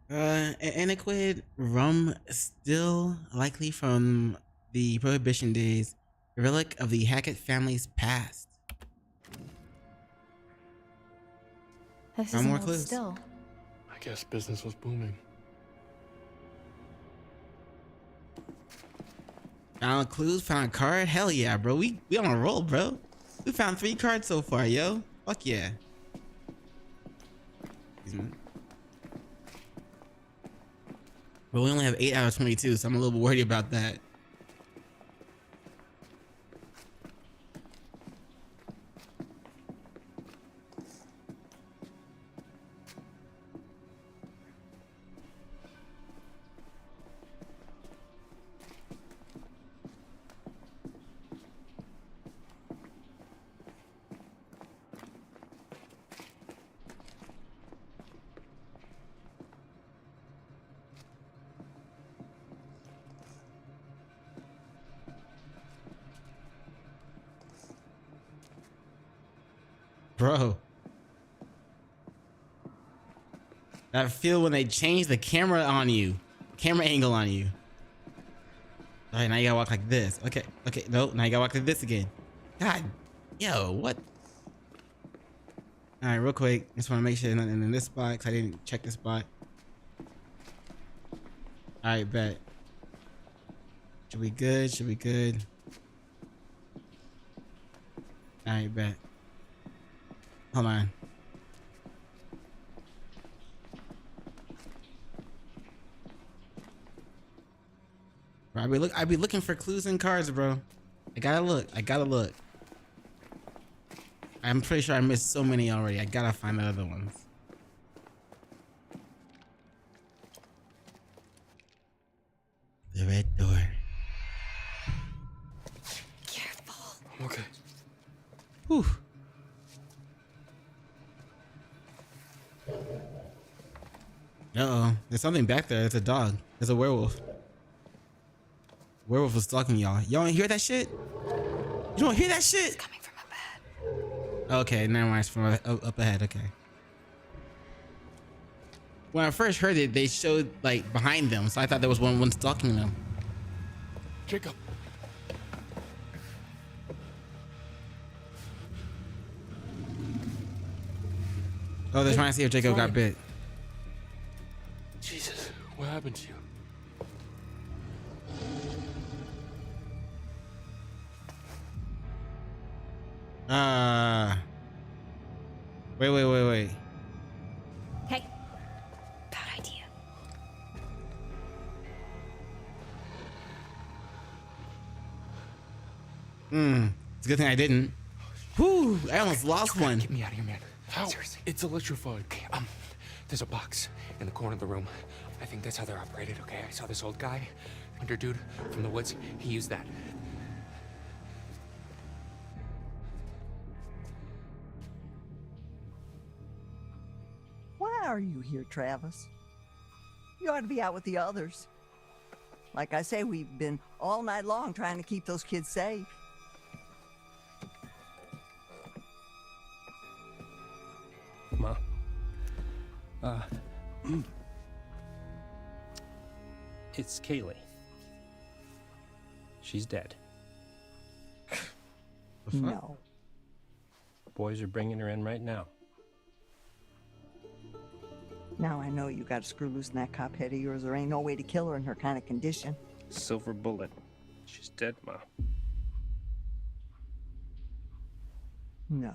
Aniquid rum, still likely from the Prohibition days, a relic of the Hackett family's past. This Found is more more clues. still. I guess business was booming. Found clues, found a card. Hell yeah, bro. We on a roll, bro. We found 3 cards so far, yo. Fuck yeah. But we only have 8 out of 22, so I'm a little bit worried about that. Bro. That feel when they change the camera on you. Camera angle on you. Alright, now you gotta walk like this. Okay, no, now you gotta walk like this again. God, yo, what? Alright, real quick. Just wanna make sure nothing in this spot, because I didn't check this spot. Alright, bet. Should be good, should be good. Alright, bet. Hold on. Bro, I be looking for clues and cards, bro. I gotta look. I'm pretty sure I missed so many already. I gotta find the other ones. The red door. Careful. Okay. Whew. Uh-oh. There's something back there. It's a dog. It's a werewolf. Werewolf was stalking y'all. Y'all don't hear that shit? You don't hear that shit? It's coming from up ahead. Okay, never mind. It's from up ahead. Okay. When I first heard it, they showed like behind them, so I thought there was one stalking them. Jacob. Oh, they're trying to see if Jacob got bit. Jesus, what happened to you? Wait. Hey, bad idea. It's a good thing I didn't. Whew, I almost lost one. Get me out of here, man. How? Seriously. It's electrified. Okay, there's a box in the corner of the room. I think that's how they're operated, okay? I saw this old guy, wonder dude from the woods. He used that. Why are you here, Travis? You ought to be out with the others. Like I say, we've been all night long trying to keep those kids safe. Ma. It's Kaylee. She's dead. No. Boys are bringing her in right now. Now I know you got to screw loose in that cop head of yours. There ain't no way to kill her in her kind of condition. Silver bullet. She's dead, Ma. No.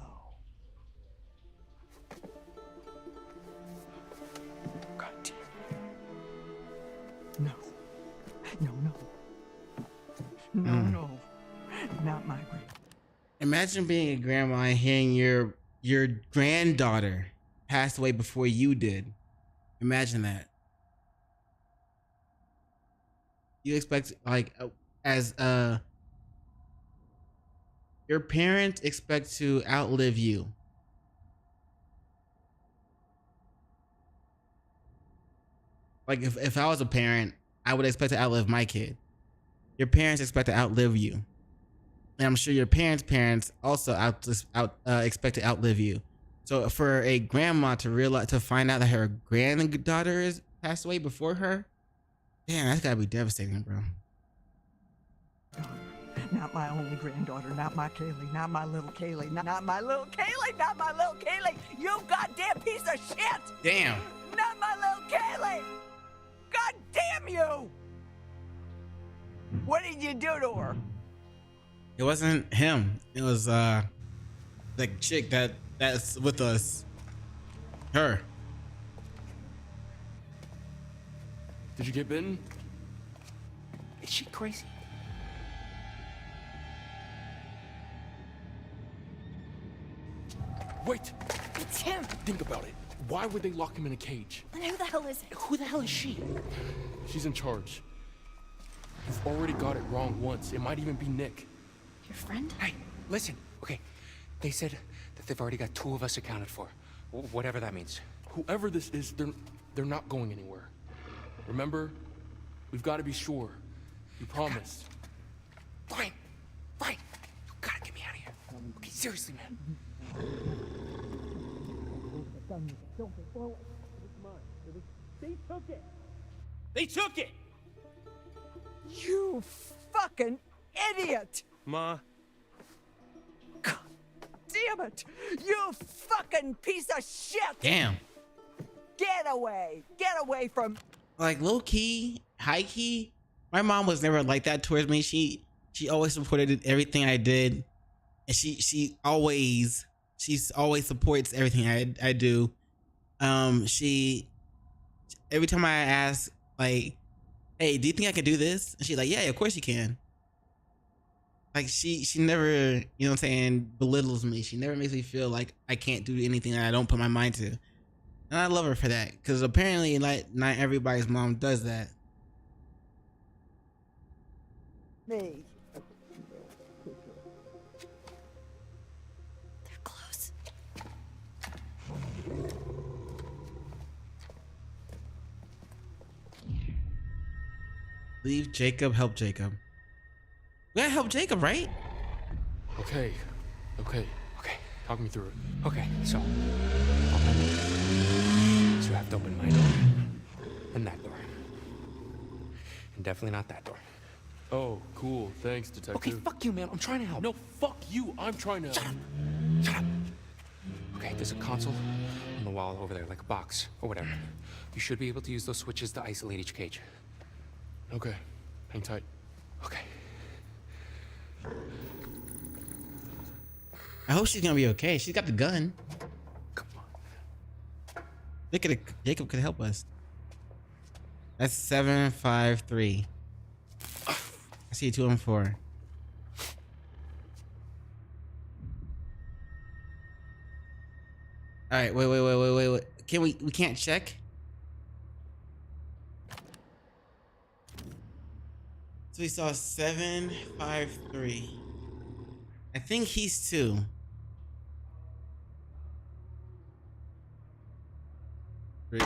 God damn. No. No. Not my way. Imagine being a grandma and hearing your granddaughter passed away before you did. Imagine that. You expect, like, as your parents expect to outlive you. Like, if I was a parent, I would expect to outlive my kid. Your parents expect to outlive you. And I'm sure your parents also expect to outlive you. So for a grandma to find out that her granddaughter is passed away before her, damn, that's gotta be devastating, bro. Not my only granddaughter, not my Kaylee, not my little Kaylee, not my little Kaylee, not my little Kaylee, you goddamn piece of shit! Damn. Not my little Kaylee! God damn you! What did you do to her? It wasn't him. It was the chick that's with us. Her. Did you get bitten? Is she crazy? Wait! It's him. Think about it. Why would they lock him in a cage? And who the hell is it? Who the hell is she? She's in charge. You've already got it wrong once. It might even be Nick. Your friend? Hey, listen. Okay, they said that they've already got 2 of us accounted for. Whatever that means. Whoever this is, they're not going anywhere. Remember? We've got to be sure. You promised. Fine. You gotta get me out of here. Okay, seriously, man. They took it! You fucking idiot! Ma. God damn it! You fucking piece of shit! Damn. Get away from... Like, low key, high key, my mom was never like that towards me. She always supported everything I did. And she always supports everything I do. Every time I ask, like, hey, do you think I can do this? And she's like, yeah, of course you can. Like, she never, you know what I'm saying, belittles me. She never makes me feel like I can't do anything that I don't put my mind to. And I love her for that, because apparently not everybody's mom does that. Me. They're close. Leave Jacob, help Jacob. We gotta help Jacob, right? Okay. Talk me through it. Okay, so you have to open my door and that door. And definitely not that door. Oh, cool. Thanks, detective. Okay, fuck you, man. I'm trying to help. No, fuck you. I'm trying to help. Shut up. Okay, there's a console on on the wall over there, like a box or whatever. You should be able to use those switches to isolate each cage. Okay. Hang tight. Okay. I hope she's gonna be okay. She's got the gun. Come on. Jacob could help us. That's 753. I see 2 and 4. All right, wait. Can we can't check? So we saw 753. I think he's 2. Three.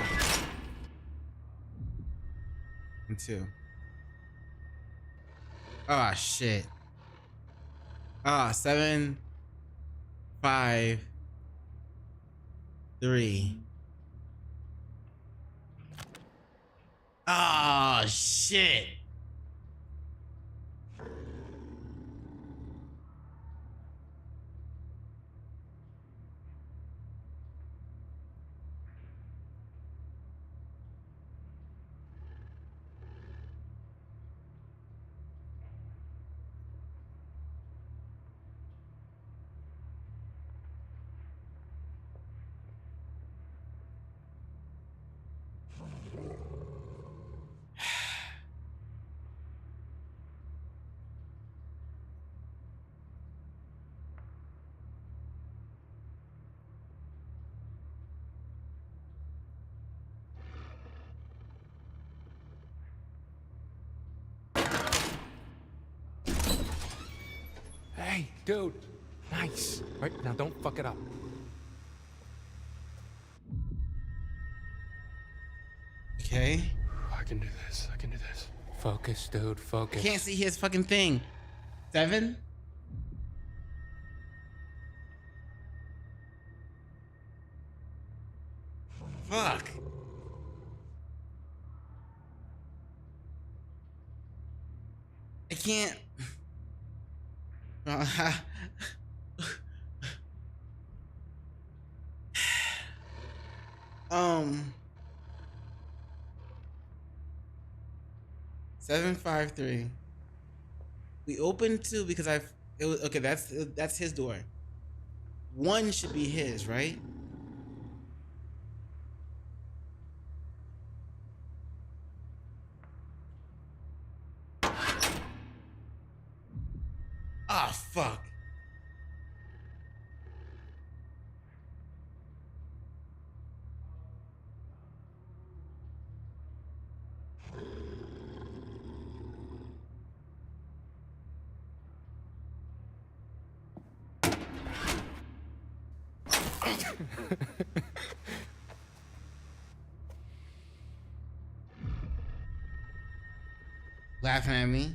And 2. Oh shit. 7, 5, 3. Oh shit. Hey, dude. Nice. Right, now don't fuck it up. Okay. I can do this. I can do this. Focus, dude. Focus. Can't see his fucking thing. 7? Fuck. I can't. 753. We opened 2 because it was okay. That's his door. 1 should be his, right? Ah, fuck. Laughing at me.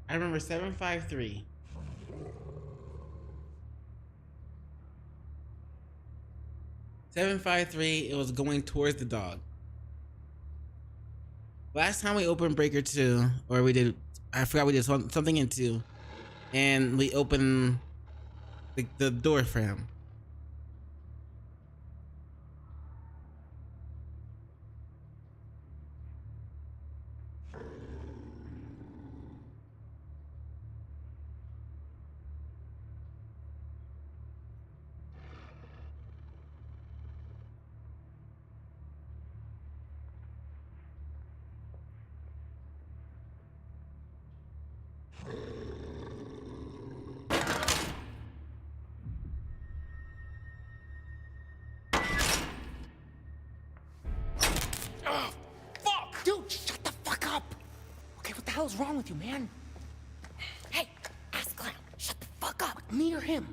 I remember 753. It was going towards the dog. Last time we opened Breaker 2, or I forgot we did something in 2, and we opened the door frame. Fuck! Dude, shut the fuck up! Okay, what the hell's wrong with you, man? Hey, ass clown, shut the fuck up! Me or him?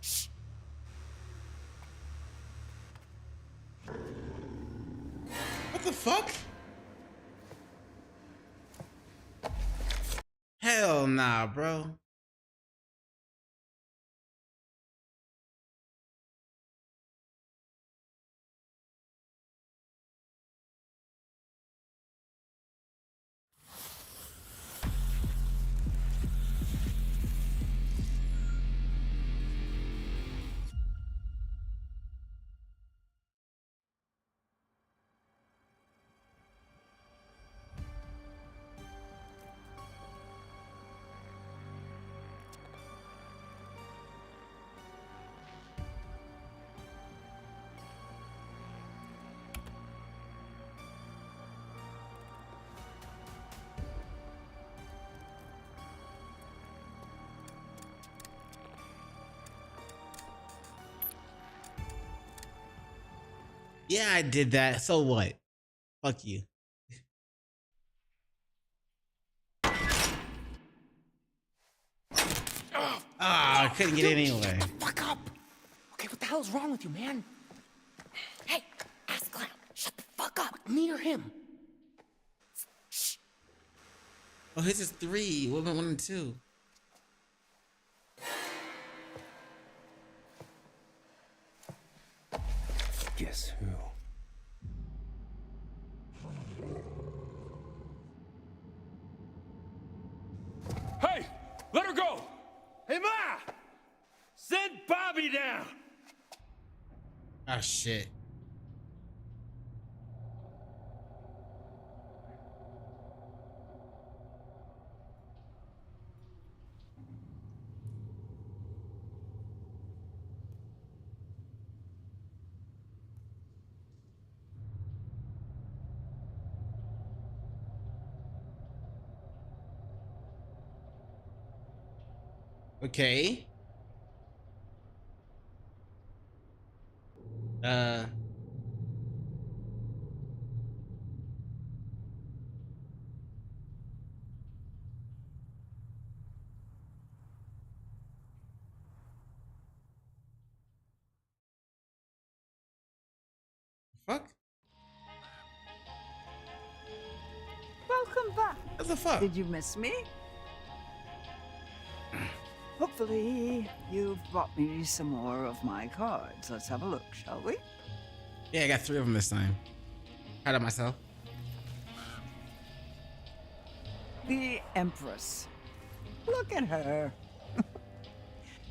Shh. What the fuck? Hell nah, bro. Yeah, I did that. So what? Fuck you. Ah, I couldn't get it anyway. Fuck up! Okay, what the hell's wrong with you, man? Hey, ass clown, shut the fuck up! Me or him? Shh. Oh, his is 3. What about 1 and 2? Guess who? Hey! Let her go! Hey, Ma! Send Bobby down! Ah, shit. Okay. Fuck? Welcome back. What the fuck? Did you miss me? Hopefully, you've brought me some more of my cards. Let's have a look, shall we? Yeah, I got 3 of them this time. Proud of myself. The Empress. Look at her.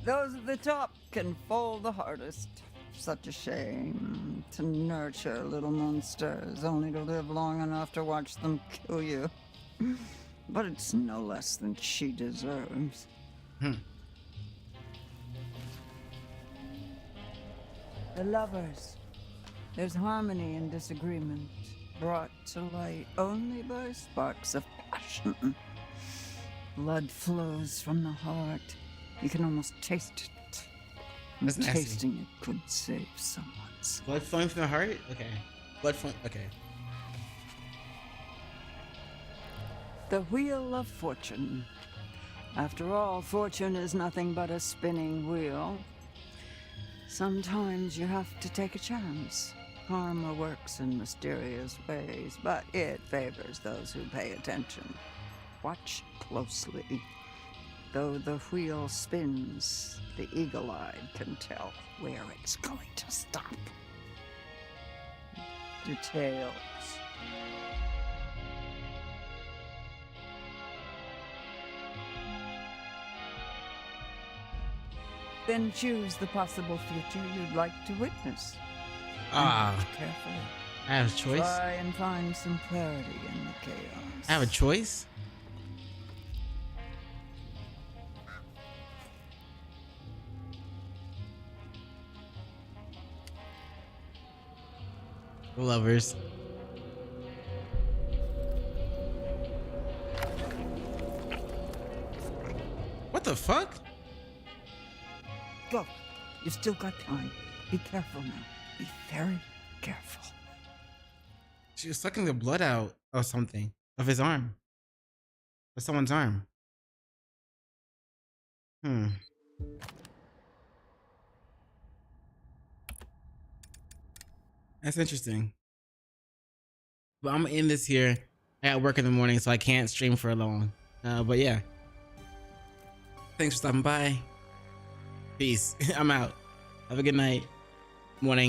Those at the top can fall the hardest. Such a shame to nurture little monsters only to live long enough to watch them kill you. But it's no less than she deserves. The lovers. There's harmony in disagreement, brought to light only by sparks of passion. Blood flows from the heart. You can almost taste it. That's And nasty. tasting it could save someone's Blood flowing from the heart? Okay. Blood flowing. Okay. The Wheel of Fortune. After all, fortune is nothing but a spinning wheel. Sometimes you have to take a chance. Karma works in mysterious ways, but it favors those who pay attention. Watch closely. Though the wheel spins, the eagle-eyed can tell where it's going to stop. Details. Then choose the possible future you'd like to witness. Ah. And carefully. I have a choice? Try and find some clarity in the chaos. I have a choice? Lovers. What the fuck? Go. You've still got time. Be careful now. Be very careful. She was sucking the blood out of something, of his arm, of someone's arm. That's interesting. But I'm gonna end this here. I got work in the morning, so I can't stream for long. But yeah. Thanks for stopping by. Peace. I'm out. Have a good night, morning.